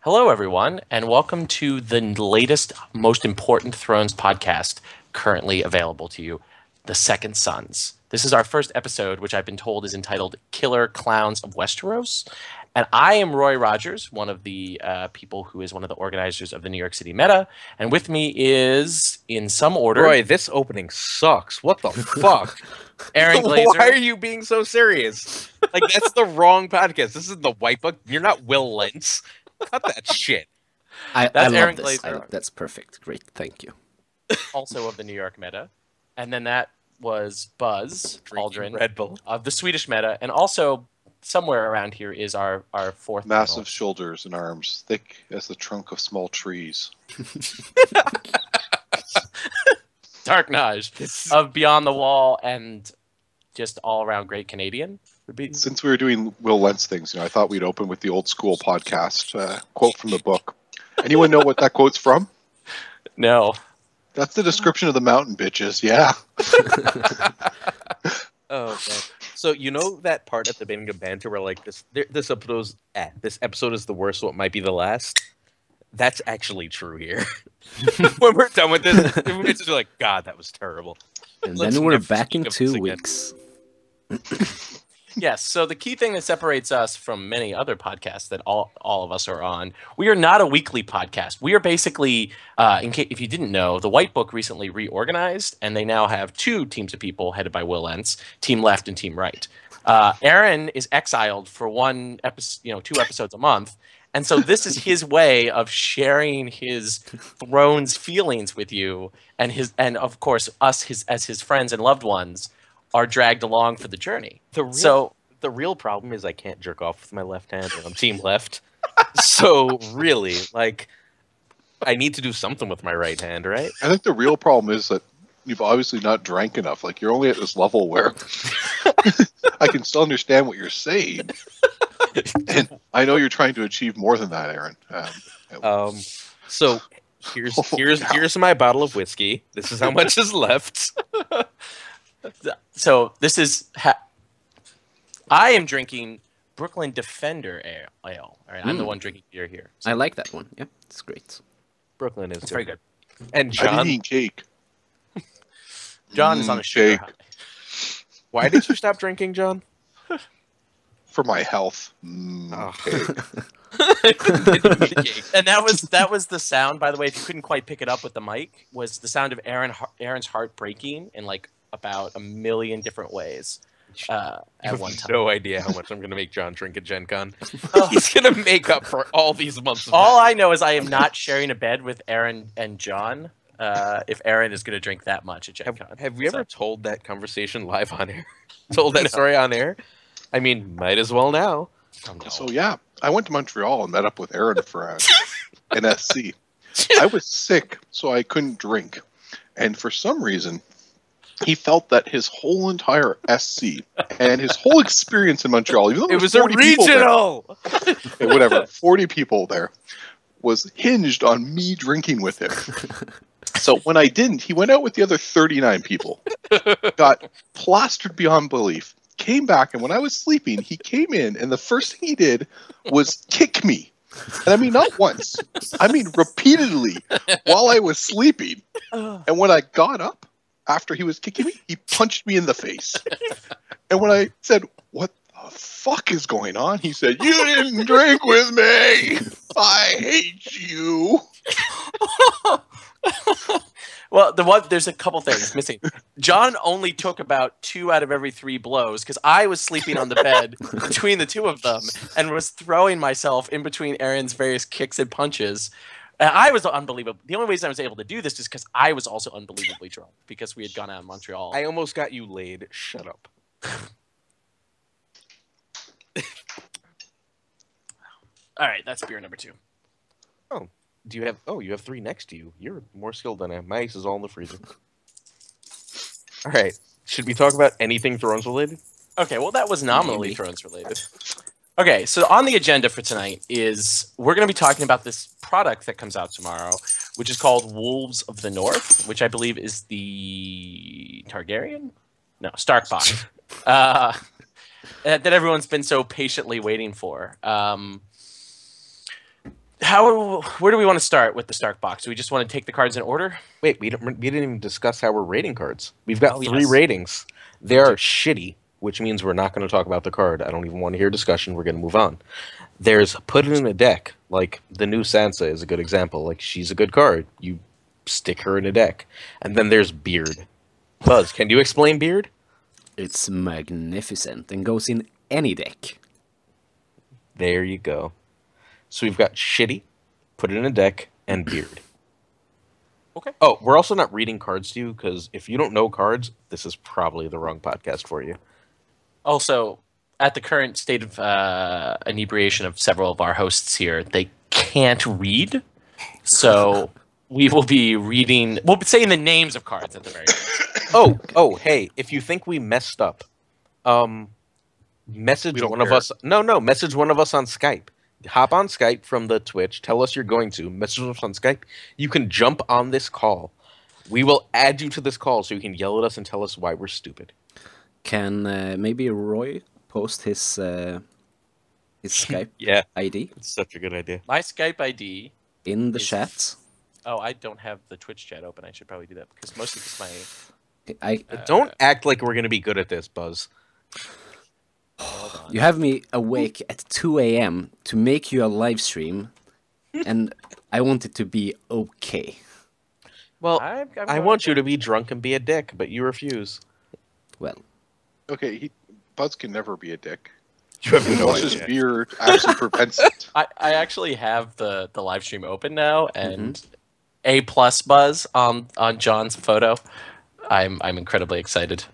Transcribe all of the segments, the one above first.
Hello, everyone, and welcome to the latest, most important Thrones podcast currently available to you, The Second Sons. This is our first episode, which I've been told is entitled Killer Clowns of Westeros. And I am Roy Rogers, one of the people who is one of the organizers of the New York City Meta. And with me is, in some order, Roy, this opening sucks. What the fuck? Aaron Glazer. Why are you being so serious? Like, that's the wrong podcast. This is the White Book. You're not Will Lentz. Cut that shit. I That's love Aaron this. Glazer. That's perfect. Great. Thank you. Also of the New York Meta. And then that was Buzz Aldrin Red Bull. of the Swedish Meta. And also, somewhere around here is our fourth Massive panel. shoulders and arms, thick as the trunk of small trees. Dark Naj of Beyond the Wall and just all around great Canadian would be. Since we were doing Will Lentz things, I thought we'd open with the old school podcast quote from the book. Anyone know what that quote's from? No. That's the description of the mountain bitches. Yeah. Oh, man. So you know that part at the beginning of banter where like this episode is the worst, so it might be the last. That's actually true here. When we're done with this, it's just like, God, that was terrible. And Let's then we're never back in speak of this 2 again. weeks. Yes. So the key thing that separates us from many other podcasts that all of us are on, we are not a weekly podcast. We are basically, if you didn't know, the White Book recently reorganized, and they now have 2 teams of people headed by Will Lentz, Team Left and Team Right. Aaron is exiled for 2 episodes a month. And so this is his way of sharing his Thrones feelings with you, and of course us as his friends and loved ones are dragged along for the journey. The real problem is I can't jerk off with my left hand when I'm Team Left. So really, like, I need to do something with my right hand, right? I think the real problem is that you've obviously not drank enough. Like, you're only at this level where I can still understand what you're saying. And I know you're trying to achieve more than that, Aaron. So here's my bottle of whiskey. This is how much is left. So this is I am drinking Brooklyn Defender ale. All right, I'm the one drinking beer here. So I like that one. Yeah, it's great. Brooklyn is it's very good. And I John, didn't eat cake. John is on a sugar Cake high. why did you stop drinking, John? for my health. Oh. Cake. And that was the sound, by the way, if you couldn't quite pick it up with the mic, was the sound of Aaron's heart breaking in like about a million different ways You at have one time. no idea how much I'm going to make John drink at Gen Con. Oh. He's going to make up for all these months. Of All that. I know is I am not sharing a bed with Aaron and John. If Aaron is going to drink that much at Gen Con. Have we ever told that conversation live on air? Told that story on air? I mean, might as well now. Oh, no. So yeah, I went to Montreal and met up with Aaron for an SC. I was sick, so I couldn't drink. And for some reason, he felt that his whole entire SC and his whole experience in Montreal, even though there It was a 40 people there- regional. okay, whatever, 40 people there, was hinged on me drinking with him. So when I didn't, he went out with the other 39 people, got plastered beyond belief, came back, and when I was sleeping, he came in, and the first thing he did was kick me. And I mean, not once. I mean, repeatedly while I was sleeping. And when I got up, after he was kicking me, he punched me in the face. And when I said, "What the fuck is going on?" he said, "You didn't drink with me. I hate you." Well, there's a couple things missing. John only took about 2 out of every 3 blows because I was sleeping on the bed between the 2 of them and was throwing myself in between Aaron's various kicks and punches. And I was unbelievable. The only reason I was able to do this is because I was also unbelievably drunk because we had gone out in Montreal. I almost got you laid. Shut up. All right, that's beer number 2. Do you have? Oh, you have 3 next to you. You're more skilled than I am. My ice is all in the freezer. All right. Should we talk about anything Thrones related? Okay, well, that was nominally Maybe. Thrones related. Okay, so on the agenda for tonight is we're going to be talking about this product that comes out tomorrow, which is called Wolves of the North, which I believe is the Targaryen? No, Stark box. That everyone's been so patiently waiting for. Where do we want to start with the Stark box? Do we just want to take the cards in order? Wait, we didn't even discuss how we're rating cards. We've got 3 yes. ratings. They are shitty, which means we're not going to talk about the card. I don't even want to hear discussion. We're going to move on. There's put it in a deck. Like the new Sansa is a good example. Like she's a good card. You stick her in a deck. And then there's Beard. Buzz, can you explain Beard? It's magnificent and goes in any deck. There you go. So we've got shitty, put it in a deck, and Beard. Okay. Oh, we're also not reading cards to you, because if you don't know cards, this is probably the wrong podcast for you. Also, at the current state of inebriation of several of our hosts here, they can't read. So we will be reading, we'll be saying the names of cards at the very end. Oh, hey, if you think we messed up, message We don't one of care. us. No, message one of us on Skype. Hop on Skype from the Twitch. Tell us you're going to. Message us on Skype. You can jump on this call. We will add you to this call so you can yell at us and tell us why we're stupid. Can maybe Roy post his Skype Yeah, ID it's such a good idea. My Skype ID. in the Is- chat? Oh, I don't have the Twitch chat open. I should probably do that because mostly because my. I Don't act like we're going to be good at this, Buzz. Hold on. You have me awake at 2 a.m. to make you a live stream, and I want it to be okay. Well, I'm I going want you to be drunk and be a dick, but you refuse. Well, Okay, Buzz can never be a dick. You have no Buzz's idea. beard actually prevents it. I actually have the live stream open now, and A+ Buzz on John's photo. I'm incredibly excited.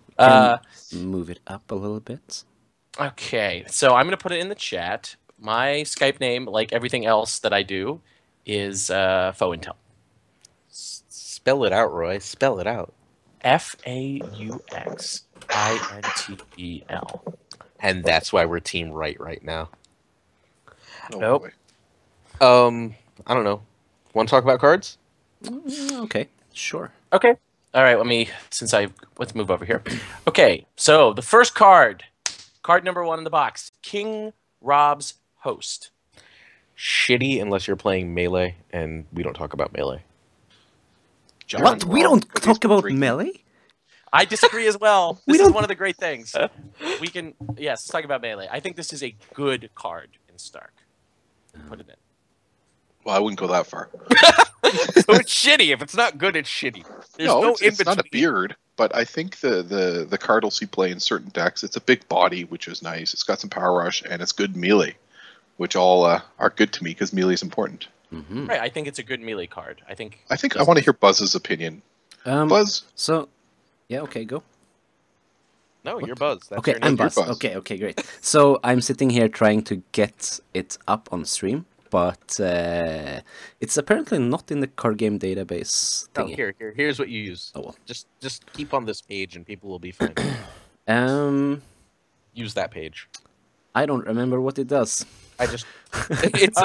move it up a little bit. Okay, so I'm gonna put it in the chat. My Skype name, like everything else that I do, is Faux Intel. Spell it out, Roy. Spell it out. FAUXINTEL. And that's why we're Team right now. Oh, Nope. boy. I don't know. Want to talk about cards? Okay, sure. Okay. All right. Let's move over here. Okay. So the first card number 1 in the box, King Rob's Host. Shitty unless you're playing Melee, and we don't talk about Melee. John. What? We don't But he's talk about drinking. melee? I disagree as well. We This is don't- one of the great things. We can, yes, let's talk about Melee. I think this is a good card in Stark. Put it in. Well, I wouldn't go that far. So it's shitty. If it's not good, it's shitty. There's no in it's not a between. beard, but I think the card will see play in certain decks. It's a big body, which is nice. It's got some power rush, and it's good melee, which all are good to me because melee is important. Mm-hmm. Right. I think it's a good Melee card. I I want to hear Buzz's opinion. Buzz, So, yeah, okay, go. No, you're Buzz. That's Okay, your I'm name. Buzz. Buzz. Okay, great. So I'm sitting here trying to get it up on stream, but it's apparently not in the card game database No, thingy. here's what you use. Oh, well. Just keep on this page, and people will be fine. Use that page. I don't remember what it does. I just it's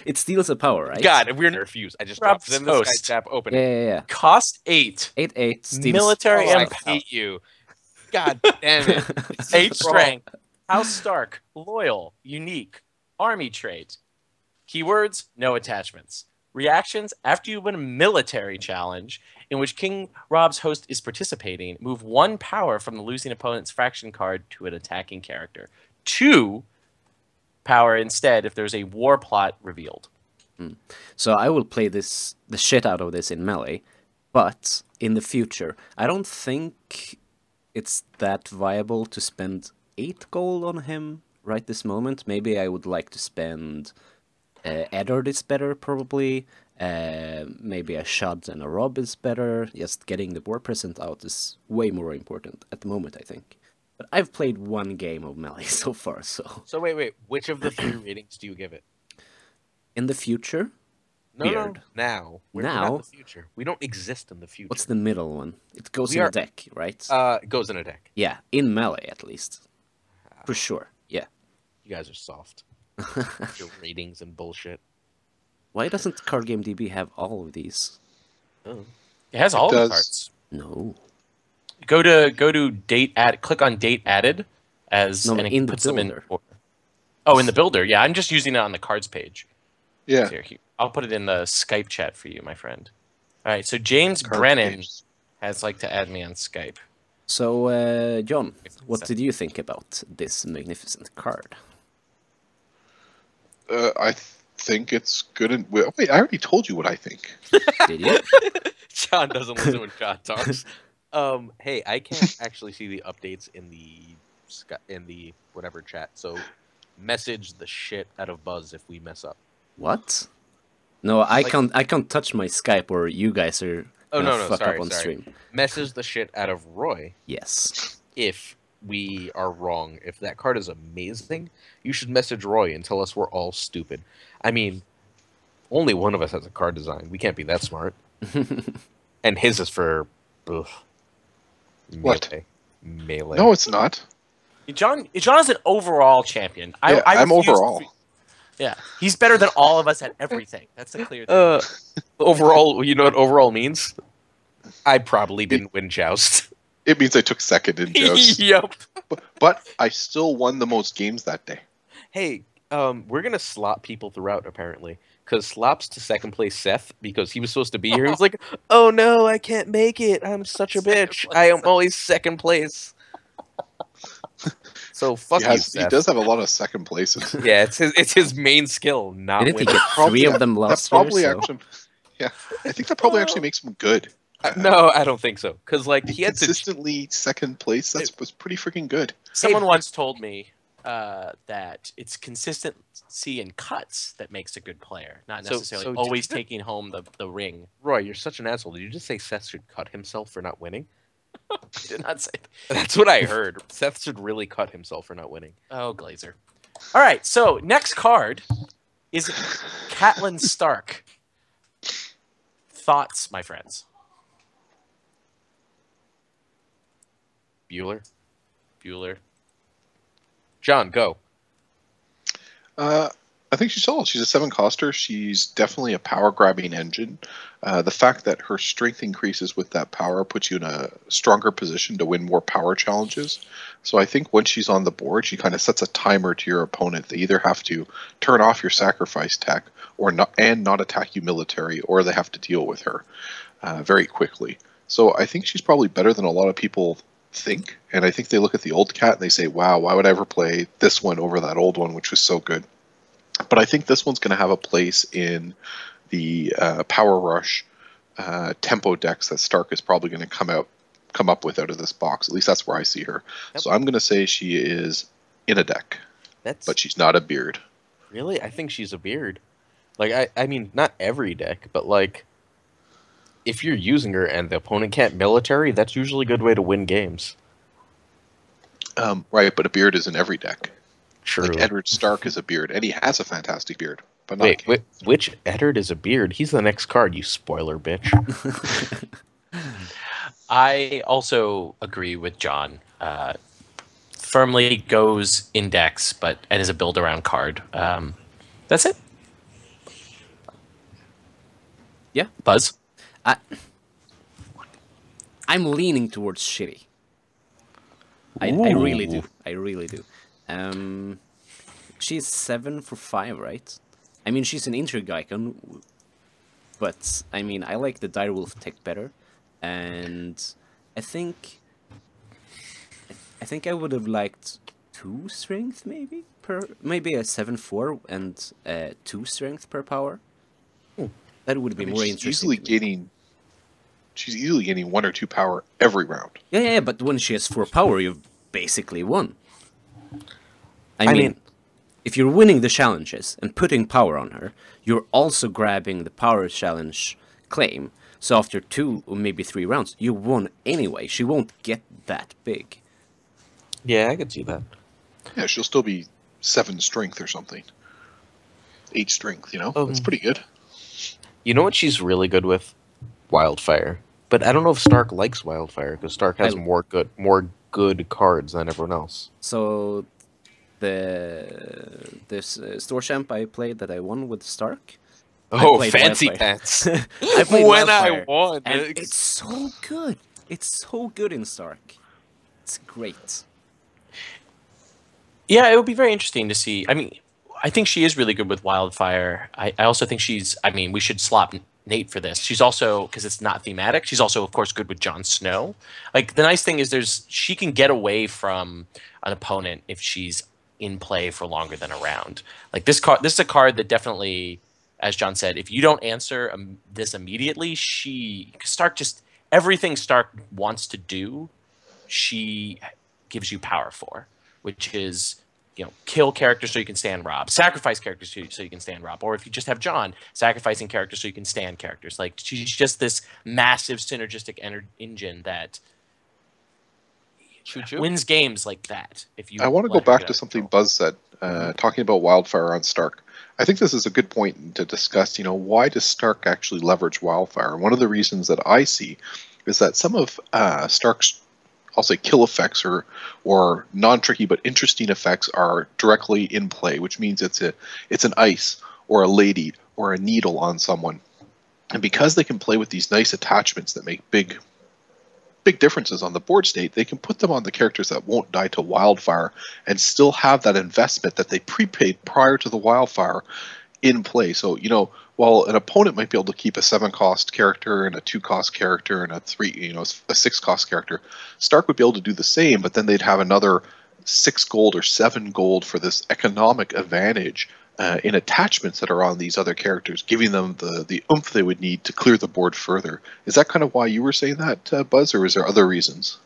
It steals a power, right? God, we're refused. I just Rob's dropped it in the Host. Skype tab. Open Yeah, it. yeah, yeah. cost 8. 8/8 steals. Military Oh, I and hate you. God damn it. 8 strength. House Stark. Loyal. Unique. Army trait. Keywords, no attachments. Reactions, after you win a military challenge in which King Rob's Host is participating, move 1 power from the losing opponent's faction card to an attacking character. 2 power instead if there's a war plot revealed. So I will play the shit out of this in melee, but in the future, I don't think it's that viable to spend 8 gold on him right this moment. Maybe I would like to spend Eddard is better, probably. Maybe a Shad and a Rob is better. Just getting the war present out is way more important at the moment, I think. But I've played 1 game of melee so far, so... So wait. Which of the 3 ratings do you give it? In the future? No, Weird. now. We're Now? not the future. We don't exist in the future. What's the middle one? It goes We in are- a deck, right? It goes in a deck. Yeah, in melee at least. For sure, yeah. You guys are soft. Your ratings and bullshit. Why doesn't Card Game DB have all of these? Oh. It has all the does. cards. No. Go to date add. Click on date added as No, and it in the puts them in builder. order. Oh, in the builder. Yeah, I'm just using it on the cards page. Yeah. I'll put it in the Skype chat for you, my friend. All right, so James Card Brennan games. has like to add me on Skype. So, John, what did you think about this magnificent card? I think it's good. And wait, I already told you what I think. Did you? John doesn't listen when John talks. Hey, I can't actually see the updates in the whatever chat. So, message the shit out of Buzz if we mess up. What? No, I can't touch my Skype, or you guys are gonna fuck up on stream. Message the shit out of Roy Yes. if we are wrong. If that card is amazing, you should message Roy and tell us we're all stupid. I mean, only one of us has a card design. We can't be that smart. And his is for What? Melee. No, it's not. John is an overall champion. Yeah, I'm refuse to overall. Yeah, he's better than all of us at everything. That's a clear thing. Overall, you know what overall means? I probably didn't win Joust. It means I took second in Joust. Yep. But I still won the most games that day. Hey, we're gonna slop people throughout apparently, because slops to second place Seth because he was supposed to be here. He's like, "Oh no, I can't make it. I'm such a bitch. I am always second place." So fuck you, Seth. He does have a lot of second places. Yeah, it's his main skill. Not Didn't he winning. get 3 of them last year? Probably So. actually, yeah, I think that probably actually makes him good. No, I don't think so. Because like he had to. Consistently second place. That was pretty freaking good. Someone once told me that it's consistency in cuts that makes a good player, not necessarily always taking home the ring. Roy, you're such an asshole. Did you just say Seth should cut himself for not winning? I did not say that. That's what I heard. Seth should really cut himself for not winning. Oh, Glazer. All right, so next card is Catelyn Stark. Thoughts, my friends? Bueller. John, go. I think she's solid. She's a 7-coster. She's definitely a power-grabbing engine. The fact that her strength increases with that power puts you in a stronger position to win more power challenges. So I think once she's on the board, she kind of sets a timer to your opponent. They either have to turn off your sacrifice tech or not attack you military, or they have to deal with her very quickly. So I think she's probably better than a lot of people think. And I think they look at the old cat and they say, wow, why would I ever play this one over that old one, which was so good? But I think this one's going to have a place in the Power Rush tempo decks that Stark is probably going to come up with out of this box. At least that's where I see her. Yep. So I'm going to say she is in a deck, but she's not a beard. Really? I think she's a beard. Like, I mean, not every deck, but like, if you're using her and the opponent can't military, that's usually a good way to win games. Right, but a beard is in every deck. True. Like Eddard Stark is a beard, and he has a fantastic beard. But wait, which Eddard is a beard? He's the next card, you spoiler bitch. I also agree with John. Firmly goes index, and is a build-around card. That's it. Yeah. Buzz? I'm leaning towards shitty. I really do. I really do. She's 7 for 5, right? I mean, she's an Intergeicon, but I mean, I like the Direwolf tech better, and I think I would have liked 2 strength maybe maybe a 7/4 and 2 strength per power. That would be more interesting. She's easily gaining 1 or 2 power every round. Yeah, but when she has 4 power, you've basically won. I mean, if you're winning the challenges and putting power on her, you're also grabbing the power challenge claim. So after 2 or maybe 3 rounds, you won anyway. She won't get that big. Yeah, I could see that. Yeah, she'll still be 7 strength or something. 8 strength, you know? That's pretty good. You know what she's really good with? Wildfire. But I don't know if Stark likes Wildfire, because Stark has more good cards than everyone else. So this store champ I played that I won with Stark. Oh, fancy pants! I played when Wildfire, I won, and it's so good. It's so good in Stark. It's great. Yeah, it would be very interesting to see. I mean, I think she is really good with Wildfire. I also think she's. I mean, we should swap Nate for this. She's also, because it's not thematic. She's also, of course, good with Jon Snow. Like the nice thing is, she can get away from an opponent if she's in play for longer than a round. Like this card. This is a card that definitely, as John said, if you don't answer this immediately, Stark just everything Stark wants to do, she gives you power for, which is, kill characters so you can stand Rob, sacrifice characters so you can stand Rob, or if you just have John, sacrificing characters so you can stand characters. Like she's just this massive synergistic engine that wins games like that. If you, I want to go back to something Buzz said, talking about Wildfire on Stark. I think this is a good point to discuss. Why does Stark actually leverage Wildfire? One of the reasons that I see is that some of Stark's, I'll say, kill effects or non-tricky but interesting effects are directly in play, which means it's an ice or a lady or a needle on someone. And because they can play with these nice attachments that make big differences on the board state, they can put them on the characters that won't die to Wildfire and still have that investment that they prepaid prior to the Wildfire in play. So, while an opponent might be able to keep a 7-cost character and a 2-cost character and a 6-cost character, Stark would be able to do the same, but then they'd have another 6 gold or 7 gold for this economic advantage in attachments that are on these other characters, giving them the oomph they would need to clear the board further. Is that kind of why you were saying that, Buzz, or is there other reasons?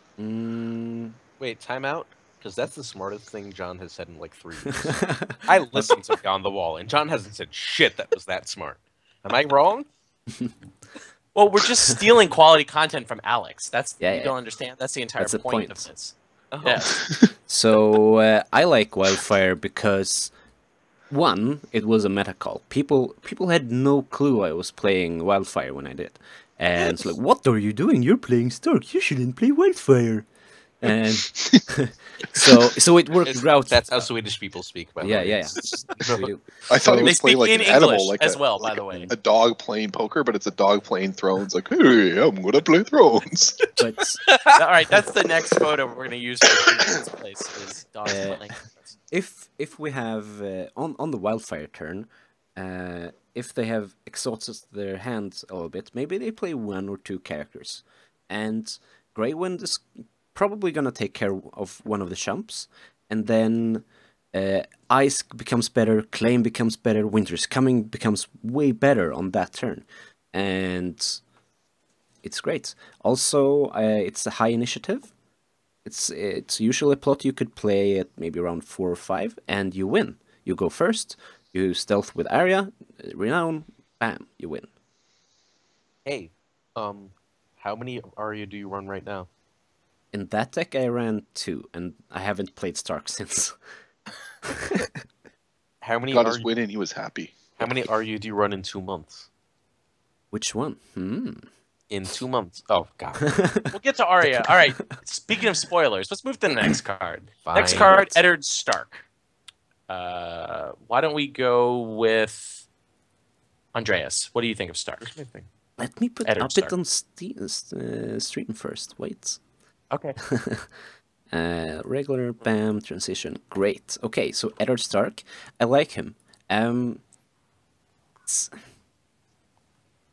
Wait, time out? Because that's the smartest thing John has said in like 3 years. I listened to Beyond the Wall, and John hasn't said shit that was that smart. Am I wrong? Well, we're just stealing quality content from Alex. You don't understand. That's the entire point of this. Oh. Yeah. So I like Wildfire because, one, it was a meta call. People had no clue I was playing Wildfire when I did. And it's like, what are you doing? You're playing Stark. You shouldn't play Wildfire. And so it worked out. That's how Swedish people speak, by the way. Yeah. We do. I thought he was playing like an animal, like as well, by the way. A dog playing poker, but it's a dog playing Thrones. Like, hey, I'm gonna play Thrones. But all right, that's the next photo we're gonna use for this place. Is dogs playing. If we have on the Wildfire turn, if they have exhausted their hands a little bit, maybe they play 1 or 2 characters, and Greywind is probably gonna take care of one of the chumps, and then Ice becomes better, Claim becomes better, Winter's Coming becomes way better on that turn, and it's great. Also, it's a high initiative. It's usually a plot you could play at maybe around 4 or 5, and you win. You go first, you stealth with Arya, Renown, bam, you win. Hey, how many Arya do you run right now? In that deck, I ran 2, and I haven't played Stark since. How many? Got his win and he was happy. How many Arya do you run in 2 months? Which one? In 2 months. Oh God. We'll get to Arya. All right. Speaking of spoilers, let's move to the next card. Fine. Next card, Eddard Stark. Why don't we go with Andreas? What do you think of Stark? Let me put Eddard up Stark. it on stream first. Wait. Okay. Regular, bam, transition. Great. Okay, so Eddard Stark. I like him.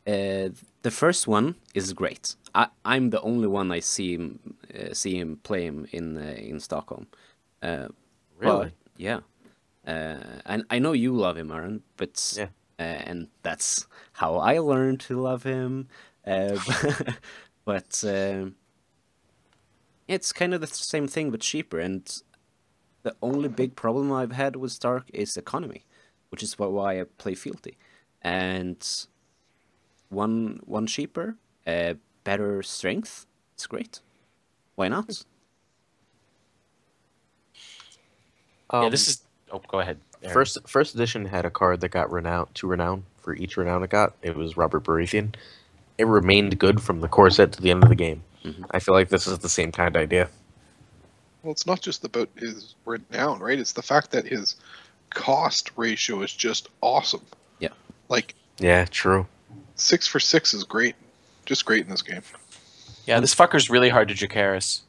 The first one is great. I'm the only one I see him play him in Stockholm. Really? But, yeah. And I know you love him, Aaron, but Yeah. And that's how I learned to love him. But it's kind of the same thing but cheaper. And the only big problem I've had with Stark is economy, which is why I play Fealty. And one cheaper, better strength. It's great. Why not? Yeah, this is. Oh, go ahead. Aaron. First edition had a card that got 2 renown for each renown it got. It was Robert Baratheon. It remained good from the core set to the end of the game. Mm-hmm. I feel like this is the same kind of idea. Well, it's not just about his renown, right? It's the fact that his cost ratio is just awesome. Yeah. Like, Yeah, true. 6 for 6 is great. Just great in this game. Yeah, this fucker's really hard to Dracarys.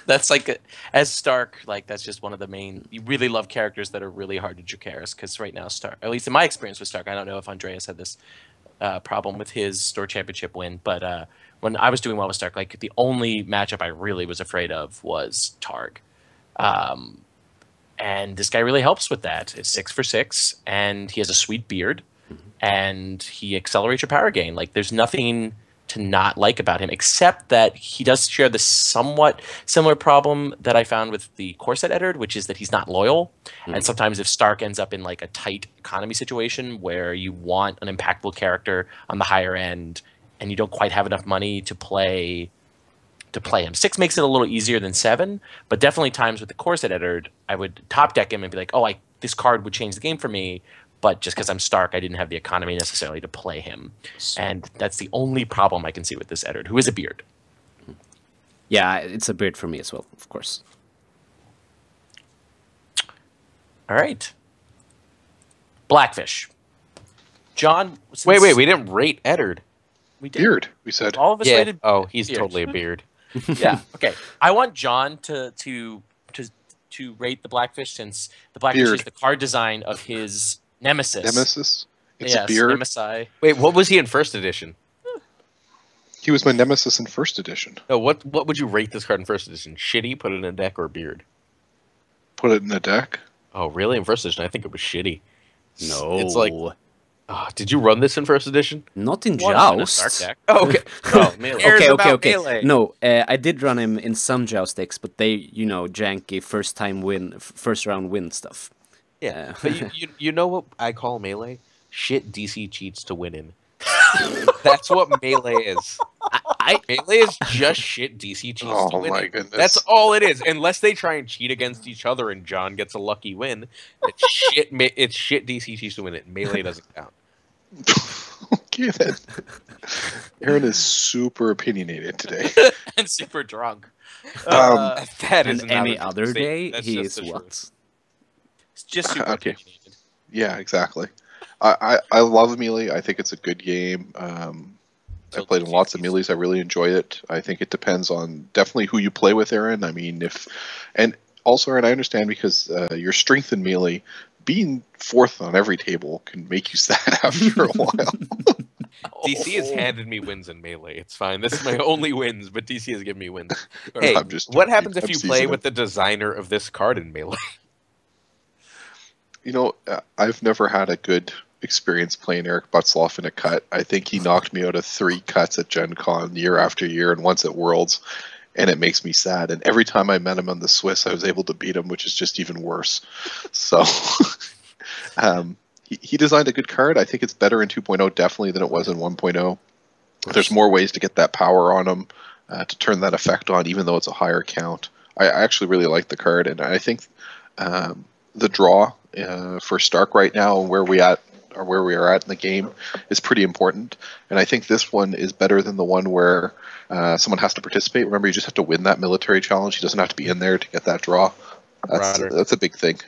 That's like, as Stark, like that's just one of the main. You really love characters that are really hard to Dracarys because right now Stark, at least in my experience with Stark, I don't know if Andreas had this problem with his store championship win, but when I was doing well with Stark, like the only matchup I really was afraid of was Targ. And this guy really helps with that. It's 6 for 6, and he has a sweet beard, and he accelerates your power gain. Like, there's nothing to not like about him, except that he does share the somewhat similar problem that I found with the Corset Eddard, which is that he's not loyal. And sometimes if Stark ends up in like a tight economy situation where you want an impactful character on the higher end, and you don't quite have enough money to play him. 6 makes it a little easier than 7, but definitely times with the Corset Eddard, I would top deck him and be like, oh, this card would change the game for me, but just because I'm Stark, I didn't have the economy necessarily to play him. And that's the only problem I can see with this Eddard, who is a beard. Yeah, it's a beard for me as well, of course. All right. Blackfish. John, Wait, we didn't rate Eddard. We did. Beard, we said. All of us Yeah. rated. Oh, he's beard. totally a beard. Yeah. Okay. I want John to rate the Blackfish, since the Blackfish Beard. is the card design of his nemesis. Nemesis? It's Yes, a beard. Nemesi. Wait, what was he in first edition? He was my nemesis in first edition. No, what would you rate this card in first edition? Shitty, put it in a deck, or beard? Put it in the deck. Oh, really? In first edition, I think it was shitty. No. It's like, did you run this in first edition? Not in One in a Joust. Stark deck. Oh, okay. Oh, melee. Cares Okay, about okay. melee. No, I did run him in some Joust decks, but they, janky first round win stuff. Yeah, but you know what I call melee? Shit DC cheats to win in. That's what melee is. Melee is just shit DC cheats to Oh win my in. goodness. That's all it is. Unless they try and cheat against each other and John gets a lucky win, it's shit. It's shit DC cheats to win it. Melee doesn't count. Okay then. Aaron is super opinionated today. And super drunk. That is And not any a other statement. day, That's he just is the truth. what? It's just super Okay. opinionated. Yeah, exactly. I love Melee. I think it's a good game. I played in lots of Melees. I really enjoy it. I think it depends on definitely who you play with, Aaron. I mean, and also, Aaron, I understand because your strength in Melee, being fourth on every table can make you sad after a while. DC has handed me wins in melee. It's fine. This is my only wins, but DC has given me wins. Hey, I'm just what joking. happens if I'm you play teasing with the designer of this card in melee? I've never had a good experience playing Eric Butzloff in a cut. I think he knocked me out of 3 cuts at Gen Con year after year and once at Worlds, and it makes me sad. And every time I met him on the Swiss, I was able to beat him, which is just even worse. So he designed a good card. I think it's better in 2.0 definitely than it was in 1.0. There's more ways to get that power on him, to turn that effect on, even though it's a higher count. I actually really like the card, and I think the draw for Stark right now and where we are at in the game is pretty important. And I think this one is better than the one where someone has to participate. Remember, you just have to win that military challenge. He doesn't have to be in there to get that draw. That's a big thing.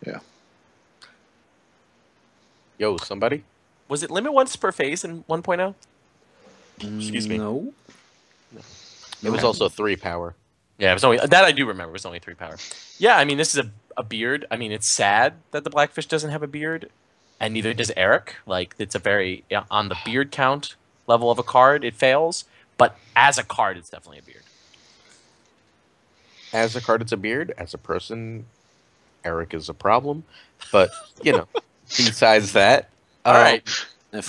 Yeah. Yo, somebody? Was it limit once per phase in 1.0? Excuse me. No. It was also 3 power. Yeah, it was only that I do remember. It was only 3 power. Yeah, I mean, this is a beard. I mean, it's sad that the Blackfish doesn't have a beard, and neither does Eric. Like, it's a very on the beard count level of a card, it fails. But as a card, it's definitely a beard. As a card, it's a beard. As a person, Eric is a problem. But, besides that... All right.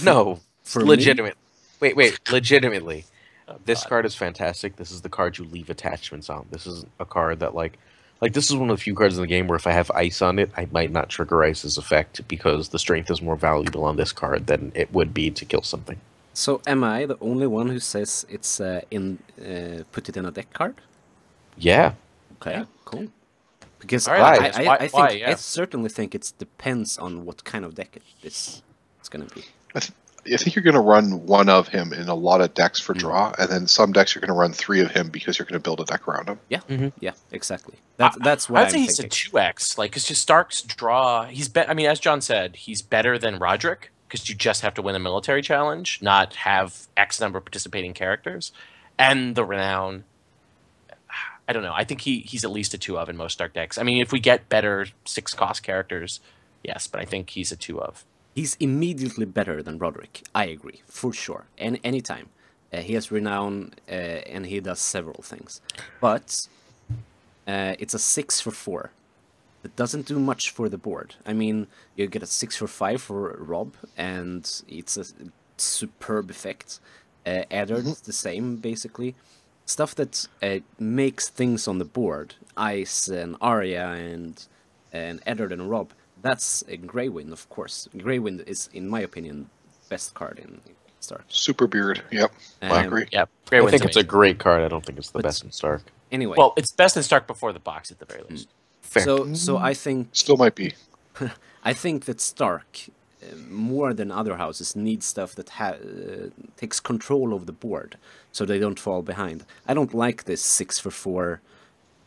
No, for legitimate. Wait, legitimately. Oh, This God. card is fantastic. This is the card you leave attachments on. This is a card that, like this is one of the few cards in the game where if I have ice on it, I might not trigger ice's effect because the strength is more valuable on this card than it would be to kill something. So am I the only one who says it's put it in a deck card? Yeah. Okay, Yeah. cool. Because All right, I why- think why, yeah. I certainly think it depends on what kind of deck it's gonna be. I think you're going to run one of him in a lot of decks for draw, and then some decks you're going to run 3 of him because you're going to build a deck around him. Yeah, Mhm. yeah, exactly. That's what I'd I'm say he's thinking. a 2x. Like, it's just Stark's draw. I mean, as John said, he's better than Roderick because you just have to win a military challenge, not have X number of participating characters. And the Renown, I don't know. I think he's at least a 2 of in most Stark decks. I mean, if we get better 6-cost characters, yes, but I think he's a 2 of. He's immediately better than Roderick. I agree, for sure. Anytime. He has Renown, and he does several things. But it's a 6 for 4. It doesn't do much for the board. I mean, you get a 6 for 5 for Rob, and it's a superb effect. Eddard, the same, basically. Stuff that makes things on the board. Ice and Arya and Eddard and Rob. That's a Greywind, of course. Greywind is, in my opinion, best card in Stark. Super Beard. Yep. I agree. Yeah, I think it's a great card. I don't think it's the best in Stark. Anyway. Well, it's best in Stark before the box, at the very least. Fair. So I think Still might be. I think that Stark, more than other houses, needs stuff that takes control of the board, so they don't fall behind. I don't like this 6 for 4.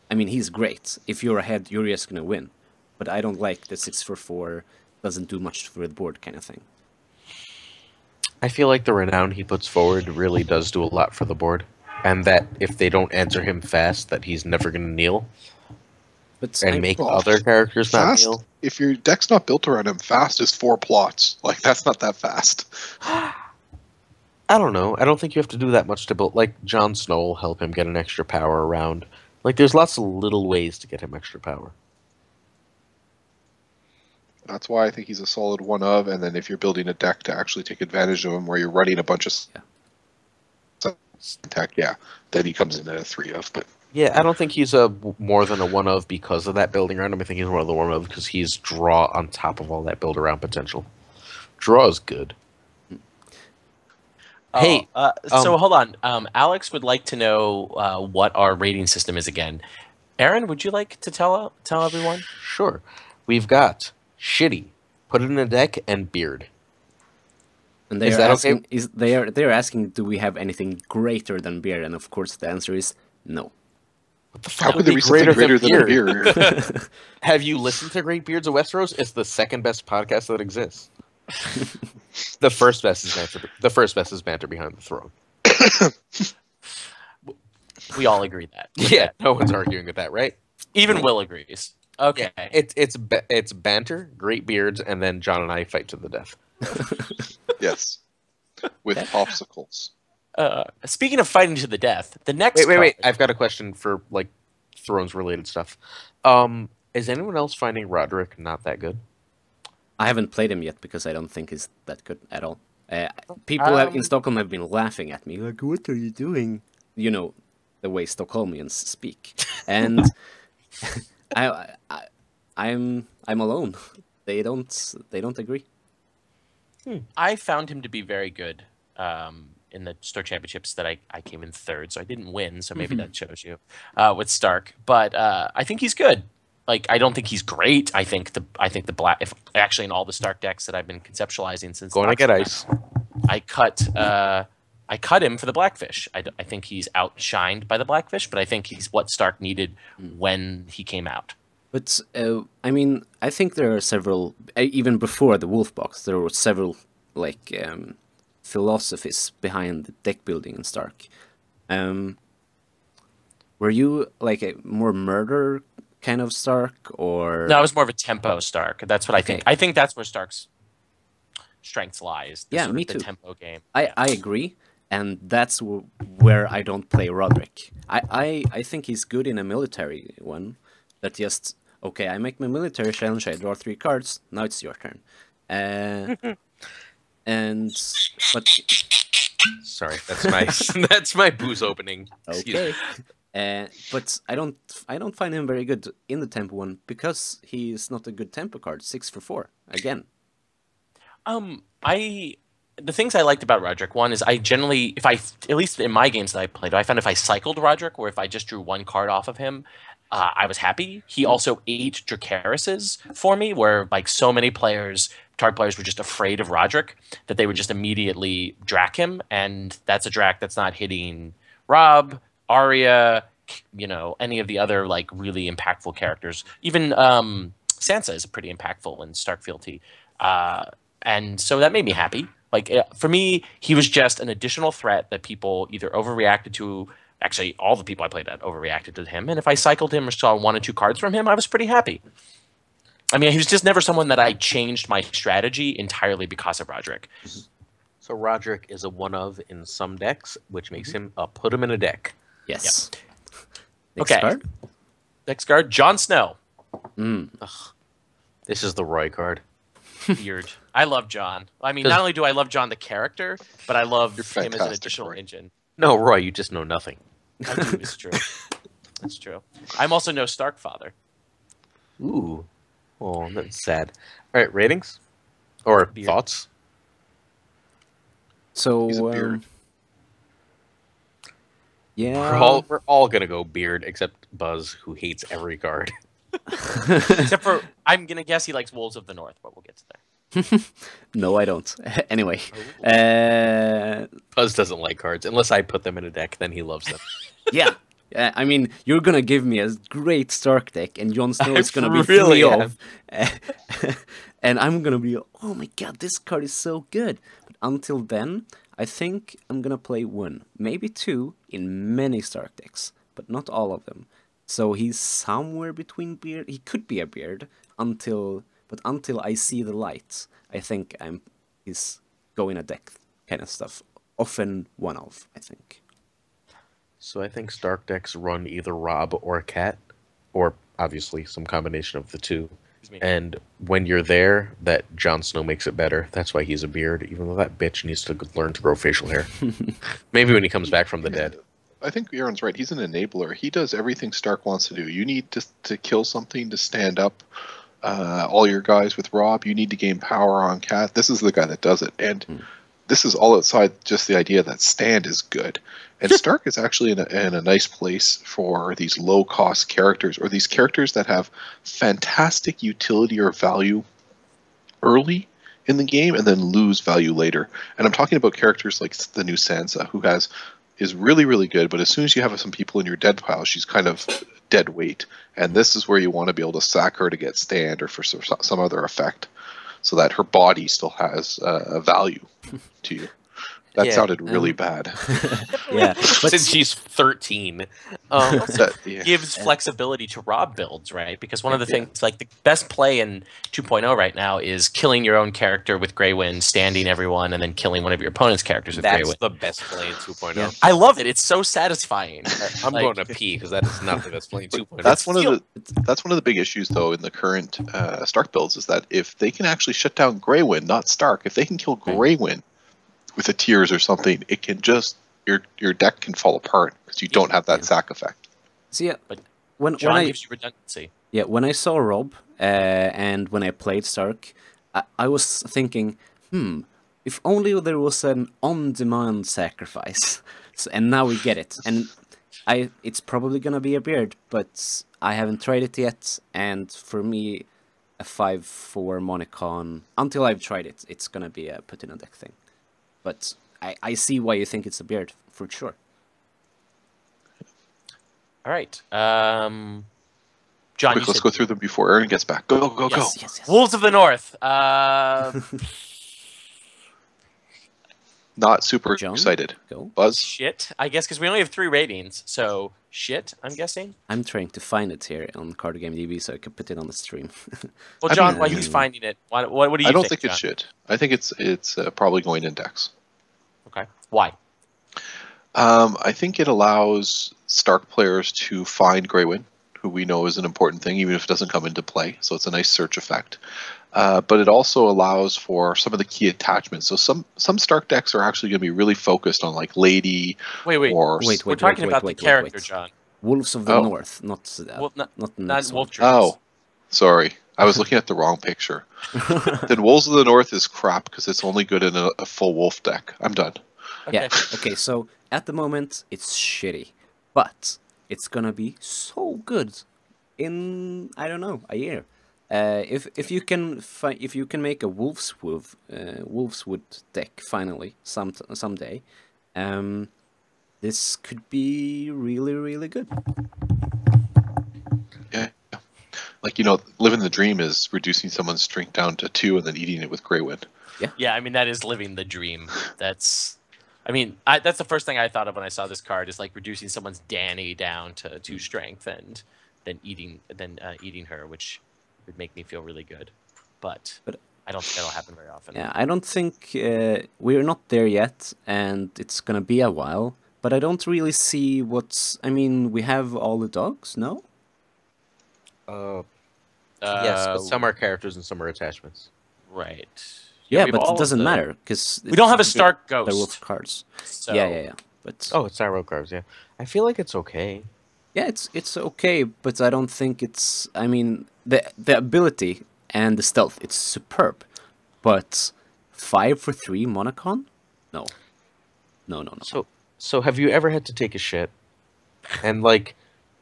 I mean, he's great. If you're ahead, you're just gonna win. But I don't like the 6 for 4. Doesn't do much for the board kind of thing. I feel like the Renown he puts forward really does do a lot for the board, and that if they don't answer him fast, that he's never going to kneel But and make other characters not Fast? kneel. If your deck's not built around him, fast is 4 plots. Like, that's not that fast. I don't know. I don't think you have to do that much to build. Like, Jon Snow will help him get an extra power around. Like, there's lots of little ways to get him extra power. That's why I think he's a solid 1 of, and then if you're building a deck to actually take advantage of him where you're running a bunch of attack, then he comes in at a 3 of. But Yeah, I don't think he's a more than a 1 of because of that building around him. I think he's more of the 1 of because he's draw on top of all that build around potential. Draw is good. Hey, so hold on. Alex would like to know what our rating system is again. Aaron, would you like to tell everyone? Sure. We've got Shitty, Put It in a Deck, and Beard. And Is that okay? They're asking, do we have anything greater than beer? And of course, the answer is no. What the how fuck could would there be be something greater than a Beard? beer? Have you listened to Great Beards of Westeros? It's the second best podcast that exists. The first best is banter. The first best is banter behind the throne. We all agree that. Yeah, no one's arguing with that, right? Even Will agrees. Okay. It's banter, great beards, and then John and I fight to the death. Yes. With popsicles. Speaking of fighting to the death, the next Wait. I've got a question for like Thrones related stuff. Is anyone else finding Roderick not that good? I haven't played him yet because I don't think he's that good at all. People in Stockholm have been laughing at me, like, "What are you doing?" You know, the way Stockholmians speak, and I'm alone. They don't agree. I found him to be very good in the Store Championships that I came in 3rd, so I didn't win, so maybe that shows you with Stark. But I think he's good. Like, I don't think he's great. I think the black, if actually in all the Stark decks that I've been conceptualizing since Going to get ice. I cut him for the Blackfish. I think he's outshined by the Blackfish, but I think he's what Stark needed when he came out. But I mean, I think there are several. Even before the Wolf Box, there were several like philosophies behind the deck building in Stark. Were you like a more murder kind of Stark, or No, I was more of a tempo Stark. That's what I think. I think that's where Stark's strengths lies. Me the too. tempo game. I agree, and that's where I don't play Roderick. I think he's good in a military one. That just okay. I make my military challenge. I draw 3 cards. Now it's your turn. But Sorry, that's my that's my booze opening. Excuse me. okay. But I don't find him very good in the tempo one because he's not a good tempo card. 6 for 4 again. The things I liked about Roderick, one is I generally, if I, at least in my games that I played, I found if I cycled Roderick or if I just drew 1 card off of him, I was happy. He also ate Dracaris's for me, where like so many Targ players were just afraid of Roderick that they would just immediately drac him, and that's a drac that's not hitting Rob, Arya, any of the other like really impactful characters. Even Sansa is pretty impactful in Stark Fealty. And so that made me happy. Like for me, he was just an additional threat that people either overreacted to. Actually, all the people I played at overreacted to him, and if I cycled him or saw 1 or 2 cards from him, I was pretty happy. I mean, he was just never someone that I changed my strategy entirely because of Roderick. So Roderick is a one of in some decks, which makes him put him in a deck. Yes. Okay. Card? Next card, Jon Snow. This is the Roy card. Weird. I love Jon. I mean, not only do I love Jon the character, but I love him as an additional engine. No, Roy, you just know nothing. I do. It's true. It's true. I'm also no Stark father. Ooh. Oh, that's sad. All right, ratings? Or Beard. thoughts? So, He's a beard. yeah. We're all gonna go beard, except Buzz, who hates every card. Except for, I'm going to guess he likes Wolves of the North, but we'll get to there. No, I don't. Anyway. Buzz doesn't like cards. Unless I put them in a deck, then he loves them. Yeah. I mean, you're gonna give me a great Stark deck, and Jon Snow is gonna be really 3 off. And I'm gonna be, oh my god, this card is so good. But until then, I think I'm gonna play 1, maybe 2 in many Stark decks, but not all of them. So he's somewhere between beard. He could be a beard until I see the light, I think he's going a deck kind of stuff. Often 1 of, I think. So I think Stark decks run either Rob or Cat, or obviously some combination of the two. And when you're there, that Jon Snow makes it better. That's why he's a beard, even though that bitch needs to learn to grow facial hair. Maybe when he comes back from the dead. I think Aaron's right. He's an enabler. He does everything Stark wants to do. You need to kill something to stand up. All your guys with Rob, you need to gain power on Cat. This is the guy that does it. And this is all outside just the idea that stand is good. And Stark is actually in a nice place for these low-cost characters, or these characters that have fantastic utility or value early in the game and then lose value later. And I'm talking about characters like the new Sansa, who is really, really good, but as soon as you have some people in your dead pile, she's kind of dead weight. And this is where you want to be able to sack her to get stand or for some other effect, so that her body still has a value to you. That sounded really bad. Yeah, but Since she's 13. Gives flexibility to Rob builds, right? Because one of the things, like the best play in 2.0 right now is killing your own character with Grey Wind, standing everyone, and then killing one of your opponent's characters with Grey That's Wind. the best play in 2.0. Yeah. I love it. It's so satisfying. I'm going to pee because that is not the best play in 2.0. That's one of the big issues, though, in the current Stark builds, is that if they can actually shut down Grey Wind, not Stark, if they can kill Grey Wind with a Tears or something, it can just your deck can fall apart because you don't have that sack effect. So yeah, But when John I gives you redundancy. when I saw Rob and when I played Stark, I was thinking, if only there was an on-demand sacrifice. And now we get it. And it's probably gonna be a beard, but I haven't tried it yet. And for me, a 5/4 Monicon, until I've tried it, it's gonna be a put in a deck thing. But I see why you think it's a beard, for sure. All right. John, Quick, let's go through them before Aaron gets back. Go. Yes. Wolves of the North. Not super John? excited. Go. Buzz? Shit, I guess, because we only have 3 ratings. So, shit, I'm guessing. I'm trying to find it here on Card Game DB so I can put it on the stream. Well, I John, mean, while he's finding it, what do you I don't think, think it John? should. I think it's probably going index. Okay. Why? I think it allows Stark players to find Grey Wind, who we know is an important thing, even if it doesn't come into play. So it's a nice search effect. But it also allows for some of the key attachments. So some Stark decks are actually going to be really focused on like Lady. Wait. Or Wait, We're talking about the character, wait. John. Wolves of the North, not Not Wolf Trees. Oh, sorry. I was looking at the wrong picture. Then Wolves of the North is crap because it's only good in a full wolf deck. I'm done. Okay. Yeah. Okay. So at the moment it's shitty, but it's gonna be so good in I don't know a year. If you can make a Wolfswood deck finally someday, this could be really, really good. Yeah. Like, living the dream is reducing someone's strength down to 2 and then eating it with Grey Wind. Yeah, I mean that is living the dream. That's the first thing I thought of when I saw this card is like reducing someone's Danny down to 2 strength and then eating her, which would make me feel really good. But I don't think that'll happen very often. Yeah, I don't think we're not there yet, and it's gonna be a while. But I don't really see what's. I mean, we have all the dogs, no? Yes, but some are characters and some are attachments. Right. Yeah, we have but all it of doesn't the- matter because We don't have a Stark They're Ghost. wolf cards. So Yeah. But Oh, it's Cyro cards. Yeah, I feel like it's okay. yeah, it's okay, but I don't think it's. I mean, the ability and the stealth, it's superb, but 5 for 3 Monocon? No. So have you ever had to take a shit, and like,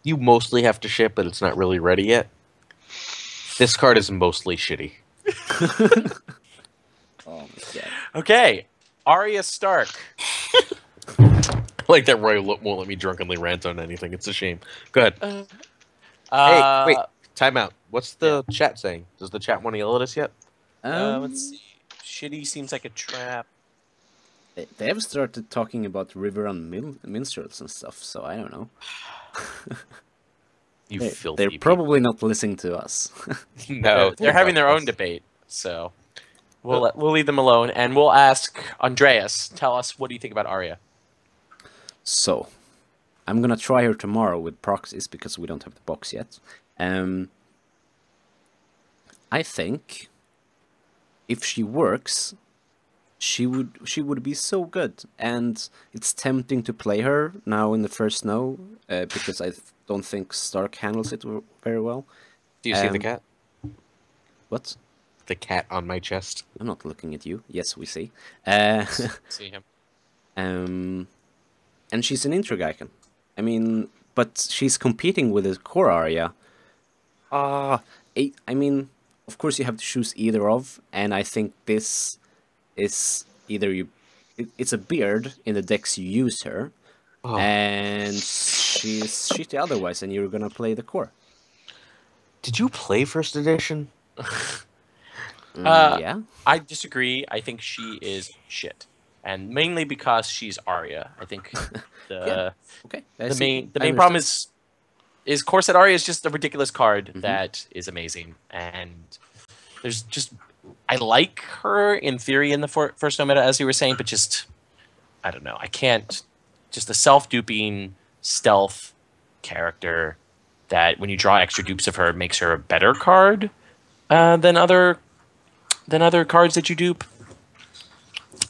you mostly have to shit, but it's not really ready yet? This card is mostly shitty. Oh my god. Okay, Arya Stark. Like that Roy won't let me drunkenly rant on anything. It's a shame. Go ahead. Uh, Wait. Time out. What's the chat saying? Does the chat want to yell at us yet? Let's see. Shitty seems like a trap. They have started talking about river and minstrels and stuff, so I don't know. You They, filthy they're probably not listening to us. people. No, They're having their own debate, so we'll leave them alone, and we'll ask Andreas. Tell us, what do you think about Arya? So, I'm gonna try her tomorrow with proxies because we don't have the box yet. I think if she works, she would be so good, and it's tempting to play her now in the first snow because I don't think Stark handles it very well. Do you see the Um, cat? What? The cat on my chest. I'm not looking at you. Yes, we see. See him. And she's an intro icon. I mean, but she's competing with a core Arya. I mean, of course you have to choose either of, and I think this is either it's a beard in the decks you use her, Oh. and she's shitty otherwise, and you're gonna play the core. Did you play first edition? Yeah. I disagree. I think she is shit, and mainly because she's Arya. I think the Okay. the main problem is Corset Arya is just a ridiculous card that is amazing, and there's just I like her in theory in the first no meta, as you were saying, but just I don't know. I can't. Just a self-duping stealth character that when you draw extra dupes of her makes her a better card than other cards that you dupe.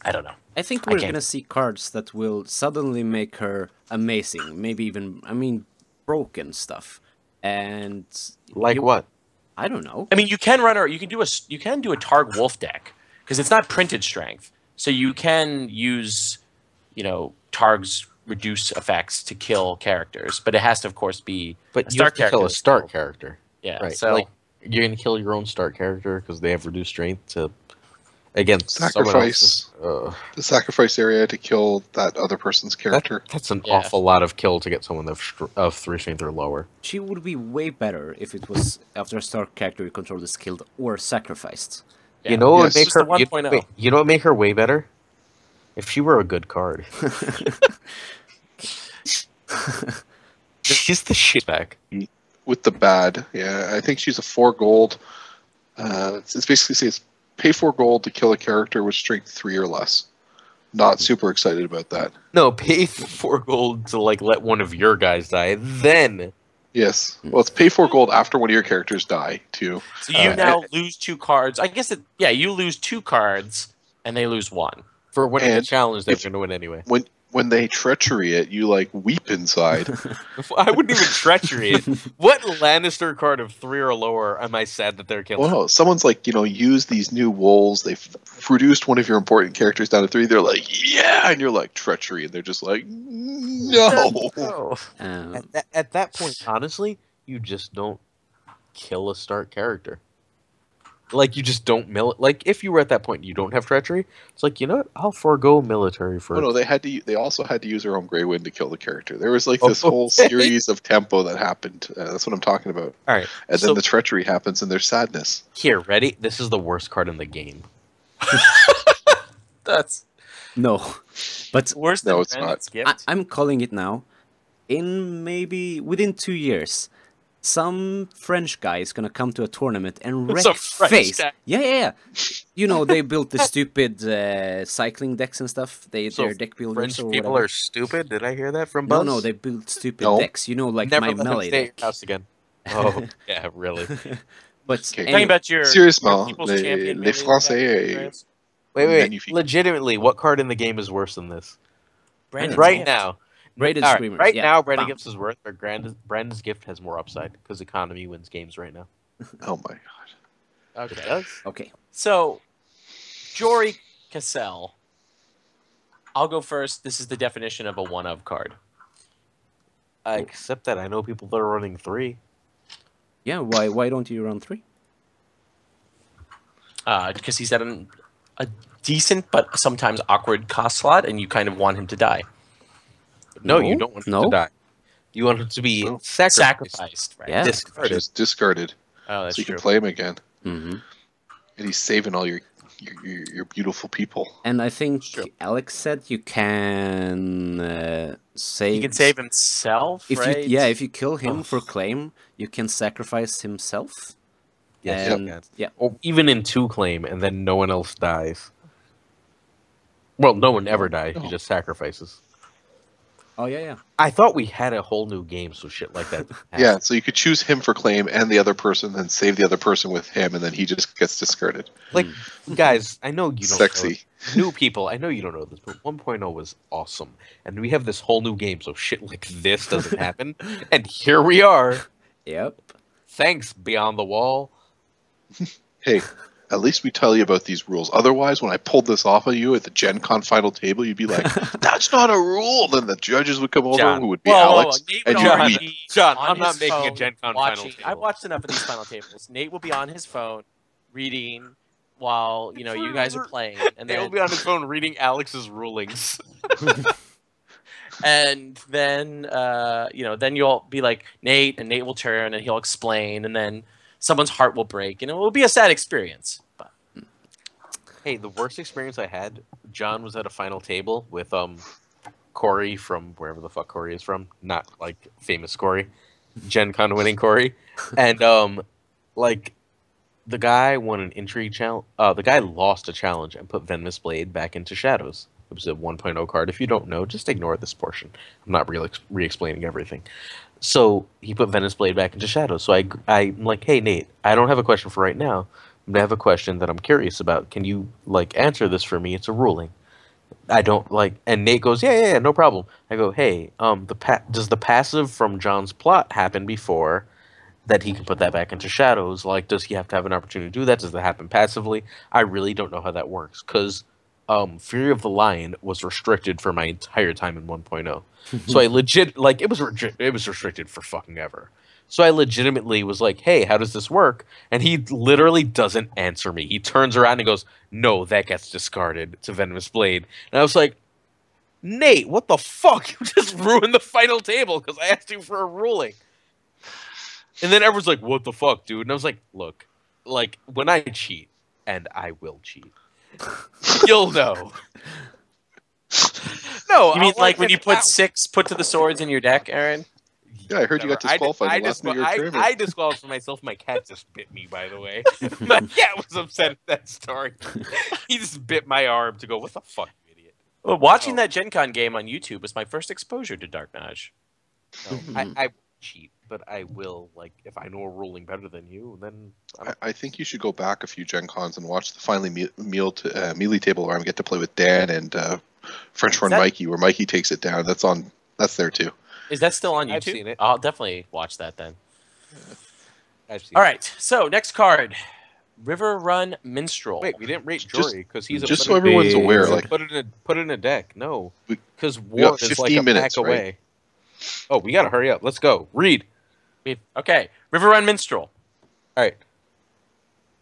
I don't know. I think I we're can't- gonna see cards that will suddenly make her amazing. Maybe even, I mean, broken stuff. And Like what? I don't know. I mean, you can run her. You can do a Targ Wolf deck because it's not printed strength, so you can use, Targ's reduce effects to kill characters, but it has to, of course, be But a you Stark have to kill character a that's Stark killed. character. Yeah, Right. so Like, you're gonna kill your own Stark character because they have reduced strength to against someone else's. Sacrifice the sacrifice area to kill that other person's character. That's an Yeah. awful lot of kill to get someone of 3 strength or lower. She would be way better if it was after a Stark character you control is killed or sacrificed. yeah. You know what Yes. would make Just the her? 1.0. Wait, you know what would make her way better? If she were a good card. She's the shit back. With the bad, yeah, I think she's a 4 gold. It's basically says pay 4 gold to kill a character with strength 3 or less. Not super excited about that. No, pay 4 gold to let one of your guys die. Then Yes, well, it's pay 4 gold after one of your characters die too. So you now lose 2 cards. I guess you lose 2 cards and they lose 1. for winning the And challenge, they're going to win anyway. When they treachery it, you weep inside. I wouldn't even treachery it. What Lannister card of 3 or lower am I sad that they're killing? Well, someone's use these new wolves. They've reduced one of your important characters down to 3. They're like, yeah, and you're like treachery, and they're just like, no. At that point, honestly, you just don't kill a Stark character. Like, you just don't like, if you were at that point, you don't have treachery. It's like, you know what? I'll forego military for. Oh no, they also had to use their own Grey Wind to kill the character. There was like Oh, this whole okay. series of tempo that happened. That's what I'm talking about. All right. And So then the treachery happens, and there's sadness. here, ready? This is the worst card in the game. That's No, but worse than No, it's Brandon's not. gift. I'm calling it now. In maybe within 2 years, some French guy is gonna come to a tournament and wreck Some French face. guy. Yeah. You know, they built the stupid cycling decks and stuff. So They're deck builders French or people whatever. are stupid. Did I hear that from No, Buzz? no, they built stupid No. decks. You know, like Never my let him melee stay at deck. your house again. Oh, yeah, really. But Okay. Talking anyway, about your Sérieusement, people's les, champion les melee Français. deck, Andreas? Wait. Magnifique. Legitimately, what card in the game is worse than this? Brandon's Right gift. now. Rated All right, Screamers. right yeah, now, Brandon bam. Gift's is worth, but Brandon's gift has more upside because economy wins games right now. Oh my god. Okay. It does? Okay. So, Jory Cassell. I'll go first. This is the definition of a one-of card. I accept that. I know people that are running 3. Yeah, why don't you run 3? Because he's at a decent but sometimes awkward cost slot, and you kind of want him to die. No, No? you don't want him No? to die. You want him to be No. sacrificed. Right? Yeah. Discarded. Just discarded, Oh, that's so you true. can play him again, Mm-hmm. and he's saving all your beautiful people. And I think Sure. Alex said you can save. He can save himself, if right? if you kill him for claim, you can sacrifice himself. Yes, And, you can. yeah. Or even in 2 claim, and then no one else dies. Well, no one ever dies. He No. just sacrifices. Oh yeah. I thought we had a whole new game, so shit like that. Yeah, so you could choose him for claim and the other person, then save the other person with him, and then he just gets discarded. Like, guys, I know you don't Sexy. know. New people, I know you don't know this, but 1.0 was awesome. And we have this whole new game, so shit like this doesn't happen. And here we are. Yep. Thanks, Beyond the Wall. Hey, at least we tell you about these rules. Otherwise, when I pulled this off of you at the Gen Con final table, you'd be like, "That's not a rule." Then the judges would come over, John. who would be Whoa, Alex, Nate and would you'd already be be John, on I'm not his making a phone Gen Con final watching. table. I've watched enough of these final tables. Nate will be on his phone reading while you guys are playing, and They'll then be on his phone reading Alex's rulings. and then then you'll be like Nate, and Nate will turn and he'll explain, and then someone's heart will break, and it will be a sad experience. But Hey, the worst experience I had, John was at a final table with Corey from wherever the fuck Corey is from, not like famous Corey, Gen Con winning Corey, and like the guy won an intrigue challenge. The guy lost a challenge and put Venomous Blade back into Shadows. It was a 1.0 card. If you don't know, just ignore this portion. I'm not re-explaining everything. So he put Venomous Blade back into Shadows. So I'm like, hey Nate, I don't have a question for right now. I'm gonna have a question that I'm curious about. Can you like answer this for me? It's a ruling. I don't like, and Nate goes, yeah, no problem. I go, hey, does the passive from John's plot happen before that he can put that back into Shadows? Like, does he have to have an opportunity to do that? Does that happen passively? I really don't know how that works because Fury of the Lion was restricted for my entire time in 1.0. So I legit like it was restricted for fucking ever. So I legitimately was like, hey, how does this work? And he literally doesn't answer me. He turns around and goes, no, that gets discarded to Venomous Blade. And I was like, Nate, what the fuck? You just ruined the final table because I asked you for a ruling. And then everyone's like, what the fuck, dude? And I was like, look, like, when I cheat, and I will cheat, you'll know. No, you mean like when you put out. 6 put to the swords in your deck, Aaron? Yeah, I heard you got disqualified the last minute of your tournament. I disqualified myself. My cat just bit me, by the way. My cat was upset at that story. He just bit my arm to go, what the fuck, you idiot? Well, watching that Gen Con game on YouTube was my first exposure to Dark Nage. No, I won't cheat, but I will, like, if I know a ruling better than you, then... I think you should go back a few Gen Cons and watch the finally melee table where I get to play with Dan and French Run Mikey, where Mikey takes it down. That's there too. Is that still on YouTube? I've seen it. I'll definitely watch that then. I've seen All it. right, so next card, River Run Minstrel. Wait, we didn't rate Just- Jory because he's Just a so everyone's aware, Big- like put it in a deck. No, We- because got war is like 15 a minutes, pack right? away. Oh, we gotta hurry up. Let's go. Read. Okay, River Run Minstrel. All right.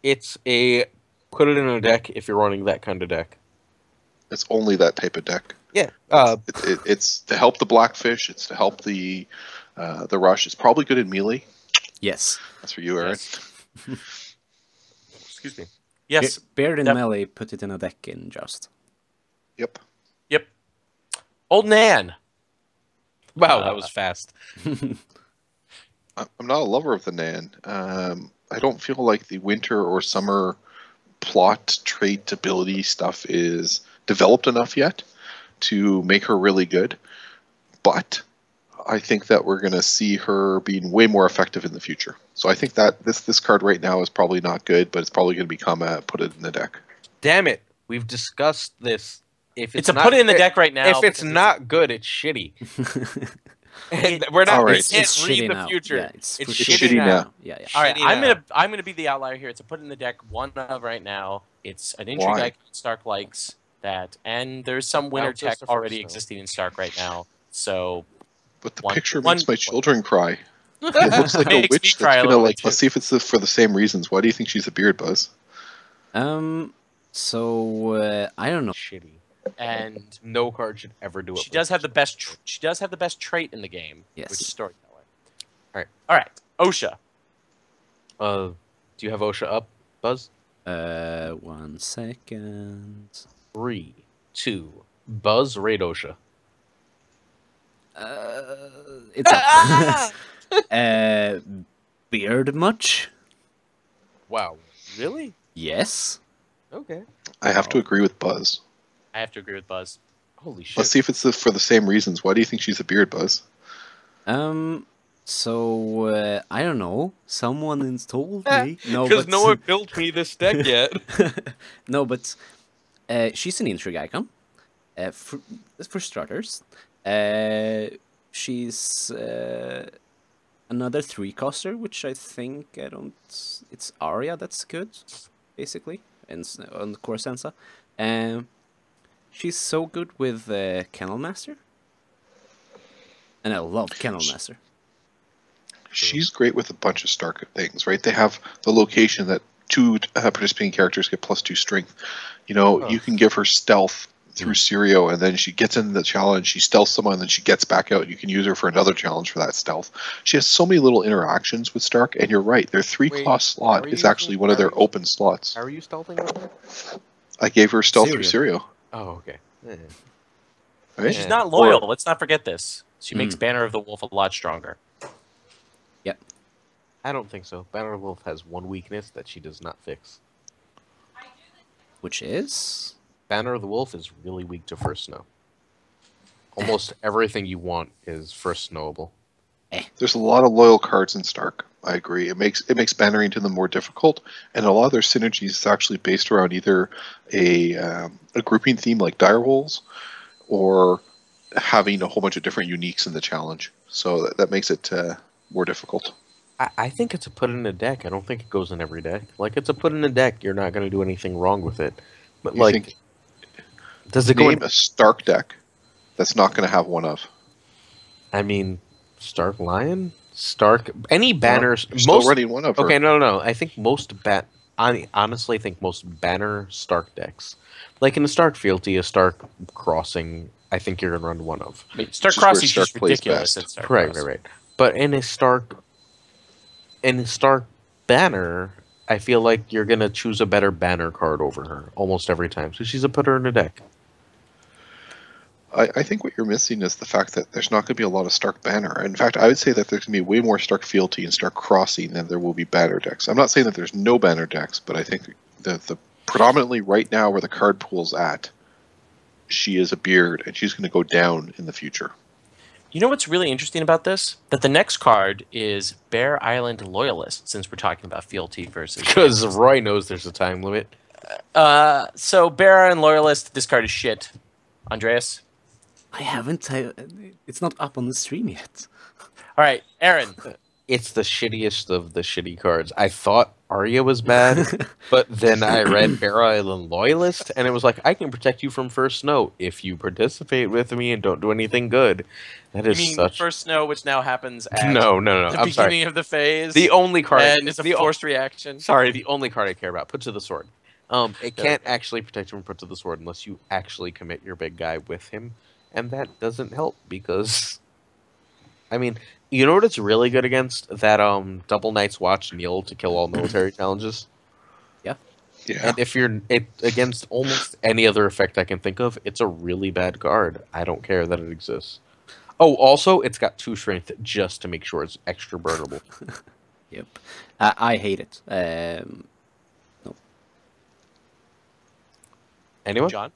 It's a put it in a deck if you're running that kind of deck. It's only that type of deck. Yeah. It's to help the Blackfish. It's to help the Rush. It's probably good in melee. Yes. That's for you, Aaron. Yes. Excuse me. Yes. Beard in Yep. melee, put it in a deck in just. Yep. Yep. Old Nan. Wow, that was fast. I'm not a lover of the Nan. I don't feel like the winter or summer plot, trait, ability stuff is developed enough yet to make her really good. But I think that we're going to see her being way more effective in the future. So I think that this card right now is probably not good, but it's probably going to become a put it in the deck. Damn it. We've discussed this. If It's a put it in the deck right now. If it's because not good, it's shitty. And It- we're not. All right. We can't It's read shitty the now. future. Yeah, it's it's for shitty, shitty now. now. Yeah, yeah. All right, Shitty I'm now. gonna be the outlier here. It's a put in the deck one of right now. It's an intrigue Why? icon Stark likes that, and there's some winter Bounces tech the already first, though. existing in Stark right now. So But the One- picture one- makes my children cry. It looks like a Makes me witch cry a that's little gonna bit, like. too. Let's see if it's for the same reasons. Why do you think she's a beard, Buzz? So I don't know. Shitty. and No card should ever do it. she does have the best. She does have the best trait in the game, Yes. which is storytelling. Alright. All right, OSHA. Do you have OSHA up, Buzz? 1 second. 3, 2, Buzz, raid OSHA. It's up. Beard much? Wow. Really? Yes. Okay. I have to agree with Buzz. I have to agree with Buzz. Holy shit. Let's see if it's for the same reasons. Why do you think she's a beard, Buzz? So I don't know. Someone installed me. No, Because but no one built me this deck yet. no, but she's an intrigue icon. For starters, she's another 3-coster, which I think I don't. It's Arya that's good, basically, and on Corsensa. She's so good with Kennel Master, and I love Kennel Master. She's great with a bunch of Stark things, right? They have the location that 2 participating characters get +2 strength. You know, you can give her stealth through Sirio, and then she gets into the challenge, she stealths someone, and then she gets back out. You can use her for another challenge for that stealth. She has so many little interactions with Stark, and you're right, their 3-cost slot is actually one of their open slots. How are you stealthing with her? I gave her stealth through Sirio. Oh, okay. Yeah. Right? She's not loyal. Let's not forget this. She makes Banner of the Wolf a lot stronger. Yep. I don't think so. Banner Wolf has one weakness that she does not fix. Which is Banner of the Wolf is really weak to first snow. Almost everything you want is first snowable. There's a lot of loyal cards in Stark. I agree. It makes bannering to them more difficult, and a lot of their synergies is actually based around either a grouping theme like Direwolves, or having a whole bunch of different uniques in the challenge. So that makes it more difficult. I think it's a put in a deck. I don't think it goes in every deck. Like, it's a put in a deck. You're not going to do anything wrong with it. But, You like, think- does it go Name in? a Stark deck that's not going to have one of. I mean, Stark Lion? Stark... Any banners... You're still running one of her. Okay, no. I think most I honestly think most banner Stark decks, like in a Stark Fealty, a Stark Crossing, I think you're gonna run one of. I mean, Stark Which is where Crossing is Stark just plays ridiculous. best. At Stark Right. Crossing. But in a Stark banner, I feel like you're gonna choose a better banner card over her almost every time. So she's a putter in a deck. I think what you're missing is the fact that there's not going to be a lot of Stark Banner. In fact, I would say that there's going to be way more Stark Fealty and Stark Crossing than there will be Banner decks. I'm not saying that there's no Banner decks, but I think the predominantly right now where the card pool's at, she is a beard, and she's going to go down in the future. You know what's really interesting about this? That the next card is Bear Island Loyalist, since we're talking about fealty versus... Because Roy knows there's a time limit. So Bear Island Loyalist, this card is shit. Andreas? I haven't. It's not up on the stream yet. All right, Aaron. It's the shittiest of the shitty cards. I thought Arya was bad, but then I read Bear Island Loyalist, and it was like, I can protect you from First Snow if you participate with me and don't do anything good. That You is mean such... First Snow, which now happens at No, the I'm sorry. beginning of the phase, The only card... and it's a forced reaction. Sorry, the only card I care about. Put to the sword. It There we can't go. actually protect you from put to the sword unless you actually commit your big guy with him, and that doesn't help because... I mean, you know what it's really good against? That double Night's Watch kneel to kill all military challenges. Yeah. Yeah. And if you're against almost any other effect I can think of, it's a really bad card. I don't care that it exists. Oh, also, it's got 2 strength just to make sure it's extra burnable. Yep. I hate it. No. Anyone? John?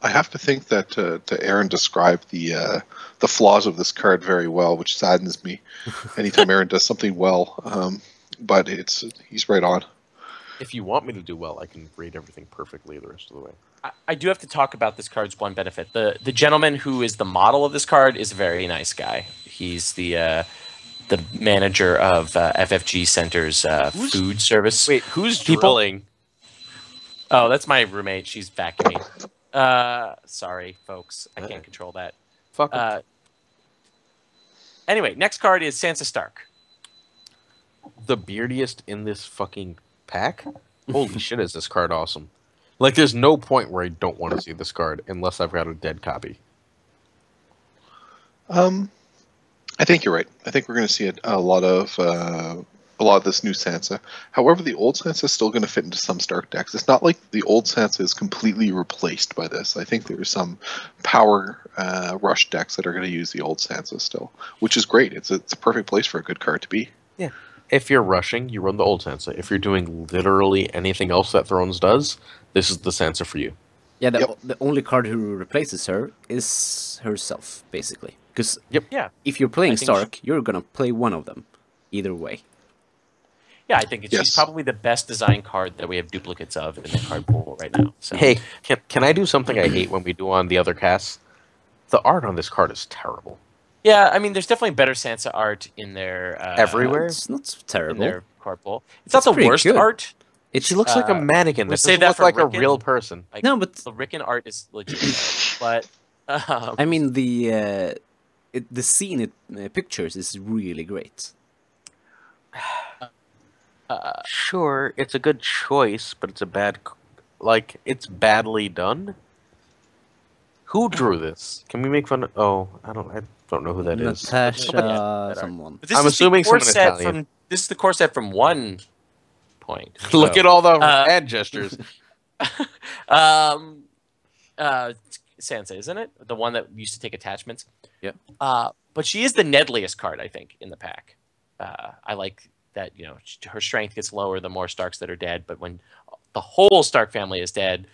I have to think that Aaron described the flaws of this card very well, which saddens me anytime Aaron does something well. But he's right on. If you want me to do well, I can read everything perfectly the rest of the way. I do have to talk about this card's one benefit. The gentleman who is the model of this card is a very nice guy. He's the manager of FFG Center's food service. Wait, who's People- drilling? Oh, that's my roommate. She's vacuuming. Sorry, folks. I can't control that. Fuck 'em. Anyway, next card is Sansa Stark. The beardiest in this fucking pack? Holy shit, is this card awesome. Like, there's no point where I don't want to see this card unless I've got a dead copy. I think you're right. I think we're going to see a lot of this new Sansa. However, the old Sansa is still going to fit into some Stark decks. It's not like the old Sansa is completely replaced by this. I think there's some power rush decks that are going to use the old Sansa still, which is great. It's a perfect place for a good card to be. Yeah. If you're rushing, you run the old Sansa. If you're doing literally anything else that Thrones does, this is the Sansa for you. Yeah, Yep. the only card who replaces her is herself, basically. Because Yeah. if you're playing I think Stark, you're gonna play one of them, either way. Yeah, I think she's Yes. probably the best design card that we have duplicates of in the card pool right now. So. Hey, can I do something I hate when we do on the other casts? The art on this card is terrible. Yeah, I mean, there's definitely better Sansa art in their Everywhere? It's not in terrible. their card pool. It's not It's the pretty worst good. art. She looks like a mannequin. we This say doesn't that look for like Rickon. a real person. Like, No, but the Rickon art is legit, but I mean the scene pictures is really great. Sure, it's a good choice, but it's a bad... Like, it's badly done? Who drew this? Can we make fun of... Oh, I don't know who that is. Natasha, art. someone. But this I'm is the assuming core someone set Italian. from this is the core set from one point. Look So, at all the Uh, hand gestures. Sansa, isn't it? The one that used to take attachments. Yep. But she is the Nedliest card, I think, in the pack. I like that, her strength gets lower the more Starks that are dead, but when the whole Stark family is dead,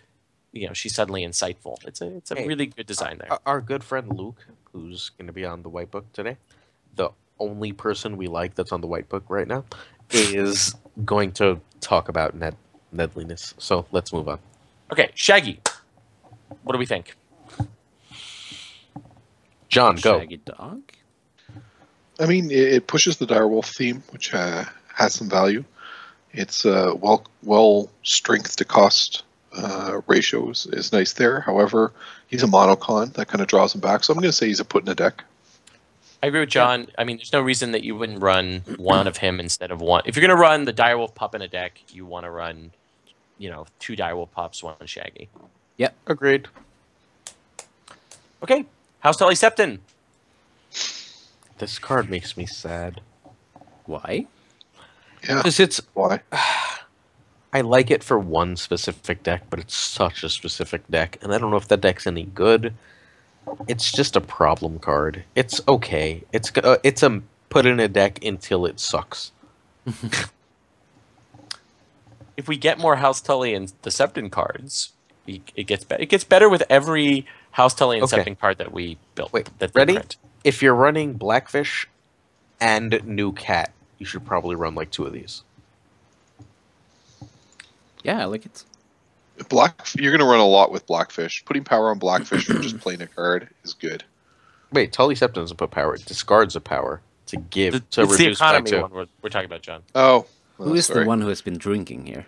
she's suddenly insightful. It's a Hey, really good design there. Our good friend Luke, who's going to be on the White Book today, the only person we like that's on the White Book right now, is going to talk about Nedliness. So let's move on. Okay, Shaggy. What do we think? John, go. Shaggy Dog. I mean, it pushes the direwolf theme, which has some value. It's well strength to cost ratio is nice there. However, he's a monocon that kind of draws him back. So I'm going to say he's a put in a deck. I agree with John. I mean, there's no reason that you wouldn't run one of him instead of one. If you're going to run the direwolf pup in a deck, you want to run, 2 direwolf pups, 1 Shaggy. Agreed. Okay, House Tully Septon. This card makes me sad. Why? Yeah. Because it's... Why? I like it for one specific deck, but it's such a specific deck, and I don't know if that deck's any good. It's just a problem card. It's okay. It's a put in a deck until it sucks. If we get more House Tully and the Septon cards, it gets better. It gets better with every House Tully and Okay. Septon card that we built. Wait, that they ready? print. If you're running Blackfish and New Cat, you should probably run like 2 of these. Yeah, I like it. You're going to run a lot with Blackfish. Putting power on Blackfish for just playing a card is good. Wait, Tully Septon doesn't put power. It discards a power to give to It's the reduce back economy to. one we're talking about, John. Oh, Who is the sorry. one who has been drinking here?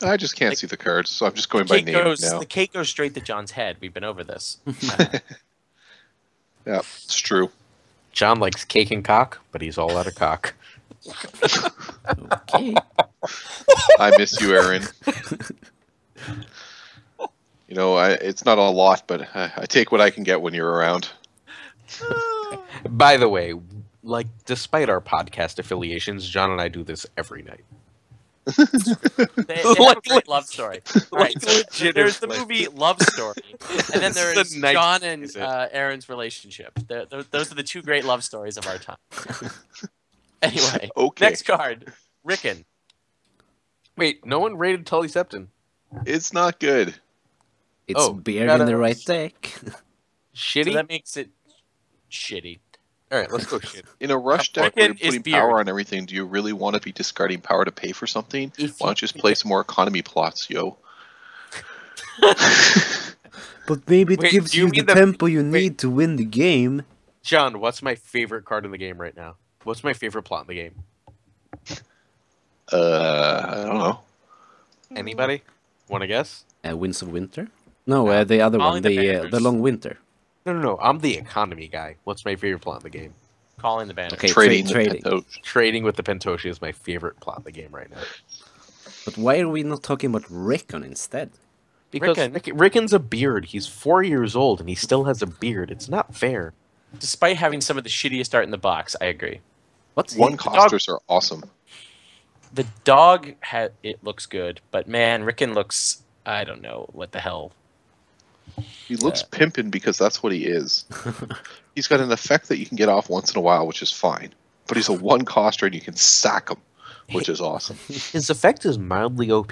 I just can't see the cards, so I'm just going The by cake name goes. now. The cake goes straight to John's head. We've been over this. Yeah, it's true. John likes cake and cock, but he's all out of cock. Okay. I miss you, Aaron. You know, it's not a lot, but I take what I can get when you're around. By the way, like, despite our podcast affiliations, John and I do this every night. They have a Like, great love story. All right, so legit, there's the like- movie Love Story, and then there This is is a nice- John and is it? Aaron's relationship. Those are the two great love stories of our time. Anyway, Okay. next card, Rickon. Wait, no one rated Tully Septon. It's not good. It's Oh, beer gotta- in the right deck. Shitty? So that makes it shitty. All right, let's go shit. In a rush Yeah, deck where you're Rickon is putting power beard. on everything, do you really want to be discarding power to pay for something? If Why don't you just play some more economy plots, yo? But maybe it Wait, gives do you you the mean the- tempo you wait. need to win the game. John, what's my favorite card in the game right now? What's my favorite plot in the game? I don't know. Anybody? Want to guess? Winds of Winter? No, the other Calling one, the the Banners. Long Winter. No. I'm the economy guy. What's my favorite plot in the game? Calling the banner. Okay, Trading the trading. Pentosh. Trading with the Pentoshi is my favorite plot in the game right now. But why are we not talking about Rickon instead? Because Rickon's a beard. He's 4 years old and he still has a beard. It's not fair. Despite having some of the shittiest art in the box, I agree. What's One he- costers are awesome. The dog it looks good, but man, Rickon looks, I don't know what the hell. He looks pimpin' because that's what he is. He's got an effect that you can get off once in a while, which is fine. But he's a one coster and you can sack him, which is awesome. His effect is mildly OP.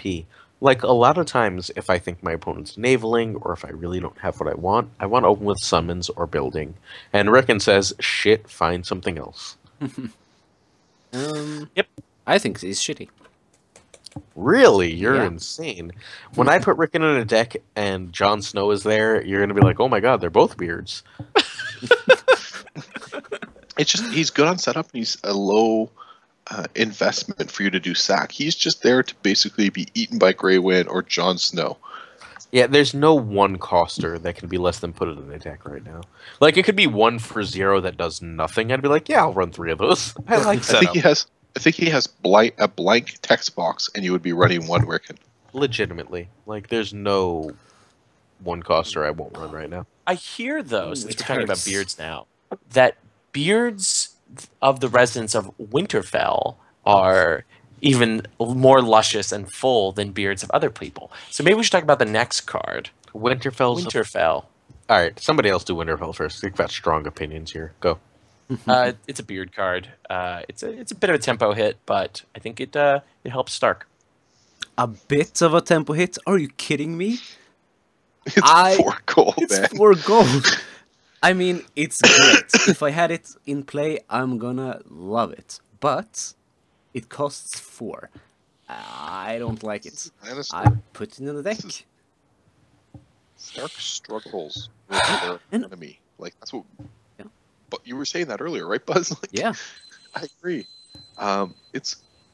Like, a lot of times, if I think my opponent's naveling, or if I really don't have what I want to open with summons or building. And Rickon says, shit, find something else. Yep. I think he's shitty. Really? You're Yeah. insane. When I put Rickon in a deck and Jon Snow is there, you're going to be like, oh my god, they're both beards. It's just, he's good on setup and he's a low investment for you to do sack. He's just there to basically be eaten by Grey Wind or Jon Snow. Yeah, there's no one coster that can be less than put it in a deck right now. Like, it could be 1 for 0 that does nothing. I'd be like, yeah, I'll run 3 of those. I like setup. I think he has a blank text box, and you would be running one Rickon. Legitimately. Like, there's no one coster I won't run right now. I hear, though, Ooh, since it we're talking about hurts. beards now, that beards of the residents of Winterfell are even more luscious and full than beards of other people. So maybe we should talk about the next card. Winterfell's... Winterfell. Alright, somebody else do Winterfell first. We've got strong opinions here. Go. It's a beard card. It's a bit of a tempo hit, but I think it helps Stark. A bit of a tempo hit? Are you kidding me? It's 4 gold, It's man. 4 gold. I mean, it's great. If I had it in play, I'm gonna love it. But it costs 4. I don't like it. I put it in the deck. Stark struggles with their And- enemy. Like, that's what... Yeah. But you were saying that earlier, right, Buzz? Like, Yeah. I agree.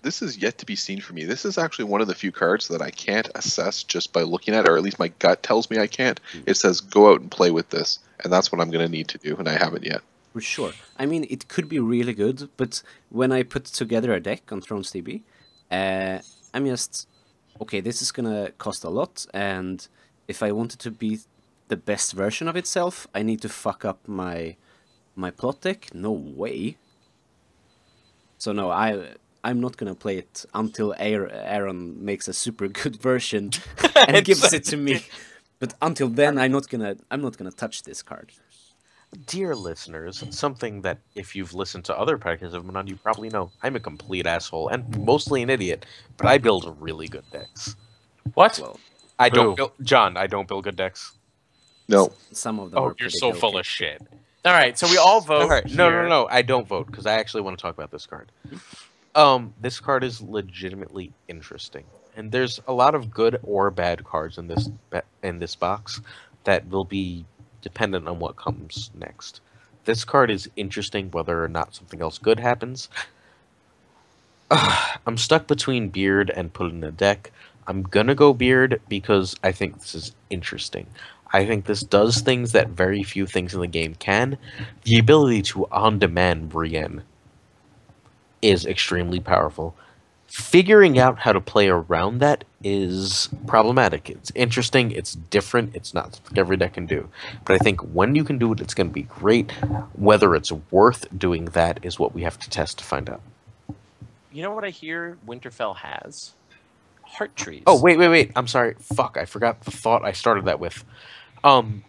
This is yet to be seen for me. This is actually one of the few cards that I can't assess just by looking at it, or at least my gut tells me I can't. It says, go out and play with this. And that's what I'm going to need to do, and I haven't yet. For sure. I mean, it could be really good, but when I put together a deck on Thrones TB, I'm just, okay, this is gonna cost a lot, and if I want it to be the best version of itself, I need to fuck up my plot deck? No way. So no, I'm not gonna play it until Aaron makes a super good version and gives it to me. But until then, I'm not gonna touch this card. Dear listeners, something that if you've listened to other podcasts of mine, you probably know. I'm a complete asshole and mostly an idiot, but I build really good decks. What? Well, I don't Who? build, John, I don't build good decks. No. some of them Oh, are you're pretty so okay. full of shit. All right, so we all vote. All right, no, here. I don't vote because I actually want to talk about this card. This card is legitimately interesting, and there's a lot of good or bad cards in this box that will be dependent on what comes next. This card is interesting whether or not something else good happens. I'm stuck between Beard and put in a deck. I'm gonna go Beard because I think this is interesting. I think this does things that very few things in the game can. The ability to on-demand Brienne is extremely powerful. Figuring out how to play around that is problematic. It's interesting, it's different, it's not something every deck can do. But I think when you can do it, it's going to be great. Whether it's worth doing that is what we have to test to find out. You know what I hear Winterfell has? Heart trees. Oh, wait. I'm sorry. Fuck, I forgot the thought I started that with.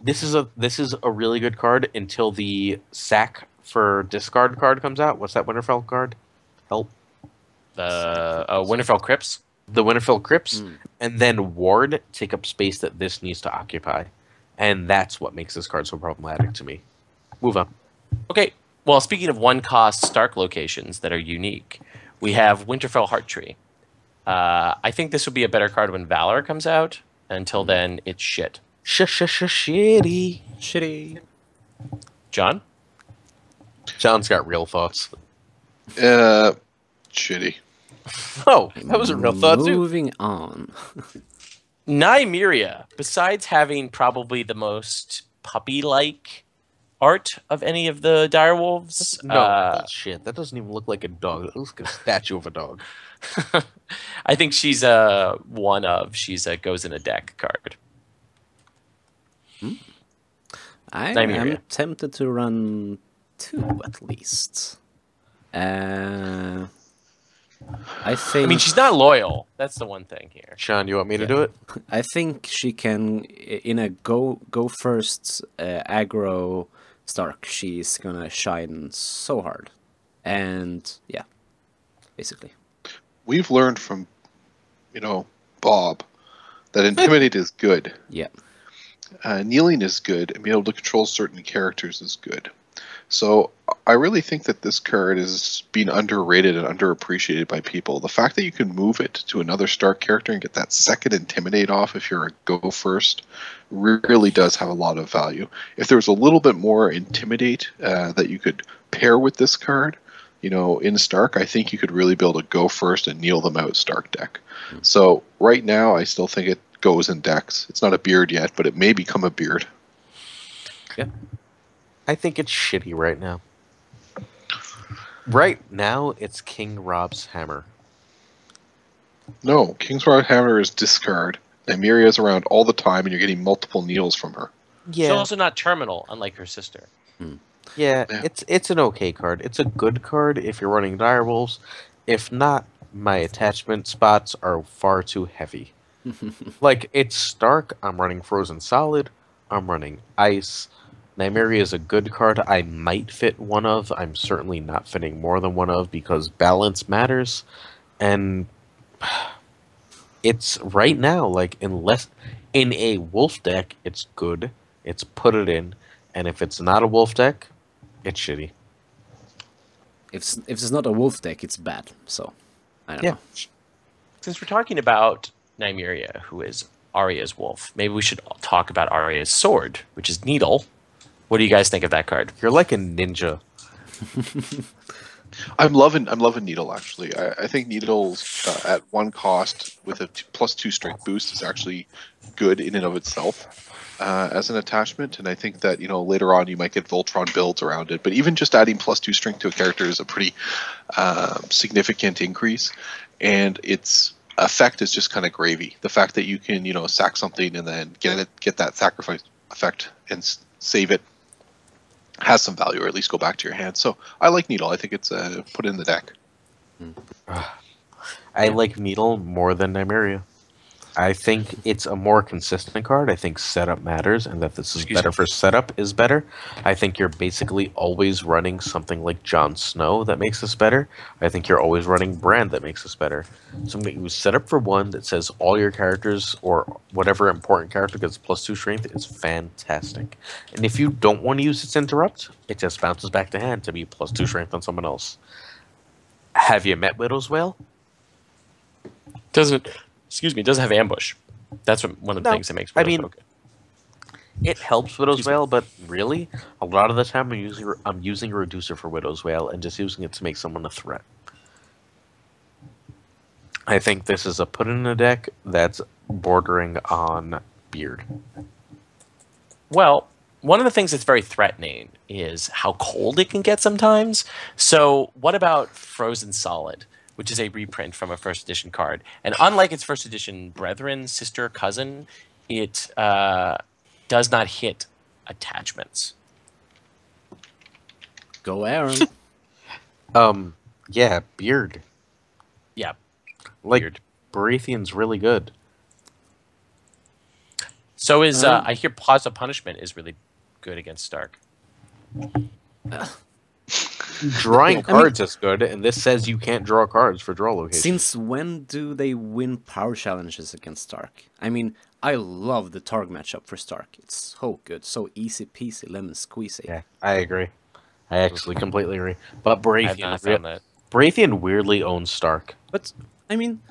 This is a really good card until the sack for discard card comes out. What's that Winterfell card? Help. The Winterfell Crypts. The Winterfell Crypts, and then Ward take up space that this needs to occupy. And that's what makes this card so problematic to me. Move on. Okay. Well, speaking of one-cost Stark locations that are unique, we have Winterfell Heart Tree. I think this would be a better card when Valor comes out. Until then, it's shit. Shitty. Shitty. John? John's got real thoughts. Shitty. Oh, that was a real thought too. Moving on. Nymeria, besides having probably the most puppy-like art of any of the direwolves, No, shit. That doesn't even look like a dog. It looks like a statue of a dog. I think she's she's a goes in a deck card. I Nymeria. am tempted to run 2 at least. I think. I mean, she's not loyal. That's the one thing here. Sean, you want me to do it? I think she can in a go first aggro Stark. She's gonna shine so hard, and yeah, basically. We've learned from, Bob, that Intimidate is good. Yeah. Kneeling is good, and being able to control certain characters is good. So I really think that this card is being underrated and underappreciated by people. The fact that you can move it to another Stark character and get that second Intimidate off if you're a go first really does have a lot of value. If there was a little bit more Intimidate that you could pair with this card, in Stark, I think you could really build a go first and kneel them out Stark deck. So right now, I still think it goes in decks. It's not a beard yet, but it may become a beard. Yeah. I think it's shitty right now. Right now, it's King Rob's hammer. No, Kingsrod Hammer is discard. Nymeria is around all the time, and you're getting multiple kneels from her. She's also not terminal, unlike her sister. Yeah, Yeah. it's an okay card. It's a good card if you're running direwolves. If not, my attachment spots are far too heavy. Like, it's Stark, I'm running Frozen Solid, I'm running Ice. Nymeria is a good card I might fit one of. I'm certainly not fitting more than one of because balance matters. And it's right now, like, unless in a wolf deck, it's good. It's put it in. And if it's not a wolf deck, it's shitty. If it's not a wolf deck, it's bad. So I don't know. Since we're talking about Nymeria, who is Arya's wolf, maybe we should talk about Arya's sword, which is Needle. What do you guys think of that card? You're like a ninja. I'm loving Needle, actually. I think Needle's at one cost with a +2 strength boost is actually good in and of itself as an attachment, and I think that later on you might get Voltron builds around it, but even just adding +2 strength to a character is a pretty significant increase, and its effect is just kind of gravy. The fact that you can sack something and then get that sacrifice effect and save it has some value, or at least go back to your hand. So I like Needle. I think it's put in the deck. I like Needle more than Nymeria. I think it's a more consistent card. I think setup matters, and that this is better for setup is better. I think you're basically always running something like Jon Snow that makes this better. I think you're always running Bran that makes this better. Something you set up for one that says all your characters or whatever important character gets +2 strength is fantastic. And if you don't want to use its interrupt, it just bounces back to hand to be +2 strength on someone else. Have you met Widow's Wail? Doesn't have ambush. That's one of the things that makes Widow's Wail good. It helps Widow's Wail, but really, a lot of the time I'm using a reducer for Widow's Wail and just using it to make someone a threat. I think this is a put in a deck that's bordering on Beard. Well, one of the things that's very threatening is how cold it can get sometimes. So, what about Frozen Solid, which is a reprint from a first edition card? And unlike its first edition brethren, sister, cousin, it does not hit attachments. Go, Aaron. Yeah, Beard. Yeah, Like, Beard. Baratheon's really good. So is I hear Pause of Punishment is really good against Stark. Drawing cards is good, and this says you can't draw cards for draw locations. Since when do they win power challenges against Stark? I mean, I love the Targ matchup for Stark. It's so good, so easy peasy, lemon squeezy. Yeah, I agree. I actually completely agree. But I have not found that. Baratheon weirdly owns Stark. But, I mean...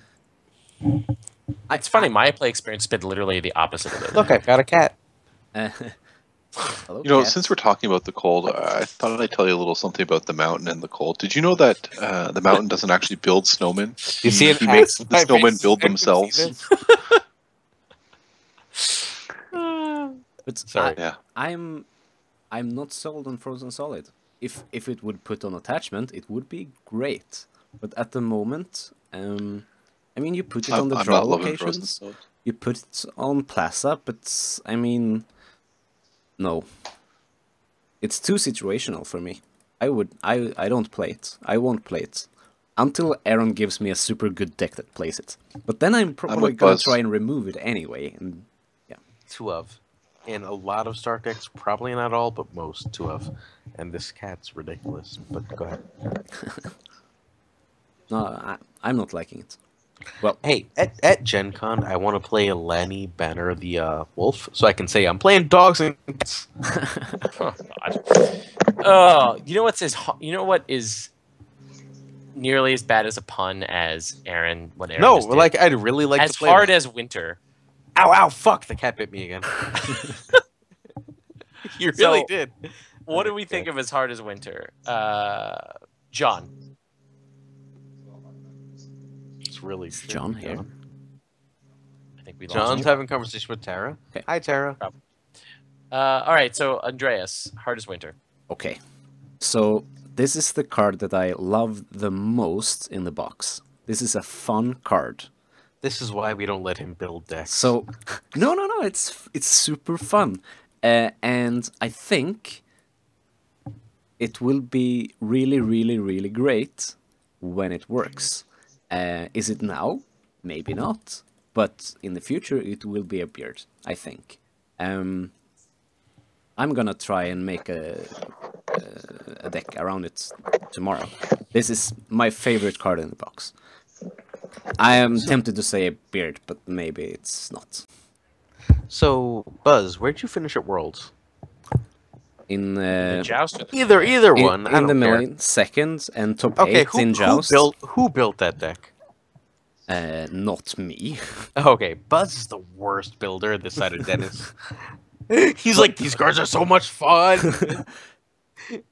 It's funny, my play experience has been literally the opposite of it. Look, I've got a cat. Hello, You know, cat. since we're talking about the cold, I thought I'd tell you a little something about the mountain and the cold. Did you know that the mountain doesn't actually build snowmen? You see it? He makes the snowmen build themselves. But Sorry. Yeah. I'm not sold on Frozen Solid. If it would put on attachment, it would be great. But at the moment, I mean, you put it on the I'm draw not loving Frozen locations. Solid. You put it on Plaza, but I mean, no. It's too situational for me. I don't play it. I won't play it until Aaron gives me a super good deck that plays it. But then I'm probably with gonna Buzz. try and remove it anyway. And Two of. In a lot of Stark decks, probably not all, but most. Two of. And this cat's ridiculous. But go ahead. no, I'm not liking it. Well, Hey, at Gen Con, I want to play Lanny Banner the Wolf, so I can say I'm playing dogs and cats. Oh, God. Oh, you know what is nearly as bad as a pun as Aaron? What Aaron No, just did? like, I'd really like as to play hard that. as Winter. Ow, ow, fuck, the cat bit me again. You really So, did. What do we think of as hard as Winter? John. It's really is true. John here? I think we lost John's him. having conversation with Tara. Okay. Hi, Tara. All right, so Andreas, hard as Winter. Okay. So this is the card that I love the most in the box. This is a fun card. This is why we don't let him build decks. So no, it's super fun, and I think it will be really, really, really great when it works. Is it now? Maybe not, but in the future it will be a beard, I think. I'm gonna try and make a deck around it tomorrow. This is my favorite card in the box. I am tempted to say a beard, but maybe it's not. So, Buzz, where'd you finish at Worlds? In The Joust. Either one. I in the don't care. million second and top Okay, 8 in Joust. who built that deck? Not me. Okay, Buzz is the worst builder this side of Dennis. He's like, these cards are so much fun.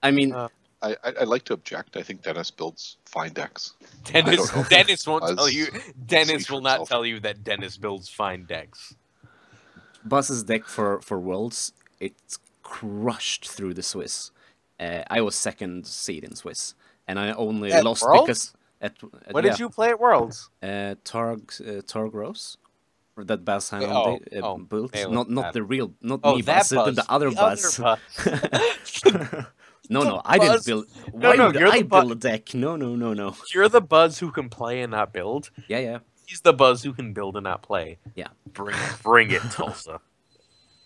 I mean, I'd like to object. I think Dennis builds fine decks. Dennis won't Buzz tell you. Dennis speaks will for not himself. tell you that Dennis builds fine decks. Buzz's deck for Worlds, it's crushed through the Swiss. I was second seed in Swiss, and I only At lost Worlds? because What did you play at Worlds? Targ Rose, or that Buzz had Oh, built, Malin, not the real, not Oh, me that Buzz, the other Buzz. No, I didn't Buzz. build. No, Why no, would you're the I Bu- build a deck? No. You're the Buzz who can play and not build. Yeah. He's the Buzz who can build and not play. Yeah. Bring it, Tulsa.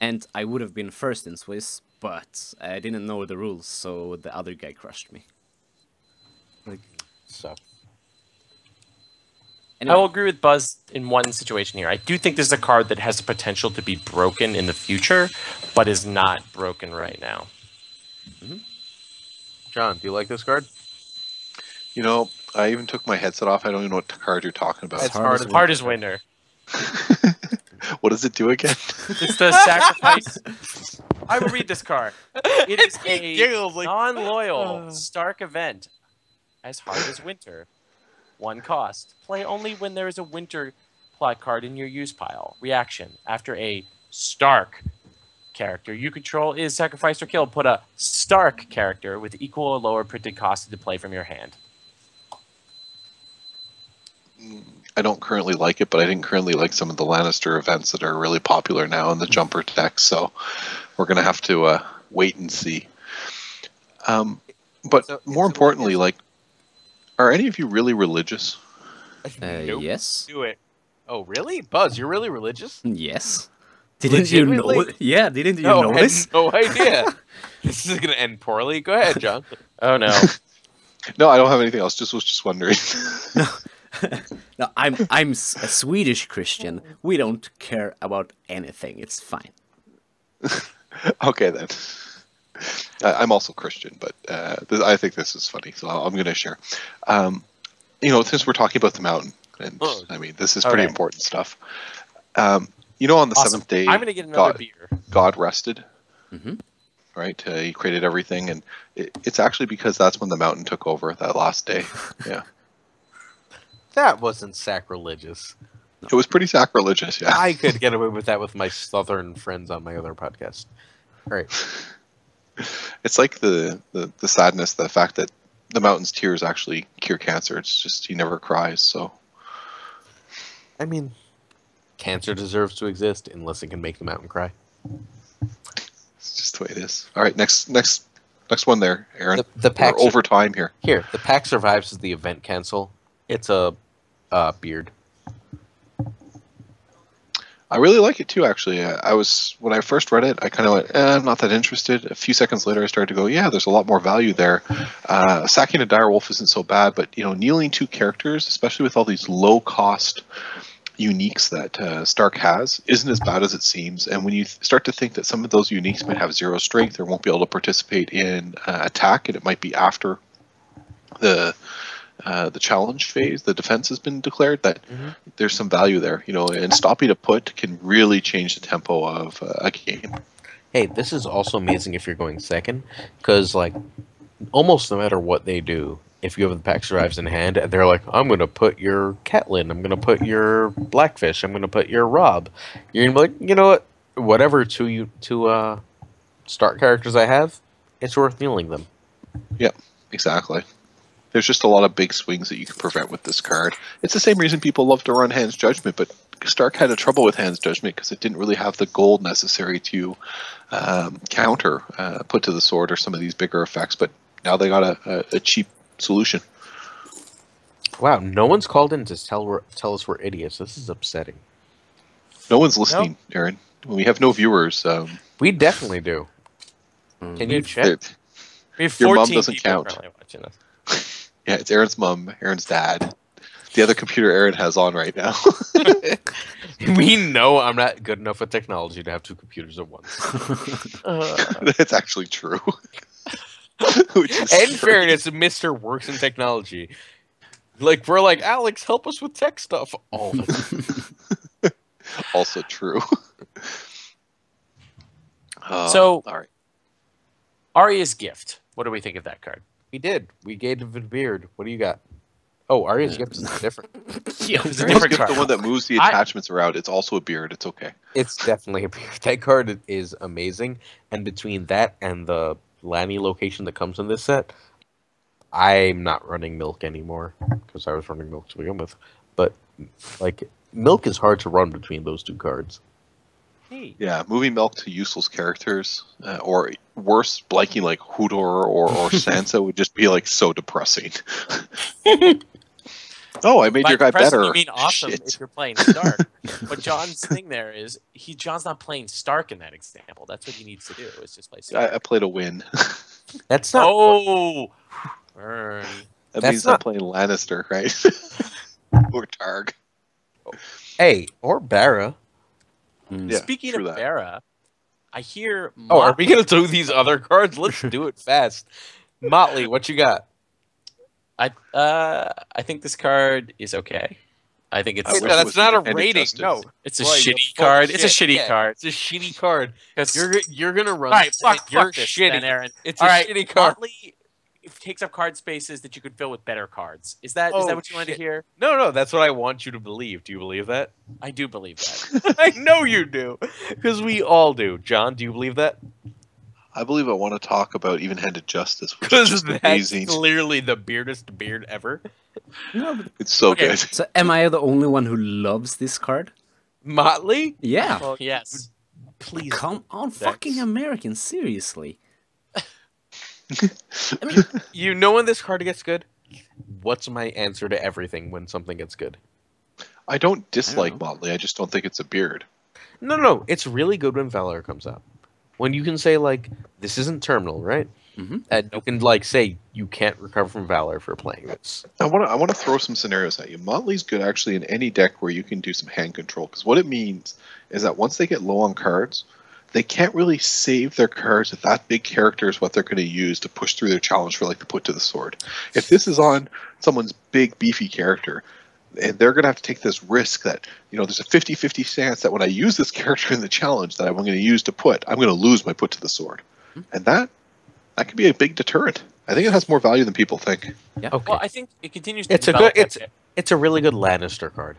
And I would have been first in Swiss, but I didn't know the rules, so the other guy crushed me. So. I Anyway, will agree with Buzz in one situation here. I do think this is a card that has the potential to be broken in the future, but is not broken right now. John, do you like this card? You know, I even took my headset off. I don't even know what card you're talking about. It's hard Hard as Winter. What does it do again? It's the sacrifice. I will read this card. It is He a giggles like, non-loyal Stark event, as hard as Winter. 1 cost. Play only when there is a winter plot card in your use pile. Reaction. After a Stark character you control is sacrificed or killed, put a Stark character with equal or lower printed cost into play from your hand. I don't currently like it, but I didn't currently like some of the Lannister events that are really popular now in the jumper decks, so we're going to have to wait and see. But more importantly, like, are any of you really religious? Nope. Yes. Do it. Oh, really? Buzz, you're really religious? Yes. Didn't you know? Legitimately? Yeah, didn't you No, I notice? had no idea. This is going to end poorly. Go ahead, John. Oh no. No, I don't have anything else. Was just wondering. No, I'm a Swedish Christian. We don't care about anything. It's fine. Okay, then. I'm also Christian, but I think this is funny, so I'm going to share. Since we're talking about the mountain, and I mean, this is pretty important stuff. On the Awesome. 7th day, I'm gonna get another beer. God rested. Mm-hmm. Right? He created everything, and it's actually because that's when the mountain took over that last day. Yeah. That wasn't sacrilegious. It was pretty sacrilegious, yeah. I could get away with that with my southern friends on my other podcast. All right. It's like the sadness, the fact that the mountain's tears actually cure cancer. It's just he never cries, so. I mean, cancer deserves to exist unless it can make the mountain cry. It's just the way it is. All right, next one there, Aaron. The pack We're over time here. Here, the pack survives as the event cancel. It's a beard. I really like it too, actually. When I first read it, I kind of went, I'm not that interested. A few seconds later, I started to go, yeah, there's a lot more value there. Sacking a direwolf isn't so bad, but kneeling 2 characters, especially with all these low-cost uniques that Stark has, isn't as bad as it seems. And when you start to think that some of those uniques might have 0 strength or won't be able to participate in attack, and it might be after the challenge phase, the defense has been declared, that there's some value there, and stopping a put can really change the tempo of a game. Hey, this is also amazing if you're going second, because almost no matter what they do, if you have the pack survives in hand, and they're like, I'm going to put your Catelyn, I'm going to put your Blackfish, I'm going to put your Rob, you're going to be like, you know what, whatever two start characters I have, it's worth kneeling them. Yep, exactly. There's just a lot of big swings that you can prevent with this card. It's the same reason people love to run Hand's Judgment, but Stark had trouble with Hand's Judgment because it didn't really have the gold necessary to counter put to the sword or some of these bigger effects, but now they got a cheap solution. Wow, no one's called in to tell us we're idiots. This is upsetting. No one's listening, Aaron. When we have no viewers. We definitely do. Can you check? We have Your 14 mom doesn't people count. currently watching this. Yeah, it's Aaron's mom, Aaron's dad. The other computer Aaron has on right now. We know I'm not good enough with technology to have 2 computers at once. That's actually true. In fairness, Mr. works in technology. We're like, Alex, help us with tech stuff. All the time. Also true. So, all right. Arya's Gift. What do we think of that card? We did. We gave him a beard. What do you got? Oh, Arya's Gift is different. Yeah, it's a Aaron's different Gift, card. the one that moves the attachments around. It's also a beard. It's okay. It's definitely a beard. That card is amazing. And between that and the Lanny location that comes in this set, I'm not running Milk anymore because I was running Milk to begin with. But Milk is hard to run between those 2 cards. Hey. Yeah, moving Milk to useless characters, or worse, blanking like Hodor or Sansa would just be so depressing. Oh, I made By your guy depressing, better. You mean awesome Shit. if you're playing Stark. But John's thing there is John's not playing Stark in that example. That's what he needs to do is just play Stark. I played a win. That's not. Oh, burn. That That's means not- I'm playing Lannister, right? Or Targ. Hey, or Barra. Yeah, Speaking true of that. Barra, I hear. Oh, are we gonna do these other cards? Let's do it fast. Motley, what you got? I think this card is okay. I think it's. I wish it that's was not a independent rating. justice. No, It's a Roy, you're shitty full of card. It's a shit. shitty Yeah, card. It's a shitty card. 'Cause- You're gonna run. all right, this, and fuck you're this, shitty. then, Aaron. It's All a right, shitty card. Motley it takes up card spaces that you could fill with better cards. Is that Oh, what you wanted to shit. hear? No, that's what I want you to believe. Do you believe that? I do believe that. I know you do, because we all do. John, do you believe that? I believe I want to talk about even-handed justice, which is Because just that's amazing. clearly the weirdest beard ever. No, but, It's so Okay. good. so am I the only one who loves this card? Motley? Yeah. Well, yes. Please. Come on, That's- fucking Americans, seriously. I mean, You know when this card gets good? What's my answer to everything when something gets good? I don't dislike know. Motley. I just don't think it's a beard. No. It's really good when Valor comes out. When you can say, like, this isn't terminal, right? Mhm. And you can, like, say you can't recover from Valor for playing this. I want to throw some scenarios at you. Motley's good actually in any deck where you can do some hand control, because what it means is that once they get low on cards, they can't really save their cards if that big character is what they're going to use to push through their challenge for like the put to the sword. If this is on someone's big beefy character, and they're going to have to take this risk that, there's a 50-50 chance that when I use this character in the challenge that I'm going to use to put, I'm going to lose my put to the sword. And that could be a big deterrent. I think it has more value than people think. yeah. Okay. Well, I think it continues to It's a develop. good. It's a really good Lannister card.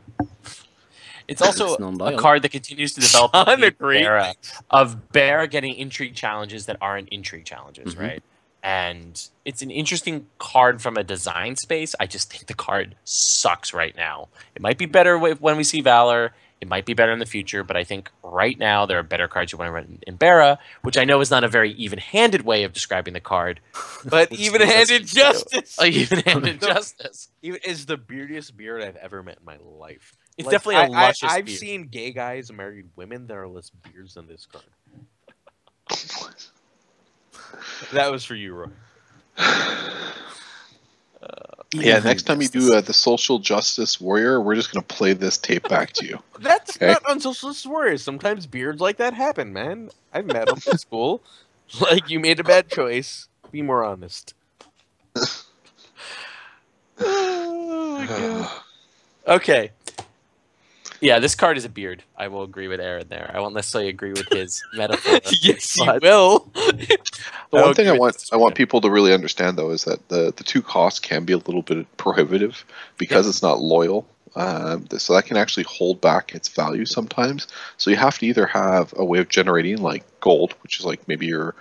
It's also It's a non-loyal. card that continues to develop John the agrees. era of Bear getting intrigue challenges that aren't intrigue challenges, Mhm. right? And it's an interesting card from a design space. I just think the card sucks right now. It might be better when we see Valor. It might be better in the future, but I think right now there are better cards you want to run in Bara, which I know is not a very even-handed way of describing the card. But Which even-handed means that's- justice. Even-handed No. justice. Even is the beardiest beard I've ever met in my life. It's definitely a luscious I've beard. seen gay guys marry women that are less beards than this card. That was for you, Roy. Yeah, next time you do the social justice warrior, we're just going to play this tape back to you. That's Okay. not unsocialist worries. Sometimes beards like that happen, man. I've met them in school. Like, you made a bad choice. Be more honest. Oh, my God. Okay. Yeah, this card is a beard. I will agree with Aaron there. I won't necessarily agree with his metaphor. Yes, you But- will. The one thing I agree with want this I want description. people to really understand though is that the two costs can be a little bit prohibitive because it's not loyal. So that can actually hold back its value sometimes. So you have to either have a way of generating like gold, which is like maybe you're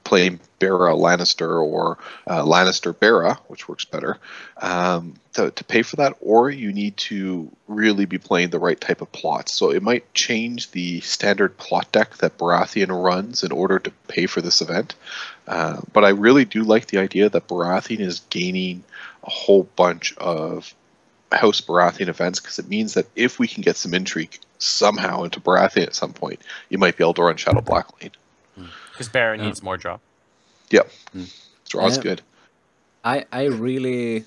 playing Bera Lannister or Lannister Bera, which works better, to pay for that, or you need to really be playing the right type of plots. So it might change the standard plot deck that Baratheon runs in order to pay for this event. But I really do like the idea that Baratheon is gaining a whole bunch of House Baratheon events, because it means that if we can get some intrigue somehow into Baratheon at some point, you might be able to run Shadow Black Lane. Because Baron needs more draw. Yep. Mm. Draw's Yeah. good. I really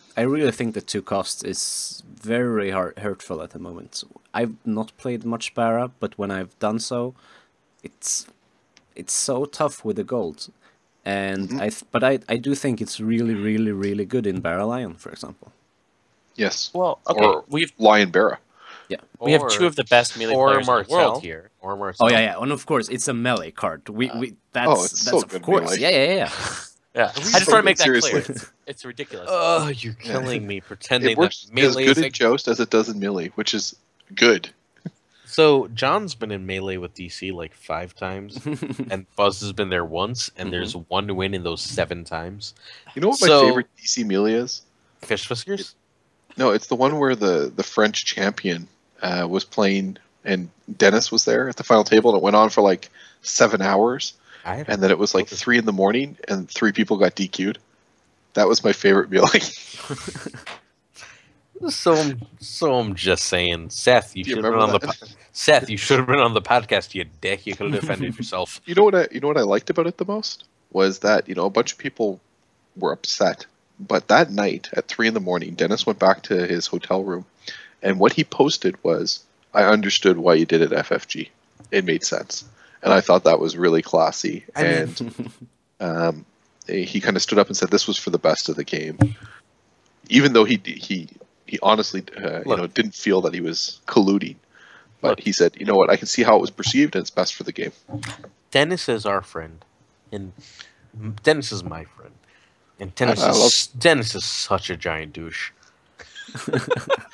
think the two costs is very hurtful at the moment. I've not played much Bara, but when I've done so, it's so tough with the gold. And I do think it's really good in Bara Lion, for example. Yes. Well, okay. Or Lion Bera. We have two of the best melee or players in the Marcel. world here. Or Marcel. Oh yeah, and of course it's a melee card. it's so of good course. melee. Yeah. Yeah, I just so want to make that seriously. clear. It's ridiculous. Oh, you're killing me pretending It works that as melee good is in Joust as it does in Melee, which is good. So John's been in melee with DC like 5 times, and Buzz has been there once, and there's one win in those 7 times. You know what my So- favorite DC Melee is? Fish Whiskers? No, it's the one where the French champion was playing, and Dennis was there at the final table, and it went on for like 7 hours, and then it was like 3 in the morning, and 3 people got DQ'd. That was my favorite Melee. So I'm just saying, Seth, you Do you should have been on remember the Seth, you should have been on the podcast, you dick. You could have defended yourself. You know what I liked about it the most was that a bunch of people were upset, but that night at 3 in the morning, Dennis went back to his hotel room, and what he posted was, "I understood why you did it, FFG. It made sense," and I thought that was really classy. And he kind of stood up and said this was for the best of the game, even though he honestly didn't feel that he was colluding. But he said, "You know what? I can see how it was perceived, and it's best for the game." Dennis is our friend, and Dennis is my friend. And Dennis is such a giant douche.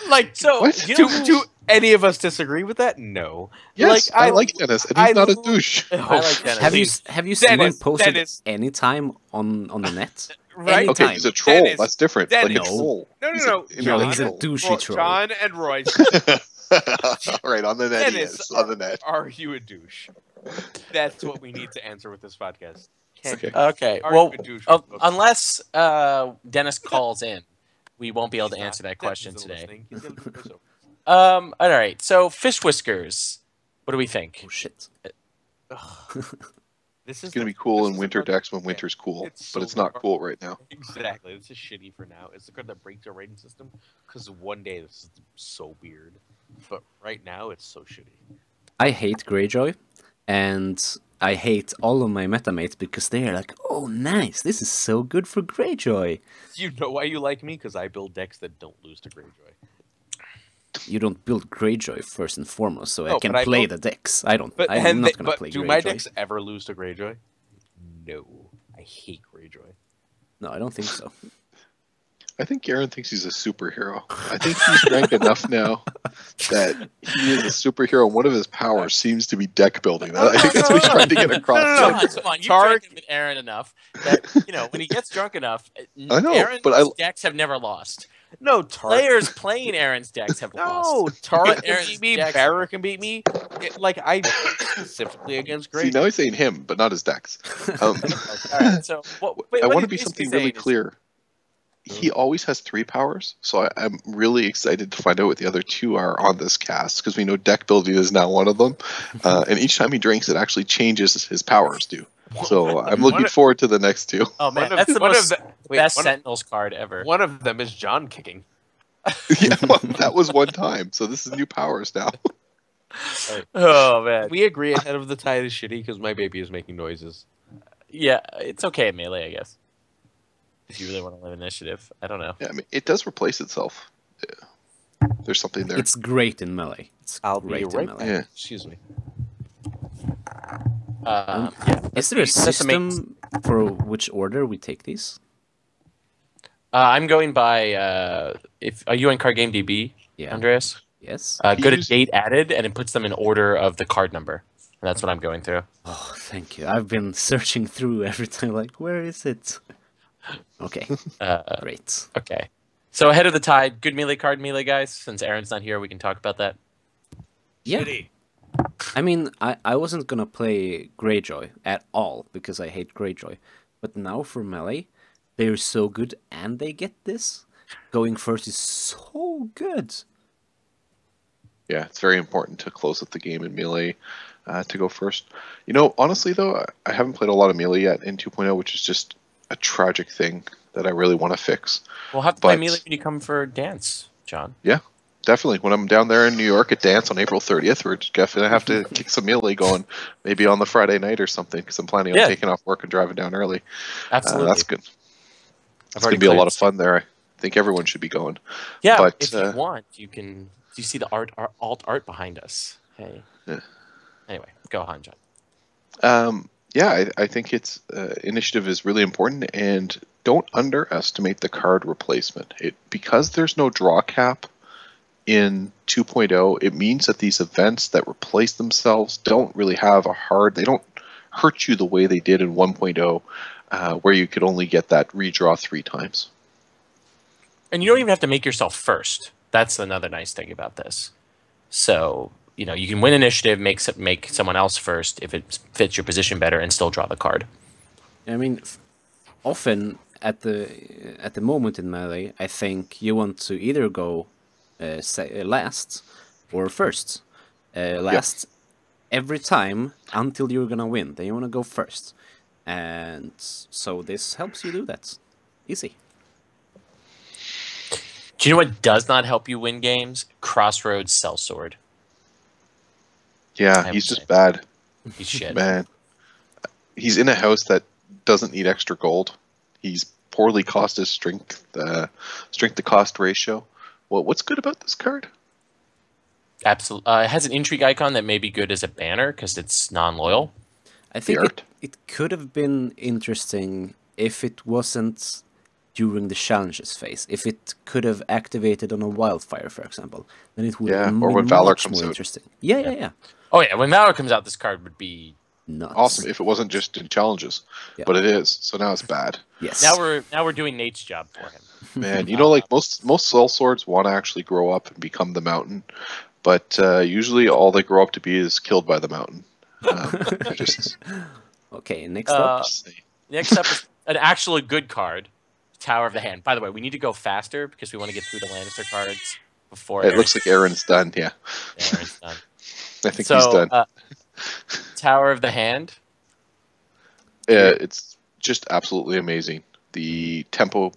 Like, So, What? you know, do any of us disagree with that? No. Yes, Like, I like Dennis, and he's not a douche. I like Dennis. Have you seen him Dennis, posted Dennis. any time on the net? Right? Any Okay, time. he's a troll. Dennis, That's different. Like a Dennis. troll. No, He's no. No, he's a John, douchey troll. John and Royce. Right, on the net he Dennis, is. On the net. are you a douche? That's what we need to answer with this podcast. Okay. Okay. Are Well, you a douche? unless Dennis calls in, we won't be able to answer that question today. All right. So, fish whiskers. What do we think? Oh shit. This is It's going to be cool in winter decks when winter's cool, but it's not cool right now. Exactly. This is shitty for now. It's the card that breaks our rating system because one day this is so weird. But right now, it's so shitty. I hate Greyjoy, and I hate all of my metamates because they are like, oh nice, this is so good for Greyjoy. You know why you like me? Because I build decks that don't lose to Greyjoy. You don't build Greyjoy first and foremost, so I No, can but I play don't- the decks. I'm not But going to play do Greyjoy. my decks ever lose to Greyjoy? No. I hate Greyjoy. No, I don't think so. I think Aaron thinks he's a superhero. I think he's drank enough now that he is a superhero, and one of his powers seems to be deck building. I think that's what he's trying to get across. Come on. You drank it with Aaron enough that, when he gets drunk enough, I know, Aaron's but decks have never lost. No, Players playing Aaron's decks have lost. No, Tark can Aaron's beat me, decks- Barra can beat me. Like, I specifically against See, Greyjoy. now he's saying him, but not his decks. All right. So, I want to he's be basically something really saying is- clear. He always has 3 powers, so I'm really excited to find out what the other 2 are on this cast, because we know deck building is now one of them, and each time he drinks, it actually changes his powers too. So I'm looking forward to the next 2. Oh man, One of- that's the one of most the- wait, best one of- Sentinels card ever. One of them is John kicking. Yeah, well, that was one time, so this is new powers now. Oh man, We agree ahead of the tide is shitty because my baby is making noises. yeah, it's okay in melee, I guess. If you really want to live initiative, I don't know. Yeah, I mean, it does replace itself. Yeah. There's something there. It's great in melee. It's I'll be great in right melee. back. Yeah. Excuse me. Yeah. Is there a That's amazing. system for which order we take these? I'm going by are you on Card Game DB, Yeah. Andreas? Yes. Go to Use- date added, and it puts them in order of the card number. And that's what I'm going through. Oh, thank you. I've been searching through every time, like, where is it? Okay, great. Okay. So ahead of the tide, good melee card, melee guys. Since Aaron's not here, we can talk about that. Yeah. Shitty. I mean, I wasn't gonna play Greyjoy at all because I hate Greyjoy. But now for melee, they're so good and they get this. Going first is so good. Yeah, it's very important to close up the game in melee to go first. You know, honestly though, I haven't played a lot of melee yet in 2.0, which is just a tragic thing that I really want to fix. We'll have to play But- melee when you come for dance, John. Yeah, definitely. When I'm down there in New York at Dance on April 30th, we're definitely have to kick some melee going, maybe on the Friday night or something, because I'm planning on Yeah. taking off work and driving down early. Absolutely. That's good. I've It's already going to be a cleared lot of it. fun there. I think everyone should be going. Yeah, but, if you want, you can. Do you see the alt art behind us? Hey. Yeah. Anyway, go on, John. Yeah, I think it's initiative is really important, and don't underestimate the card replacement. Because there's no draw cap in 2.0, it means that these events that replace themselves don't really have they don't hurt you the way they did in 1.0, where you could only get that redraw 3 times. And you don't even have to make yourself first. That's another nice thing about this. So, you can win initiative, make someone else first if it fits your position better, and still draw the card. I mean, often at the moment in melee, I think you want to either go last or first. Last every time until you're gonna win. Then you want to go first, and so this helps you do that. Easy. Do you know what does not help you win games? Crossroads Sellsword. Yeah, I he's would just say. bad. He's shit. Man, he's in a house that doesn't need extra gold. He's poorly costed strength to cost ratio. What's good about this card? Absolutely. It has an intrigue icon that may be good as a banner because it's non-loyal. I think art. it could have been interesting if it wasn't during the challenges phase. If it could have activated on a wildfire, for example, then it would have or been when Valor much comes more out. interesting. Yeah. Oh yeah, when Valor comes out, this card would be Nuts. Awesome if it wasn't just in challenges, Yeah. but it is. So now it's bad. Yes. now we're doing Nate's job for him. Man, you know, like most sellswords want to actually grow up and become the mountain, but usually all they grow up to be is killed by the mountain. They're just Okay, next up. Next up is an actually good card, Tower of the Hand. By the way, we need to go faster because we want to get through the Lannister cards before. It looks like Aaron's done. Yeah, Aaron's done. I think he's done. Tower of the Hand. It's just absolutely amazing. The tempo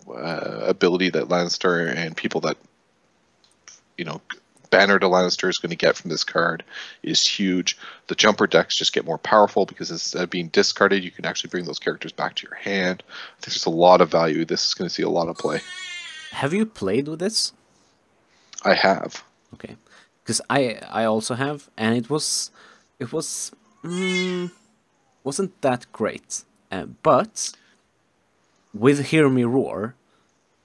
ability that Lannister and people that, you know, Banner to Lannister is going to get from this card is huge. The jumper decks just get more powerful because instead of being discarded, you can actually bring those characters back to your hand. I think there's a lot of value. This is going to see a lot of play. Have you played with this? I have. Okay, because I also have, and it was wasn't that great, but with Hear Me Roar,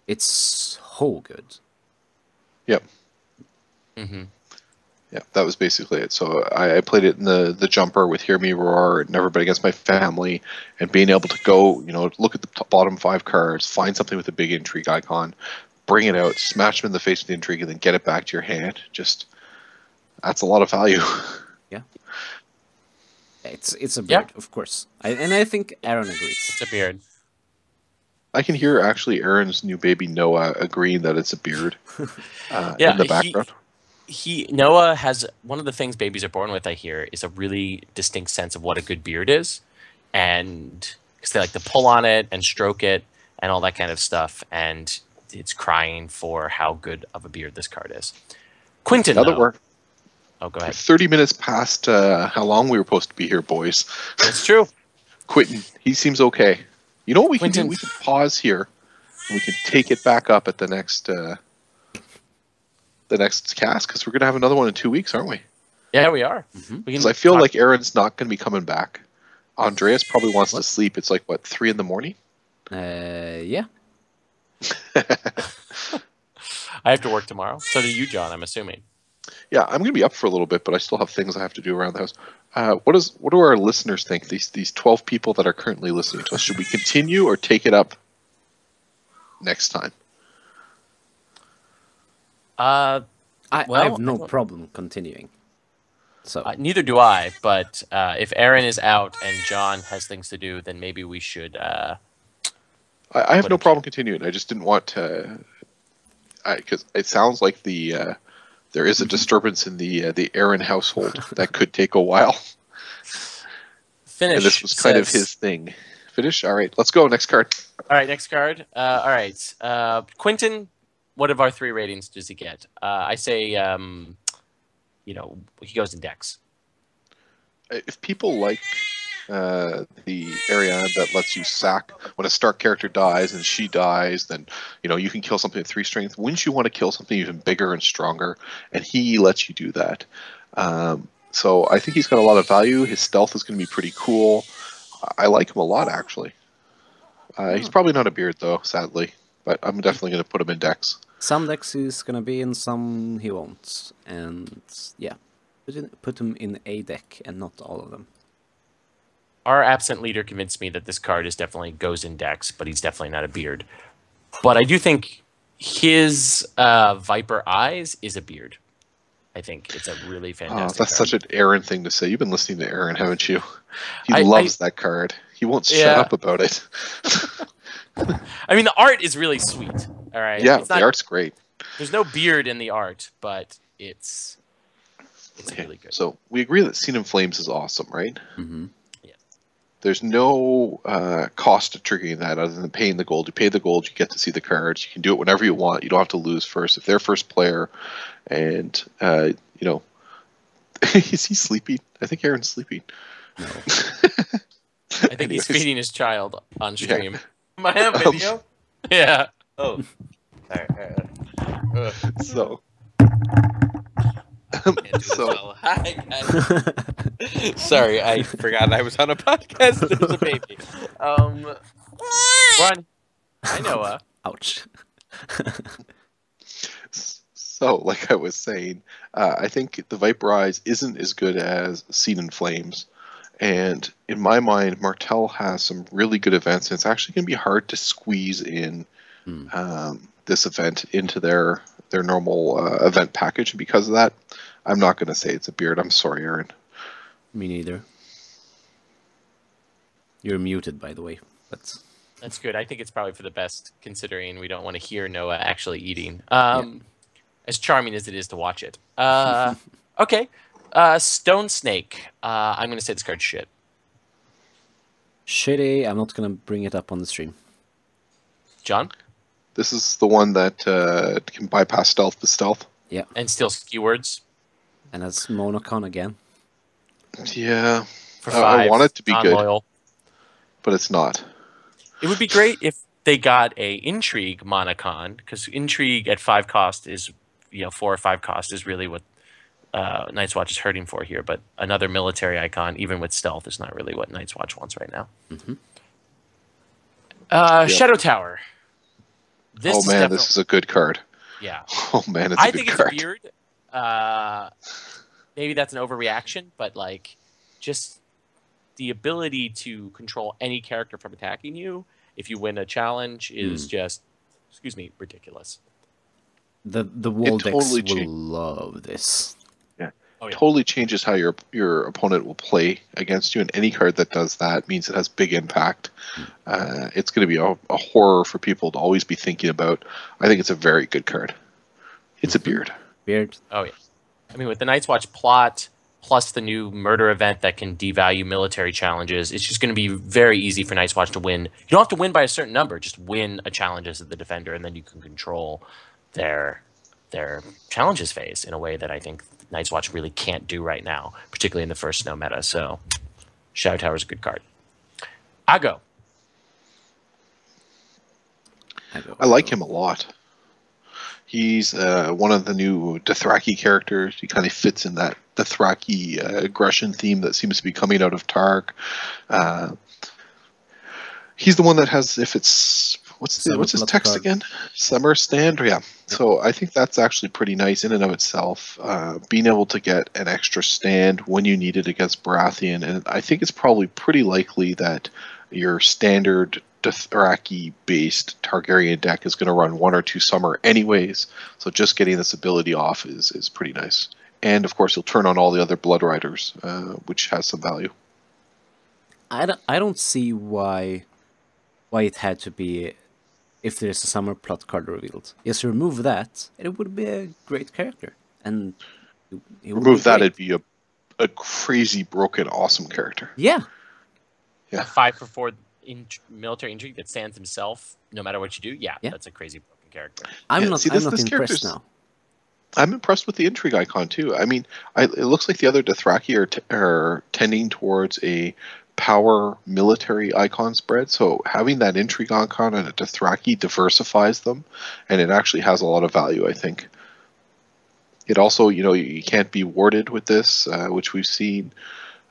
it's so good. Yep. Mm-hmm. Yeah, that was basically it. So I played it in the jumper with Hear Me Roar, Never Bet Against My Family, and being able to go, you know, look at the bottom 5 cards, find something with a big intrigue icon, bring it out, smash them in the face with the intrigue, and then get it back to your hand. Just, that's a lot of value. Yeah. It's a beard, of course. And I think Aaron agrees. It's a beard. I can hear actually Aaron's new baby Noah agreeing that it's a beard in the background. Noah has one of the things babies are born with, I hear, is a really distinct sense of what a good beard is, and because they like to pull on it and stroke it and all that kind of stuff, and it's crying for how good of a beard this card is. Quentin, now that we're go ahead. 30 minutes past how long we were supposed to be here, boys. That's true. Quentin, he seems okay. You know what we can do? We can pause here, and we can take it back up at the next cast, because we're going to have another one in 2 weeks, aren't we? Yeah, we are. Because I feel like Aaron's not going to be coming back. Andreas probably wants to sleep. It's like, what, 3 in the morning? Yeah. I have to work tomorrow. So do you, John, I'm assuming. Yeah, I'm going to be up for a little bit, but I still have things I have to do around the house. What do our listeners think? These 12 people that are currently listening to us, should we continue or take it up next time? I have no problem continuing. So neither do I. But if Aaron is out and John has things to do, then maybe we should. I have no problem continuing. I just didn't want to, because it sounds like there is a disturbance in the Aaron household that could take a while. Finish. And this was kind of his thing. Finish. All right, let's go. Next card. All right, next card. All right, Quentin. What of our 3 ratings does he get? I say, he goes in decks. If people like the area that lets you sack when a Stark character dies and she dies, then you can kill something at 3 strength. Wouldn't you want to kill something even bigger and stronger? And he lets you do that. So I think he's got a lot of value. His stealth is going to be pretty cool. I like him a lot, actually. He's probably not a beard, though, sadly. But I'm definitely going to put him in decks. Some decks he's going to be in, some he won't. And yeah, put him in a deck and not all of them. Our absent leader convinced me that this card is definitely goes in decks, but he's definitely not a beard. But I do think his Viper Eyes is a beard. I think it's a really fantastic that's card. such an Aaron thing to say. You've been listening to Aaron, haven't you? He loves that card. He won't shut up about it. I mean, the art is really sweet. All right. Yeah, the art's great. There's no beard in the art, but it's really good. So we agree that Scene in Flames is awesome, right? Mm-hmm. Yeah. There's no cost to triggering that other than paying the gold. You pay the gold, you get to see the cards. You can do it whenever you want. You don't have to lose first. If they're first player, and is he sleeping? I think Aaron's sleeping. No. I think he's feeding his child on stream. Yeah. Am I on video? Yeah. Oh. All right. So. Hi, guys. Sorry, I forgot I was on a podcast. There's a baby. Run. Hi, Noah. Ouch. So, like I was saying, I think the Viper Eyes isn't as good as Seen in Flames. And in my mind, Martell has some really good events, and it's actually going to be hard to squeeze in this event into their normal event package. And because of that, I'm not going to say it's a beard. I'm sorry, Aaron. Me neither. You're muted, by the way. But That's good. I think it's probably for the best, considering we don't want to hear Noah actually eating. As charming as it is to watch it. Okay. Stone Snake. I'm going to say this card's shit. shitty. I'm not gonna bring it up on the stream. John? This is the one that can bypass stealth with stealth. Yeah. And still keywords. And that's Monocon again. Yeah. For 5. I want it to be good, non-loyal. but it's not. It would be great if they got a Intrigue Monocon, because Intrigue at 5 cost is, 4 or 5 cost is really what Night's Watch is hurting for here. But another military icon, even with stealth, is not really what Night's Watch wants right now. Shadow Tower. This is a good card. Yeah. Oh man, it's a good card. I think it's weird. Maybe that's an overreaction, but just the ability to control any character from attacking you if you win a challenge is just, ridiculous. The wall decks will love this. Yeah. Oh, yeah. Totally changes how your opponent will play against you, and any card that does that means it has big impact. It's going to be a horror for people to always be thinking about. I think it's a very good card. It's a beard. Beard. Oh yeah. I mean, with the Night's Watch plot plus the new murder event that can devalue military challenges, it's just going to be very easy for Night's Watch to win. You don't have to win by a certain number; just win a challenge as the defender, and then you can control their challenges phase in a way that I think Night's Watch really can't do right now, particularly in the first snow meta. So, Shadow Tower is a good card. Ago. I like him a lot. He's one of the new Dothraki characters. He kind of fits in that Dothraki aggression theme that seems to be coming out of Targ. He's the one that has, if it's what's his text card again? Summer Stand, yeah. So I think that's actually pretty nice in and of itself. Being able to get an extra stand when you need it against Baratheon, and I think it's probably pretty likely that your standard Dothraki-based Targaryen deck is going to run 1 or 2 summer anyways. So just getting this ability off is pretty nice. And of course, you'll turn on all the other Blood Riders, which has some value. I don't see why it had to be if there's a summer plot card revealed. Just remove that, and it would be a great character. And remove that, it'd be a crazy, broken, awesome character. Yeah. Yeah. 5 for 4 in military intrigue that stands himself no matter what you do. Yeah. That's a crazy broken character. I'm not impressed now. I'm impressed with the intrigue icon too. I mean, it looks like the other Dothraki are tending towards a power military icon spread. So having that intrigue icon and a Dothraki diversifies them, and it actually has a lot of value, I think. It also, you can't be warded with this, which we've seen.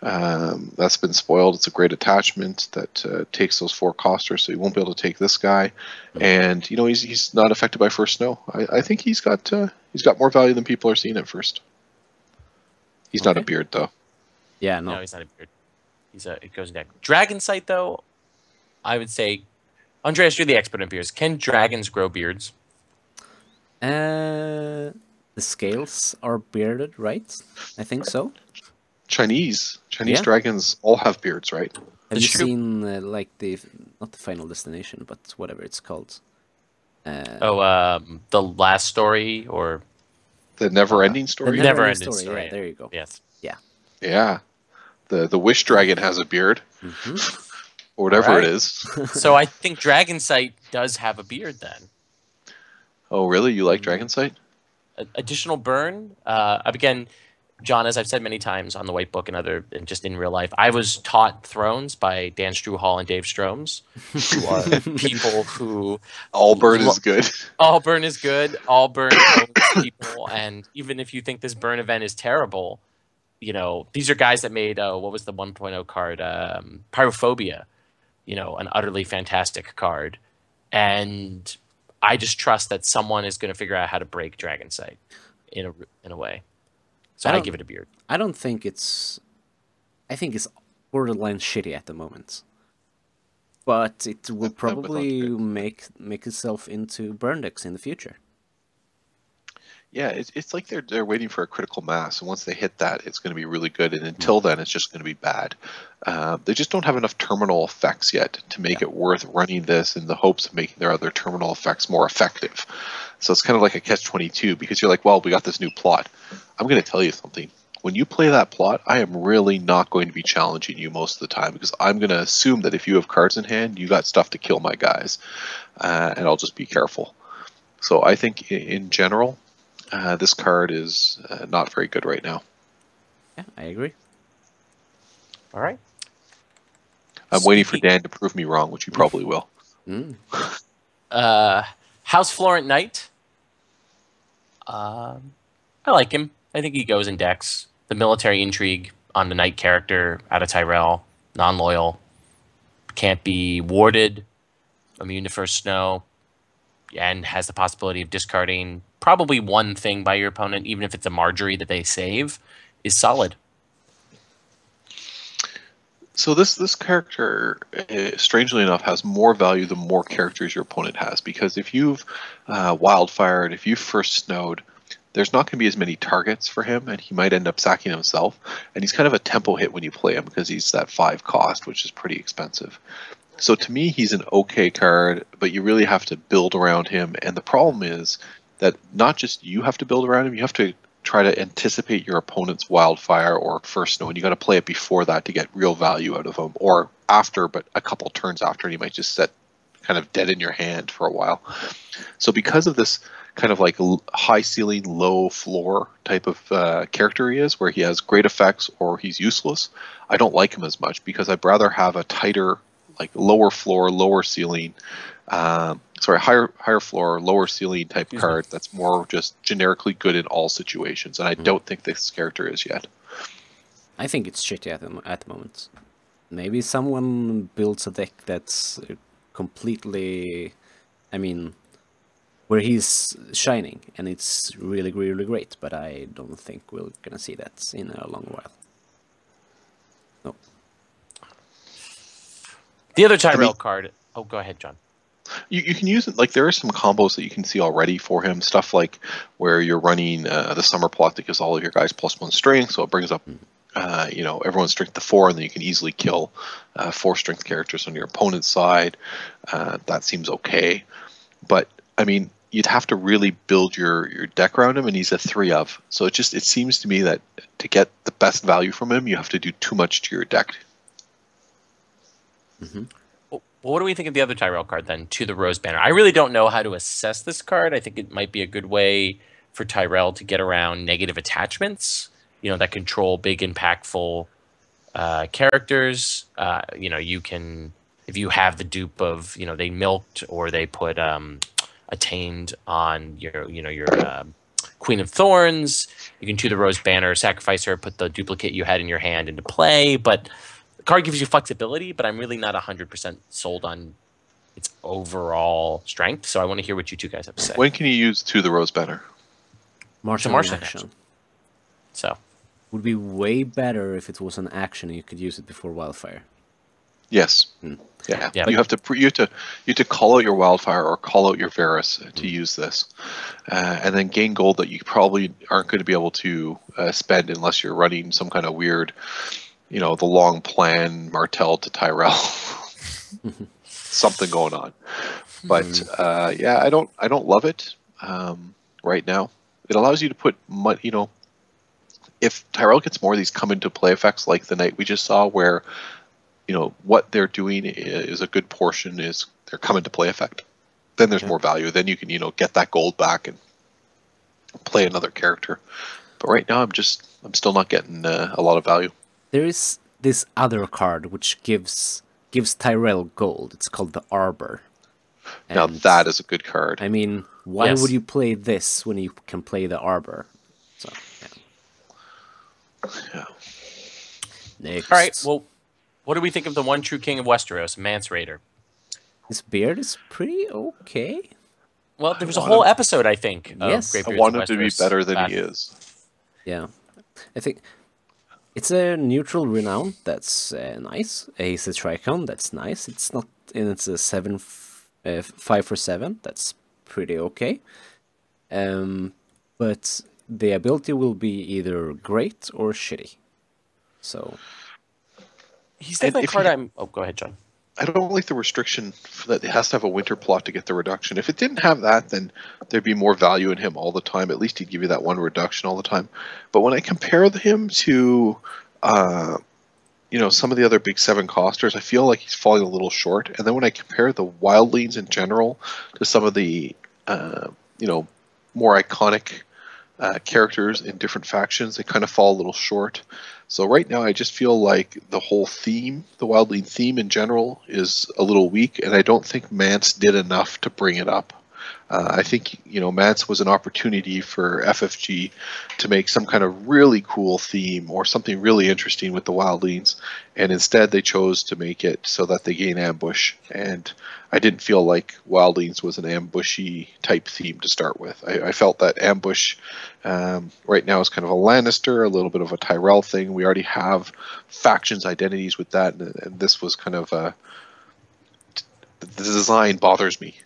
That's been spoiled. It's a great attachment that takes those 4 costers, so you won't be able to take this guy. And he's not affected by first snow. I think he's got more value than people are seeing at first. He's not a beard though. Yeah, no, he's not a beard. It goes next. Dragon Sight though, I would say, Andreas, you're the expert in beards. Can dragons grow beards? The scales are bearded, right? I think so. Chinese dragons all have beards, right? Have you seen not the Final Destination, but whatever it's called? The Last Story, or the Never-Ending Story. The Never-Ending Story. Yeah, there you go. Yes. Yeah. Yeah. The Wish Dragon has a beard, or whatever it is. So I think Dragon Sight does have a beard then. Oh, really? You like Dragon Sight? Additional burn. Again, John, as I've said many times on the White Book and just in real life, I was taught Thrones by Dan Struhal and Dave Stromes, who are people who... All burn is good. All burn is good. All burn owns people. And even if you think this burn event is terrible, these are guys that made, what was the 1.0 card? Pyrophobia, an utterly fantastic card. And I just trust that someone is going to figure out how to break Dragon Sight in a way. So I give it a beard. I don't think it's. I think it's borderline shitty at the moment. But it will probably make itself into burn decks in the future. Yeah, it's like they're waiting for a critical mass, and once they hit that, it's going to be really good. And until then, it's just going to be bad. They just don't have enough terminal effects yet to make it worth running this in the hopes of making their other terminal effects more effective. So it's kind of like a catch-22 because you're like, well, we got this new plot. I'm going to tell you something. When you play that plot, I am really not going to be challenging you most of the time because I'm going to assume that if you have cards in hand, you got stuff to kill my guys, and I'll just be careful. So I think in general, this card is not very good right now. Yeah, I agree. All right. I'm waiting for Dan to prove me wrong, which he probably will. House Florent Knight. I like him. I think he goes in decks. The military intrigue on the Knight character out of Tyrell. Non-loyal. Can't be warded. Immune to first snow. And has the possibility of discarding probably one thing by your opponent, even if it's a Marjorie that they save, is solid. So this character, strangely enough, has more value the more characters your opponent has. Because if you've wildfired, if you've first snowed, there's not going to be as many targets for him, and he might end up sacking himself. And he's kind of a tempo hit when you play him because he's that 5 cost, which is pretty expensive. So to me, he's an okay card, but you really have to build around him. And the problem is that not just you have to build around him, you have to try to anticipate your opponent's wildfire or first snow, and you got to play it before that to get real value out of him, or after, but a couple turns after, and he might just sit kind of dead in your hand for a while. So because of this kind of like high ceiling, low floor type of character he is, where he has great effects or he's useless, I don't like him as much because I'd rather have a tighter, like lower floor, lower ceiling, higher floor, lower ceiling type card that's more just generically good in all situations, and I don't think this character is yet. I think it's shitty at the moment. Maybe someone builds a deck that's completely, where he's shining, and it's really, really great, but I don't think we're gonna see that in a long while. No. The other Tyrell card... Oh, go ahead, John. You can use it, like there are some combos that you can see already for him. Stuff like where you're running the summer plot that gives all of your guys +1 strength, so it brings up everyone's strength to 4, and then you can easily kill 4 strength characters on your opponent's side. That seems okay. But, you'd have to really build your deck around him, and he's a 3 of. So it seems to me that to get the best value from him, you have to do too much to your deck. Mm-hmm. Well, what do we think of the other Tyrell card then, To the Rose Banner? I really don't know how to assess this card. I think it might be a good way for Tyrell to get around negative attachments, that control big, impactful characters. You can, if you have the dupe of, they milked or they put attained on your Queen of Thorns, you can To the Rose Banner, sacrifice her, put the duplicate you had in your hand into play, but the card gives you flexibility, but I'm really not 100% sold on its overall strength, so I want to hear what you two guys have to say. When can you use To the Rose Banner? Martial action. So would be way better if it was an action and you could use it before wildfire. Yes. Yeah. You have to call out your wildfire or call out your Varus to use this, and then gain gold that you probably aren't going to be able to spend unless you're running some kind of weird, the long plan Martell to Tyrell, something going on. But I don't love it right now. It allows you to put money. If Tyrell gets more of these come into play effects like the night we just saw, where what they're doing is a good portion is their come into play effect, then there's more value. Then you can get that gold back and play another character. But right now I'm still not getting a lot of value. There is this other card which gives Tyrell gold. It's called the Arbor. And now that is a good card. Why would you play this when you can play the Arbor? So yeah. Next. All right. Well, what do we think of the one true king of Westeros, Mance Rayder? His beard is pretty okay. Well, there was a want whole him- episode, I think, of Yes. Great I Beards want of him to be Westeros better than that- he is. Yeah, I think it's a neutral renown. That's nice. He's a Tricon. That's nice. It's not, and it's a 5 for 7. That's pretty okay. But the ability will be either great or shitty. So He's And definitely a if card he- I'm... Oh, go ahead, John. I don't like the restriction that it has to have a winter plot to get the reduction. If it didn't have that, then there'd be more value in him all the time. At least he'd give you that one reduction all the time. But when I compare him to, some of the other big 7 costers, I feel like he's falling a little short. And then when I compare the wildlings in general to some of the, more iconic characters in different factions, they kind of fall a little short. So right now, I just feel like the whole theme, the wildling theme in general, is a little weak, and I don't think Mance did enough to bring it up. I think Mance was an opportunity for FFG to make some kind of really cool theme or something really interesting with the wildlings, and instead they chose to make it so that they gain ambush. And I didn't feel like wildlings was an ambushy type theme to start with. I felt that ambush right now is kind of a Lannister, a little bit of a Tyrell thing. We already have factions identities with that, and this was kind of the design bothers me.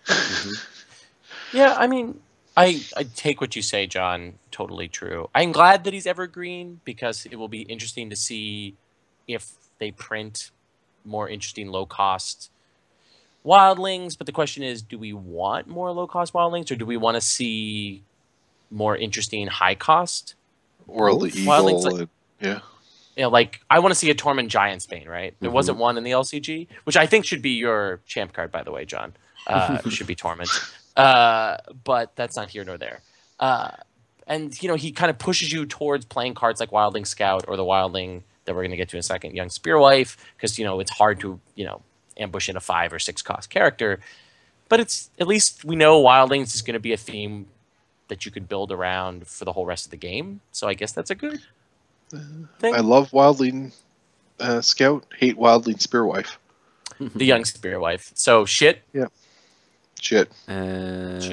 Yeah, I mean, I take what you say, John. Totally true. I'm glad that he's evergreen because it will be interesting to see if they print more interesting low-cost wildlings. But the question is, do we want more low-cost wildlings, or do we want to see more interesting high-cost? Or the Wildlings, eagle, like- yeah. Like I want to see a Tormund Giantsbane, right? There wasn't one in the LCG, which I think should be your champ card, by the way, John. Should be Tormund. But that's not here nor there. And he kind of pushes you towards playing cards like Wildling Scout or the Wildling that we're going to get to in a second, Young Spearwife, because it's hard to ambush in a 5 or 6 cost character. But it's at least we know Wildlings is going to be a theme that you could build around for the whole rest of the game. So I guess that's a good thing. I love Wildling Scout, hate Wildling Spearwife. The Young Spearwife. So shit. Shit. let's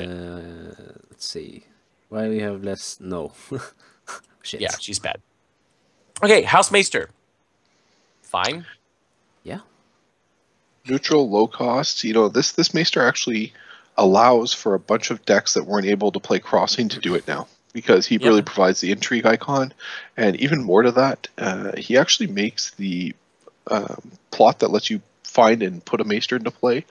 see. Why do we have less? No. Shit. Yeah, she's bad. Okay, House Maester. Fine. Yeah. Neutral, low cost. This Maester actually allows for a bunch of decks that weren't able to play Crossing to do it now, because he really provides the intrigue icon, and even more to that, he actually makes the plot that lets you find and put a Maester into play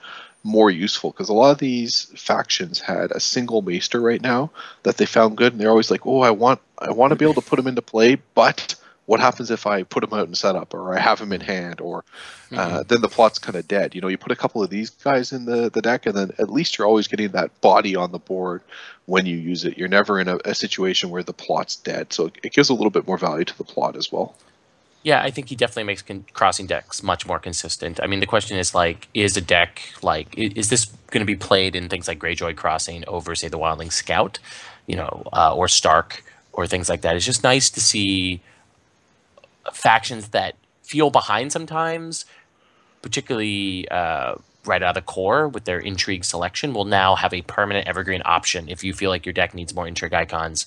more useful, because a lot of these factions had a single Maester right now that they found good, and they're always like, oh, I want to be able to put him into play, but what happens if I put him out in setup, or I have him in hand, or then the plot's kind of dead. You put a couple of these guys in the deck, and then at least you're always getting that body on the board when you use it. You're never in a situation where the plot's dead, so it gives a little bit more value to the plot as well. Yeah, I think he definitely makes crossing decks much more consistent. I mean, the question is is a deck is this going to be played in things like Greyjoy Crossing over, say, the Wildling Scout, or Stark or things like that? It's just nice to see factions that feel behind sometimes, particularly right out of the core with their intrigue selection, will now have a permanent evergreen option if you feel like your deck needs more intrigue icons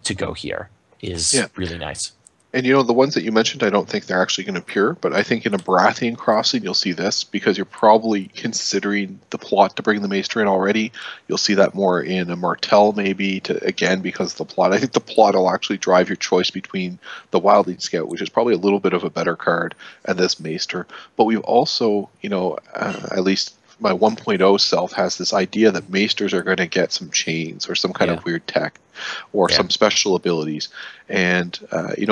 to go here. Is really nice. And the ones that you mentioned, I don't think they're actually going to appear, but I think in a Baratheon Crossing, you'll see this, because you're probably considering the plot to bring the Maester in already. You'll see that more in a Martell, maybe, because of the plot. I think the plot will actually drive your choice between the Wildling Scout, which is probably a little bit of a better card, and this Maester. But we've also, at least my 1.0 self has this idea that Maesters are going to get some chains or some kind of weird tech or some special abilities. And,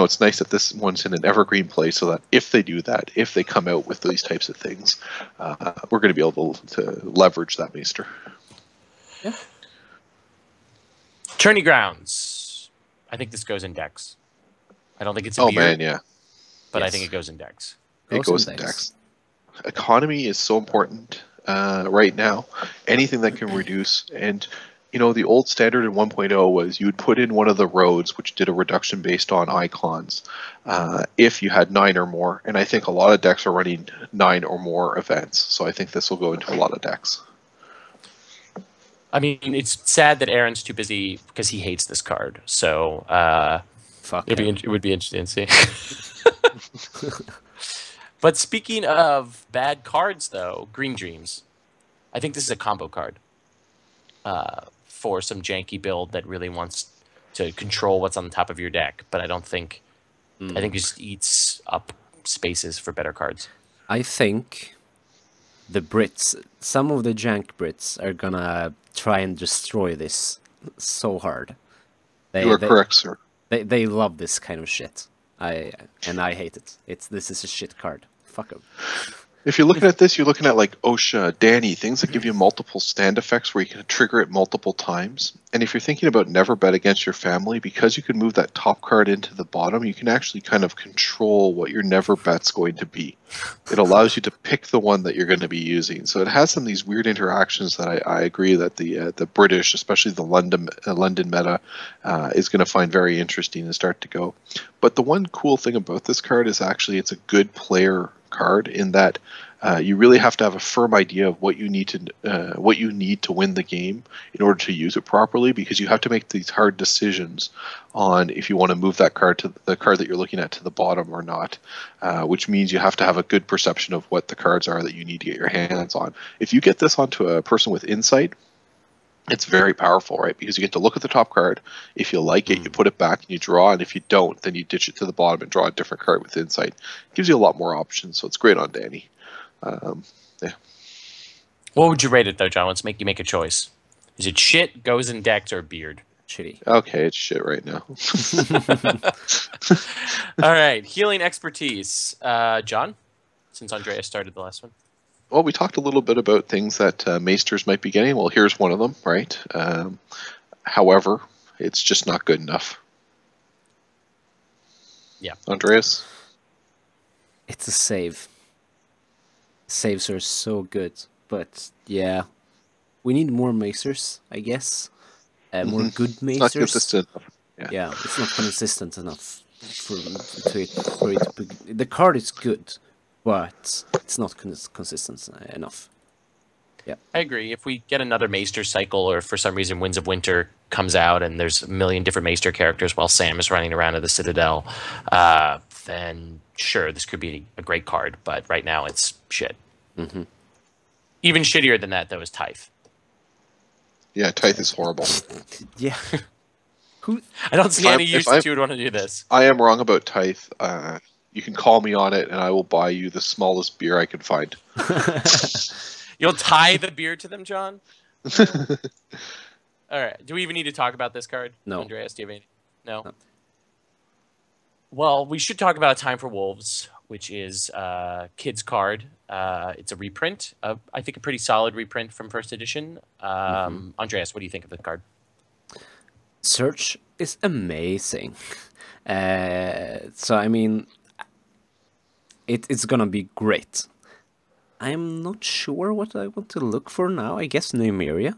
it's nice that this one's in an evergreen play, so that if they do that, if they come out with these types of things, we're going to be able to leverage that Maester. Yeah. Tourney Grounds. I think this goes in decks. I don't think it's a beer, Man, yeah. but I think it goes in decks. It goes in decks. Economy is so important right now. Anything that can reduce, and the old standard in 1.0 was you would put in one of the roads which did a reduction based on icons if you had 9 or more, and I think a lot of decks are running 9 or more events, so I think this will go into a lot of decks. I mean, it's sad that Aaron's too busy because he hates this card. So Fuck it him. would be interesting to see. But speaking of bad cards, though, Green Dreams. I think this is a combo card for some janky build that really wants to control what's on the top of your deck. But I don't think. I think it just eats up spaces for better cards. I think the Brits, some of the jank Brits, are gonna try and destroy this so hard. You are correct, sir. They love this kind of shit. I hate it. This is a shit card. Fuck them. If you're looking at this, you're looking at like Osha, Danny, things that give you multiple stand effects where you can trigger it multiple times. And if you're thinking about never bet against your family, because you can move that top card into the bottom, you can actually kind of control what your never bet's going to be. It allows you to pick the one that you're going to be using. So it has some of these weird interactions that I agree that the British, especially the London meta, is going to find very interesting and start to go. But the one cool thing about this card is actually it's a good player card in that you really have to have a firm idea of what you need to win the game in order to use it properly, because you have to make these hard decisions on if you want to move that card to the card that you're looking at to the bottom or not, which means you have to have a good perception of what the cards are that you need to get your hands on. If you get this onto a person with insight, it's very powerful, right? Because you get to look at the top card. If you like it, you put it back and you draw. And if you don't, then you ditch it to the bottom and draw a different card with insight. It gives you a lot more options, so it's great on Danny. Yeah. What would you rate it, though, John? Let's make you make a choice. Is it shit, goes in decks, or beard? Shitty. Okay, it's shit right now. All right. Healing expertise. John, since Andreas started the last one. Well, we talked a little bit about things that Maesters might be getting. Well, here's one of them, right? However, it's just not good enough. Yeah. Andreas? It's a save. Saves are so good, but yeah, we need more Macers, I guess. More good Macers. Not consistent enough. Yeah, it's not consistent enough for it to be. The card is good, but it's not consistent enough. Yeah, I agree. If we get another Maester cycle, or for some reason Winds of Winter comes out and there's a million different Maester characters while Sam is running around at the Citadel, then sure, this could be a great card. But right now, it's shit. Mm-hmm. Even shittier than that, though, is Tithe. Yeah, Tithe is horrible. Yeah. I don't see any use that you would want to do this. I am wrong about Tithe. You can call me on it, and I will buy you the smallest beer I can find. You'll tie the beer to them, John? All right. Do we even need to talk about this card? No. Andreas, do you have any? No? Well, we should talk about Time for Wolves, which is Kid's card. It's a reprint. I think a pretty solid reprint from first edition. Andreas, what do you think of the card? Search is amazing. So, I mean, it's gonna be great. I'm not sure what I want to look for now. I guess Nymeria.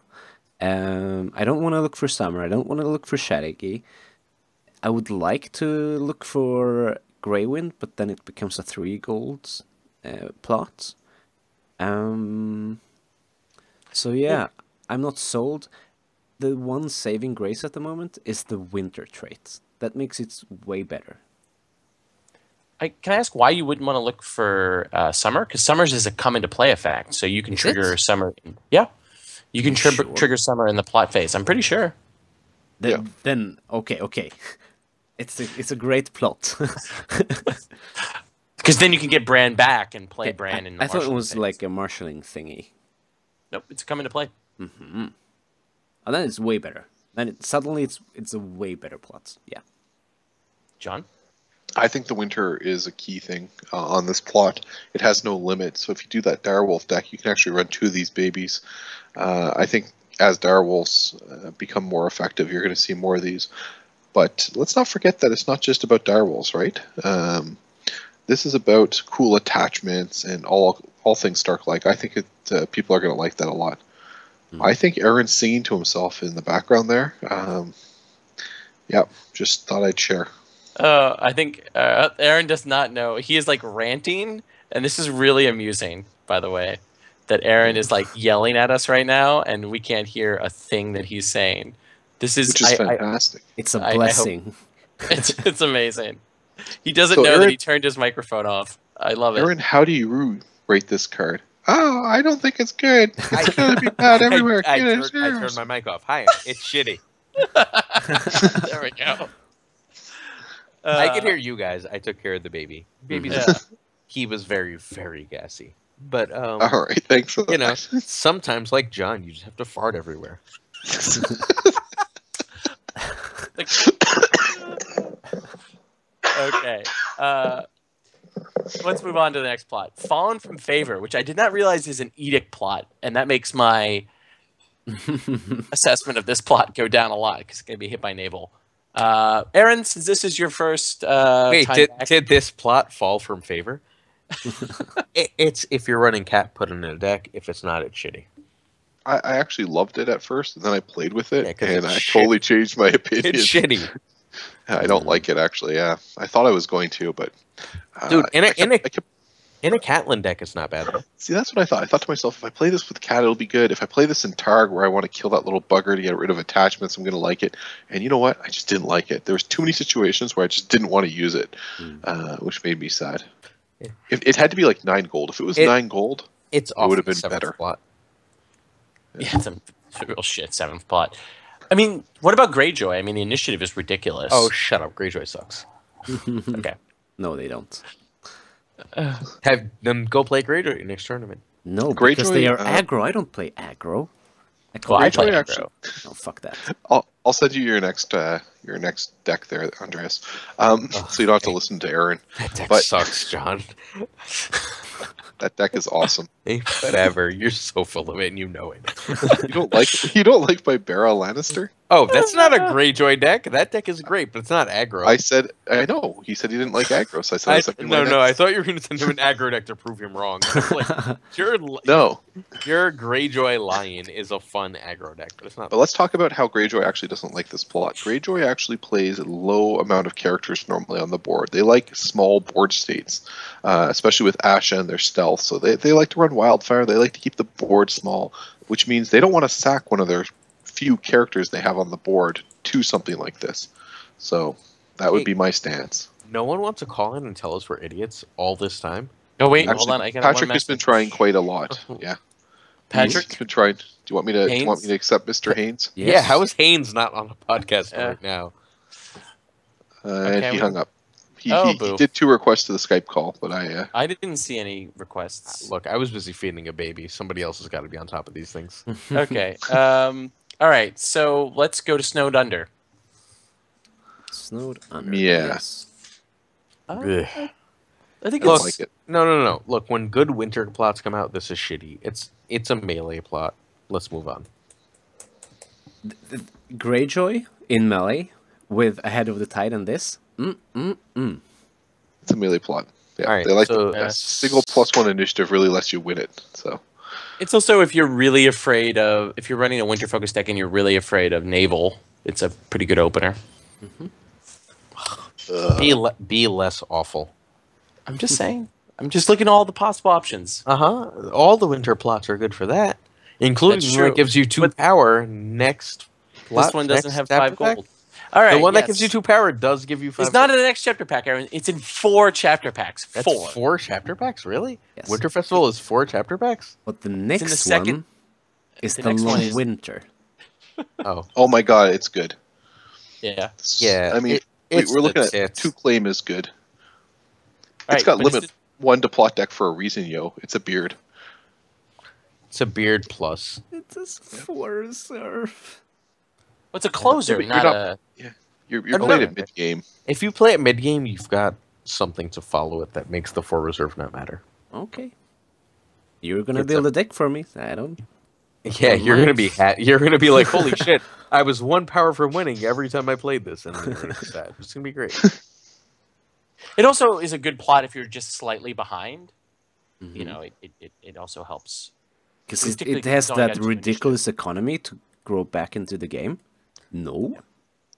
I don't want to look for Summer. I don't want to look for Shadowkey. I would like to look for Greywind, but then it becomes a 3 gold plot. So yeah, I'm not sold. The one saving grace at the moment is the Winter trait. That makes it way better. Can I ask why you wouldn't want to look for Summer? Because Summer's is a come into play effect, so you can trigger Summer. Yeah, you can trigger Summer in the plot phase. I'm pretty sure. Then okay. It's a great plot. Because then you can get Bran back and play Bran in the I thought it was phase. like a marshalling thingy. Nope, it's coming to play. Mm-hmm. Oh, then it's way better. Then suddenly it's a way better plot. Yeah. John? I think the Winter is a key thing on this plot. It has no limit, so if you do that Direwolf deck, you can actually run 2 of these babies. I think as Direwolves become more effective, you're going to see more of these. But let's not forget that it's not just about Direwolves, right? This is about cool attachments and all things Stark-like. I think people are going to like that a lot. I think Aaron's singing to himself in the background there. Yeah, just thought I'd share. I think Aaron does not know. He is like ranting, and this is really amusing, by the way. that Aaron is like yelling at us right now, and we can't hear a thing that he's saying. This is Which is fantastic. It's a I hope- blessing. it's amazing. He doesn't So, know that Aaron- he turned his microphone off. I love it. Aaron, how do you rate this card? Oh, I don't think it's good. It's gonna be bad everywhere. I Get it, turned zeros. my mic off. Hi, it's shitty. There we go. I could hear you guys. I took care of the baby. Baby's Yeah. He was very, very gassy. But All right, thanks for you know, that. sometimes like John, you just have to fart everywhere. Okay. Let's move on to the next plot. Fallen from Favor, which I did not realize is an edict plot, and that makes my assessment of this plot go down a lot because it's going to be hit by naval. Aaron, since this is your first Wait, time back, did this plot fall from favor? It's if you're running cat, put it in a deck. If it's not, it's shitty. I actually loved it at first, and then I played with it, Yeah, 'cause and it's I shit. totally changed my opinion. It's shitty, I don't like it, actually. Yeah, I thought I was going to, but dude. I kept- In a Catlin deck, it's not bad. see, that's what I thought. I thought to myself, if I play this with cat, it'll be good. If I play this in Targ, where I want to kill that little bugger to get rid of attachments, I'm going to like it. And you know what? I just didn't like it. There was too many situations where I just didn't want to use it, which made me sad. Yeah. It had to be like 9 gold. If it was 9 gold, It's It would have off the been seventh better. Plot. yeah, it's a real shit 7th plot. I mean, what about Greyjoy? I mean, the initiative is ridiculous. Oh, shut up! Greyjoy sucks. okay. No, they don't. Have them go play Greyjoy next tournament. No, because they are Greyjoy, aggro. I don't play aggro. Well, I play Greyjoy aggro. No, fuck that. I'll send you your next deck there, Andreas. So you don't have to listen to Aaron. That deck But- sucks, John. That deck is awesome. Hey, whatever. You're so full of it, and you know it. You don't like my Barra Lannister? Oh, that's not a Greyjoy deck. That deck is great, but it's not aggro. I know. He said he didn't like aggro, so I said I, it's like no, I thought you were going to send him an aggro deck to prove him wrong. I was like, No. your Greyjoy Lion is a fun aggro deck, but it's not. But let's talk about how Greyjoy actually doesn't like this plot. Greyjoy actually plays a low amount of characters normally on the board. They like small board states, especially with Asha and their stealth. So they like to run Wildfire. They like to keep the board small, which means they don't want to sack one of their few characters they have on the board to something like this. So that would be my stance. No one wants to call in and tell us we're idiots all this time. Oh wait, Actually, hold on. I got Patrick one has been message. trying quite a lot. Yeah, Patrick, he's been trying. Do you want me to accept Mr. Haynes? Yes. Yeah, how is Haynes not on the podcast Yeah. right now? Okay, And he we- hung up. He boo. did 2 requests to the Skype call, but I didn't see any requests. Look, I was busy feeding a baby. Somebody else has got to be on top of these things. Okay. All right. So let's go to Snowed Under. Snowed under. Yeah. Yes. I Ugh. think Look, it's like it. No. Look, when good winter plots come out, this is shitty. It's a melee plot. Let's move on. Greyjoy in melee with Ahead of the Tide and this. It's a melee plot. Yeah, All right, they like so- a single +1 initiative really lets you win it. So It's also if you're really afraid of if you're running a winter focus deck and you're really afraid of naval, it's a pretty good opener. Be less awful. I'm just saying. I'm just looking at all the possible options. All the winter plots are good for that, including That's the one true. that gives you 2 power next. This one doesn't next have chapter 5 pack. gold. All right. The one yes. that gives you 2 power does give you 5. It's not in the next chapter pack, Aaron. It's in 4 chapter packs. That's 4. 4 chapter packs, really? Yes. Winter Festival is 4 chapter packs. But the next second- one is the the next one long is- winter. oh my god, it's good. Yeah. Yeah, I mean, it's we're looking the at tits. 2 claim is good. All It's right, got but limit 1 to plot deck for a reason, yo. It's a beard. It's a beard plus. It is 4 reserve. What's a closer, You're not not- a. You're No. playing it mid game. If you play at mid game, you've got something to follow it that makes the 4 reserve not matter. Okay. You're gonna It's build a deck for me. I don't. Yeah, you're gonna be you're gonna be like, holy shit! I was 1 power from winning every time I played this, and then it's sad. It's gonna be great. It also is a good plot if you're just slightly behind. Mm-hmm. You know, it also helps. Because Particularly it has going that out to ridiculous economy to grow back into the game. No.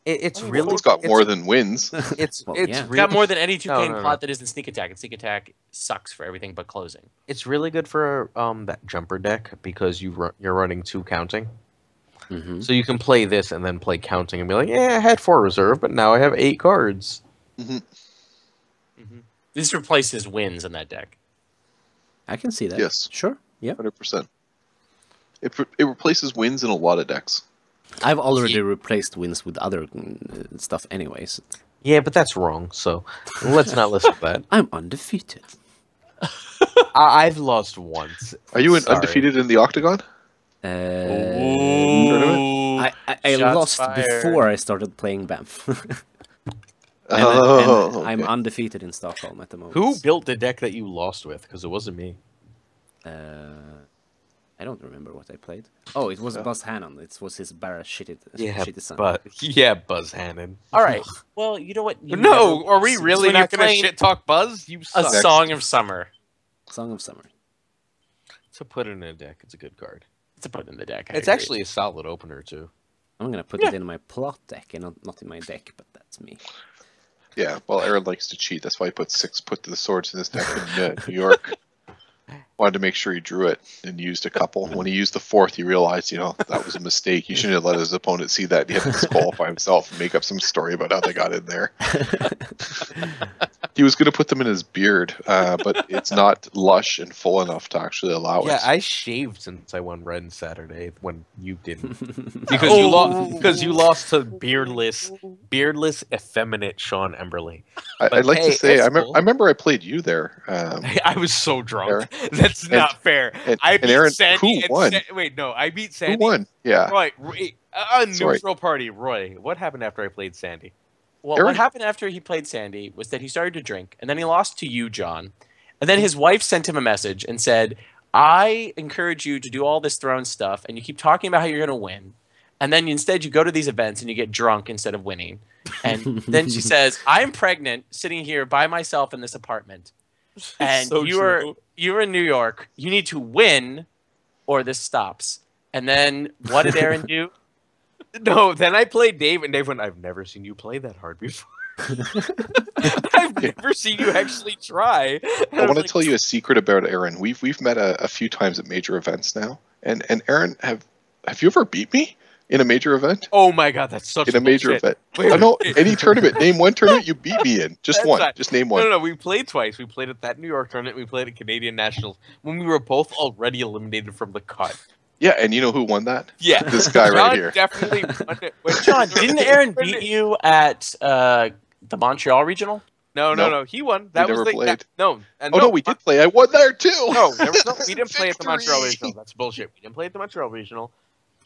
It's Oh, really It's got more than wins. It's Well, it's yeah. Got more than any 2K No, no, no. plot that isn't sneak attack. And sneak attack sucks for everything but closing. it's really good for that jumper deck because you're running 2 counting. Hmm. So you can play this and then play counting and be like, yeah, I had 4 reserve, but now I have 8 cards. This replaces wins in that deck. I can see that. Yes. Sure. Yeah. 100%. It replaces wins in a lot of decks. I've already replaced wins with other stuff anyways. Yeah, but that's wrong. So let's not listen to that. I'm undefeated. I've lost once. Are you Sorry. undefeated in the Octagon? Ooh. I Shots lost fired. before I started playing Banff. And Oh, I'm okay. undefeated in Stockholm at the moment. Who built the deck that you lost with? Because it wasn't me. I don't remember what I played. Oh, it was Buzz Hannon. It was his Barra shitty son. Buzz Hannon. All right. Well, you know what? You No, never- are we since really we're not not going to playing shit talk Buzz? You A suck. Song of Summer. Song of Summer. To put it in a deck, it's a good card. To put in the deck. I It's agree. actually a solid opener too. I'm gonna put it in my plot deck and not in my deck, but that's me. Yeah, well, Aaron likes to cheat. That's why he put the swords in his deck in New York. Wanted to make sure he drew it and used a couple. When he used the 4th, he realized, that was a mistake. He shouldn't have let his opponent see that. He had to disqualify himself and make up some story about how they got in there. He was going to put them in his beard, but it's not lush and full enough to actually allow it. Yeah, I shaved since I won Red Saturday when you didn't. Because you lost to beardless, effeminate Sean Emberley. I'd like hey, to say, it's I cool. remember I played you there. I was so drunk. Aaron. That's not fair. I beat Aaron, Sandy. who won? Wait, no, I beat Sandy. Who won? Yeah. Roy, a Sorry. neutral party. Roy, what happened after I played Sandy? Well, Aaron- what happened after he played Sandy was that he started to drink, and then he lost to you, John. And then his wife sent him a message and said, I encourage you to do all this throne stuff, and you keep talking about how you're going to win. And then instead you go to these events and you get drunk instead of winning. And then she says, I'm pregnant, sitting here by myself in this apartment. And So you're in New York. You need to win or this stops. And then what did Aaron do? No, then I played Dave, and Dave went, I've never seen you play that hard before. I've never seen you actually try. I want to tell you a secret about Aaron. We've met a few times at major events now, and Aaron, have you ever beat me in a major event? Oh my god, that's such In a major bullshit. event? Wait, Oh, no, wait. any tournament. Name one tournament you beat me in. Just That's one. not- Just name one. No, we played twice. We played at that New York tournament. We played at Canadian Nationals when we were both already eliminated from the cut. Yeah, and you know who won that? Yeah, This guy right John here. Definitely won it. Wait, John, didn't Aaron beat you at the Montreal Regional? No. He won. That never was played. no. Oh, no, we did play. I won there, too. No, we didn't play at the Montreal Victory! Regional. That's bullshit. We didn't play at the Montreal Regional.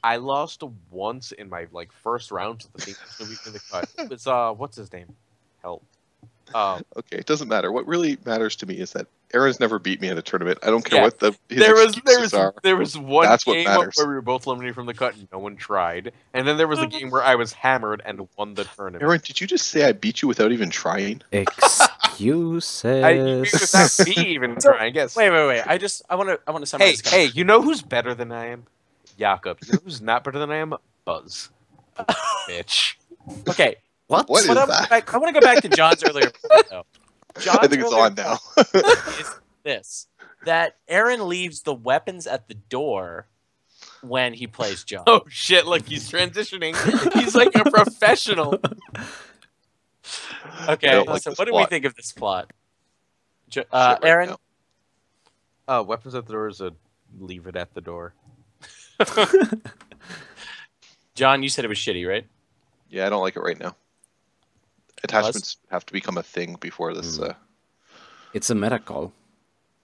I lost once in my first round to the team that's gonna be in the cut. It was what's his name? Help. Okay, it doesn't matter. What really matters to me is that Aaron's never beat me in a tournament. I don't care Yeah. what his There excuses are. was one That's what game matters. where we were both eliminated from the cut and no one tried, and then there was a game where I was hammered and won the tournament. Aaron, did you just say I beat you without even trying? Excuses. Without me even trying, yes. Wait. I want to summarize. Hey, you know who's better than I am? Jakob. You know who's not better than I am? Buzz. Bitch. Okay. What? What is I that? want to go back to John's earlier point, though. John's I think it's earlier on now. point is this: that Aaron leaves the weapons at the door when he plays John. Oh shit! Look, he's transitioning. He's like a professional. I Okay, don't like so this what do we plot. think of this plot? Shit right Aaron, now. Weapons at the door is a leave it at the door. John, you said it was shitty, right? Yeah, I don't like it right now. Attachments have to become a thing before this. It's a meta call.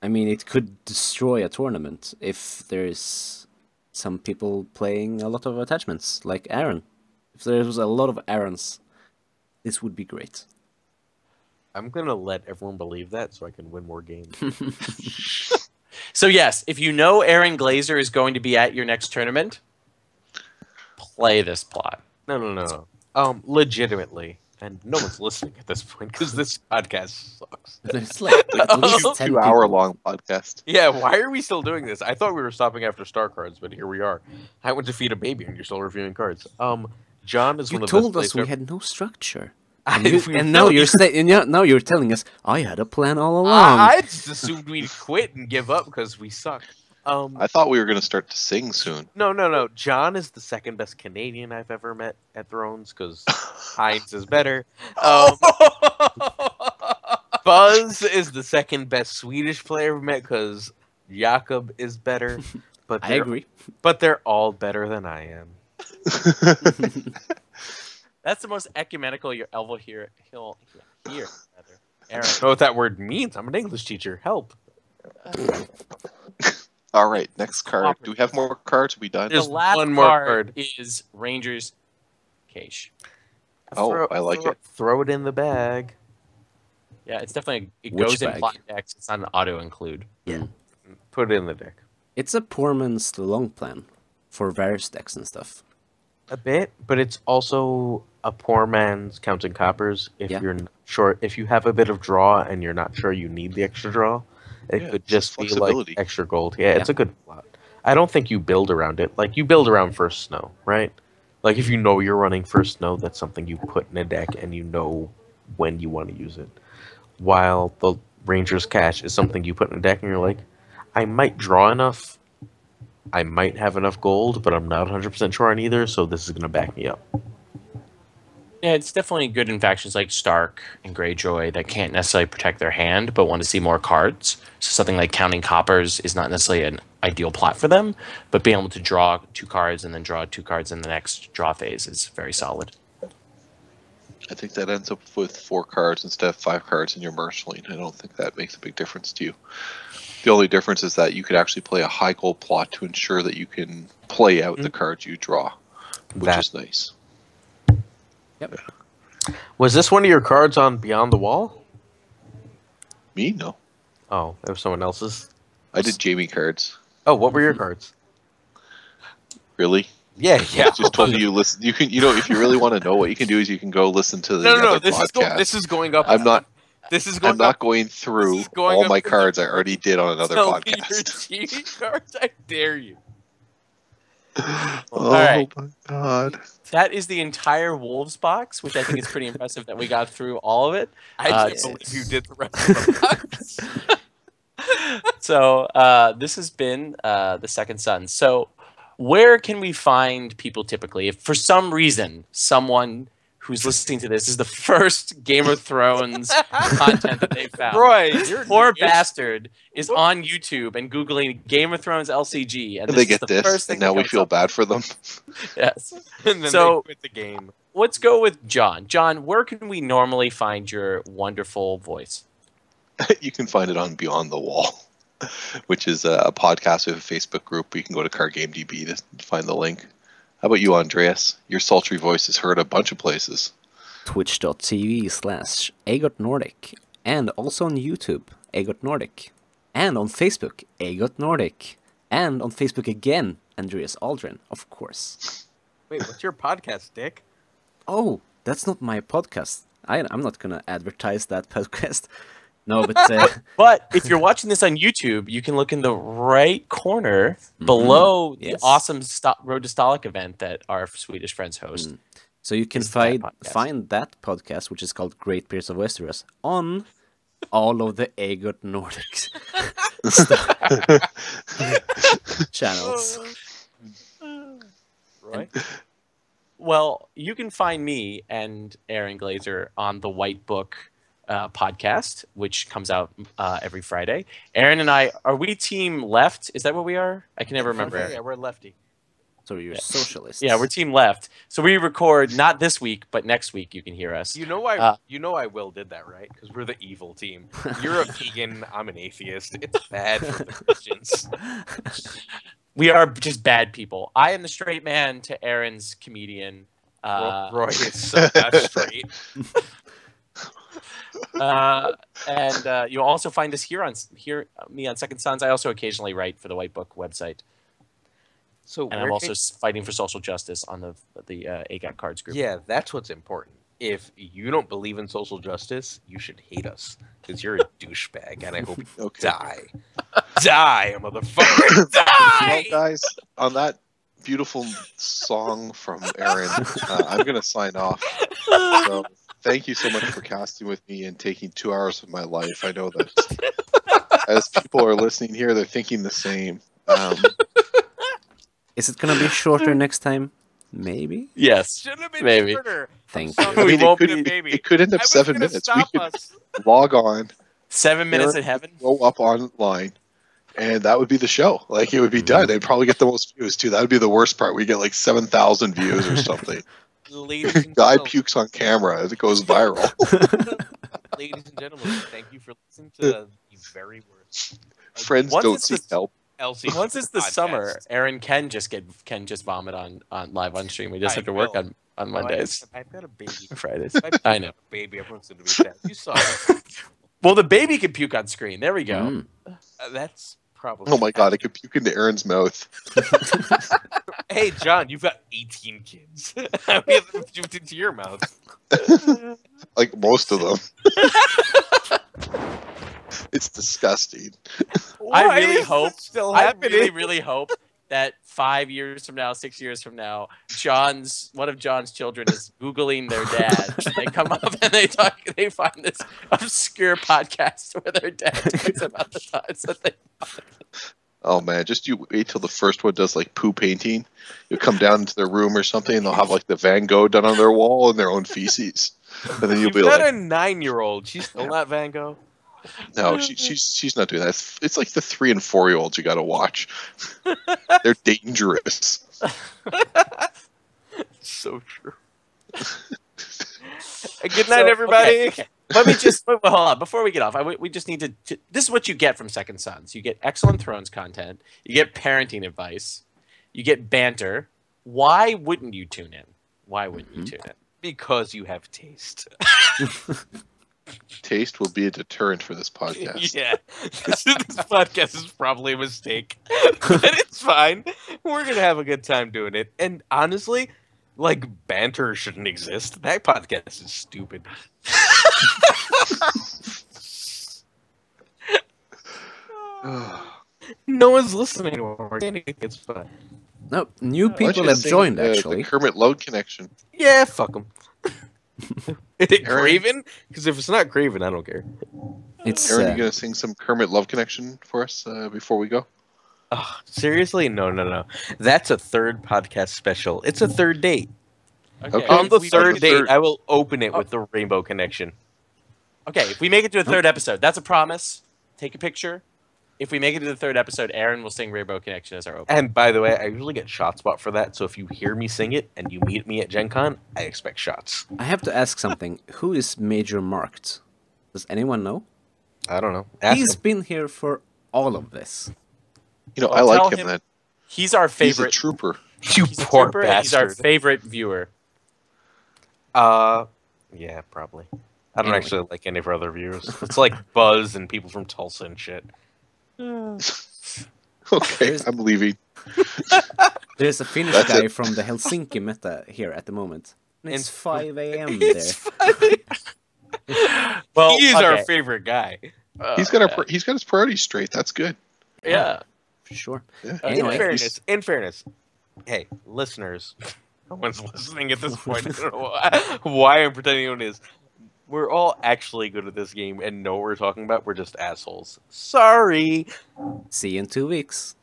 I mean, it could destroy a tournament if there's some people playing a lot of attachments, like Aaron. If there was a lot of Aarons, this would be great. I'm gonna let everyone believe that so I can win more games. So yes, if you know Aaron Glazer is going to be at your next tournament, play this plot. No. Legitimately, and no one's listening at this point because this podcast sucks. There's like at least 10 people. 2-hour-long podcast. Yeah, why are we still doing this? I thought we were stopping after star cards, but here we are. I went to feed a baby and you're still reviewing cards. John is You one of the told best us we players. had no structure. If we And now really- you're now you're telling us I had a plan all along. I just assumed we'd quit and give up because we suck. I thought we were going to start to sing soon. No. John is the second best Canadian I've ever met at Thrones because Heinz is better. Buzz is the second best Swedish player I've met because Jakob is better. But I agree. But they're all better than I am. That's the most ecumenical your elbow here. He'll hear. Rather. Aaron. I don't know what that word means. I'm an English teacher. Help. All right, next card. Do we have more cards? Are we done? The There's last one more card card. is Rangers Cache. Oh, I like it. Throw it in the bag. Yeah, it's definitely it Which goes in bag? plot decks. It's not an auto include. Yeah. Put it in the deck. It's a poor man's long plan for various decks and stuff. A bit, but it's also a poor man's counting coppers. If Yeah. you're not sure, if you have a bit of draw and you're not sure you need the extra draw, it Yeah, could it's just just be like flexibility. extra gold. Yeah, it's a good plot. I don't think you build around it. Like you build around first snow, right? Like if you know you're running first snow, that's something you put in a deck and you know when you want to use it. While the Ranger's Cache is something you put in a deck and you're like, I might draw enough. I might have enough gold, but I'm not 100% sure on either, so this is going to back me up. Yeah, it's definitely good in factions like Stark and Greyjoy that can't necessarily protect their hand but want to see more cards. So something like counting coppers is not necessarily an ideal plot for them, but being able to draw 2 cards and then draw 2 cards in the next draw phase is very solid. I think that ends up with 4 cards instead of 5 cards in your Marceline. I don't think that makes a big difference to you. The only difference is that you could actually play a high gold plot to ensure that you can play out the cards you draw, which is nice. Yep. Was this one of your cards on Beyond the Wall? Me? No. Oh, it was someone else's. I did Jamie cards. Oh, what were your cards? Really? Yeah. I just told you listen. You can, if you really want to know, what you can do is you can go listen to the other podcast. This is going up. I'm not. This is going. I'm not up. going through is going all up my in the- cards I already did on another Tell me podcast. your cheating cards. I dare you. Oh right. my god! That is the entire Wolves box, which I think is pretty impressive that we got through all of it. I can't yes. believe you did the rest of the box. So this has been the Second Son. So where can we find people typically? If for some reason someone who's listening to this is the first Game of Thrones content that they found, Roy, poor bastard is on YouTube and Googling Game of Thrones LCG, and And they this is get the this, first thing and now that we comes feel up. bad for them. Yes. And then So- they quit the game. Let's go with John. John, where can we normally find your wonderful voice? You can find it on Beyond the Wall, which is a podcast with a Facebook group. You can go to CardGameDB to find the link. How about you, Andreas? Your sultry voice is heard a bunch of places. Twitch.tv/AgotNordic, and also on YouTube, Agot Nordic, and on Facebook, Agot Nordic, and on Facebook again, Andreas Aldrin, of course. Wait, what's your podcast, Dick? Oh, that's not my podcast. I'm not gonna advertise that podcast. No, but But if you're watching this on YouTube, you can look in the right corner below the Yes. awesome Road to Stolic event that our Swedish friends host. so you can It's that podcast. find that podcast, which is called Great Beers of Westeros, on all of the Agot Nordic channels. Right. Well, you can find me and Aaron Glazer on the White Book podcast, which comes out every Friday. Aaron and I, are we team left? Is that what we are? I can never remember. Yeah, we're lefty. So you're socialists. Yeah, we're team left. So we record not this week, but next week you can hear us. You know why? Will did that, right? Because we're the evil team. You're a vegan. I'm an atheist. It's bad for the Christians. We are just bad people. I am the straight man to Aaron's comedian. Roy is so not straight. And you'll also find us here me on Second Sons. I also occasionally write for the White Book website, So and I'm also fighting for social justice on the AGAT Cards group. yeah, that's what's important. If you don't believe in social justice, you should hate us because you're a douchebag, and I hope you Okay. die, motherfucker, Well, die. guys, on that beautiful song from Aaron, I'm going to sign off. So thank you so much for casting with me and taking 2 hours of my life. I know that as people are listening here, they're thinking the same. Is it gonna be shorter next time? Maybe. Yes, Should have been maybe. shorter. Thank I'm you. I We mean, won't sorry, be- baby. it could end I up was 7 gonna minutes. We stop could us. log on, 7 minutes Aaron in heaven. go up online, and that would be the show. Like, it would be done. They'd probably get the most views, too. That would be the worst part. We get like 7,000 views or something. Ladies and Guy gentlemen, pukes on camera as it goes viral. ladies and gentlemen, thank you for listening to the very worst Friends Once don't it's seek the- help. LC. Once it's the podcast. summer, Aaron can just vomit on live on stream. We just I have to work will. on Oh, Mondays, I've got a baby. Fridays. I've I know. got a baby. Everyone's gonna be sad. You saw it. Well, the baby can puke on screen. There we go. Mm. That's probably. Oh my god, it could puke into Aaron's mouth. Hey, John, you've got 18 kids. How many of them puked into your mouth? Like most of them. It's disgusting. I Why really is hope. this still I happening? really, really hope that 5 years from now, 6 years from now, one of John's children is Googling their dad. They come up and they find this obscure podcast where their dad talks about the times that they. Oh man, just you wait till the first one does like poo painting. You come down into their room or something, and they'll have like the Van Gogh done on their wall and their own feces. And then you'll You've be got like, a 9-year-old. She's still not Van Gogh. no, she's not doing that. It's like the 3 and 4-year-olds you got to watch. They're dangerous. So true. Good night, So, everybody. okay. Let me just hold on before we get off. We just need to. This is what you get from Second Sons. You get excellent Thrones content. You get parenting advice. You get banter. Why wouldn't you tune in? Why wouldn't you tune in? Because you have taste. Taste will be a deterrent for this podcast. Yeah. This podcast is probably a mistake. But it's fine. We're going to have a good time doing it. And honestly, like, banter shouldn't exist. That podcast is stupid. No one's listening anymore. It's fine. No, new Why don't people you have sing, joined the actually. Kermit Load connection. Yeah, fuck them. Is it Aaron? Craven? Because if it's not Craven, I don't care. It's Aaron, you gonna sing some Kermit Love Connection for us before we go? Oh, seriously? No. That's a third podcast special. It's a third date. Okay. On the We third make it- date, I will open it with the Rainbow Connection. Okay, if we make it to a third episode, that's a promise. Take a picture. If we make it to the third episode, Aaron will sing Rainbow Connection as our opening. And by the way, I usually get shot spot for that. So if you hear me sing it and you meet me at Gen Con, I expect shots. I have to ask something. Who is Major Marked? Does anyone know? I don't know. Ask He's him. been here for all of this. You know, Well, I like tell him, him man. He's our He's a favorite. trooper. You He's a poor trooper, and he's our bastard. favorite viewer. Yeah, probably. I don't Anyway. actually like any of our other viewers. It's like Buzz and people from Tulsa and shit. Okay, I'm leaving. There's a Finnish That's guy it. from the Helsinki meta here at the moment. And it's And- 5 a.m. there. It's funny. Well, He is our okay. favorite guy. He's got he's got his priorities straight. That's good. Yeah. For sure. Yeah. Anyway. In fairness, hey, listeners, no one's listening at this point. I don't know why I'm pretending no one is. We're all actually good at this game and know what we're talking about. We're just assholes. Sorry. See you in 2 weeks.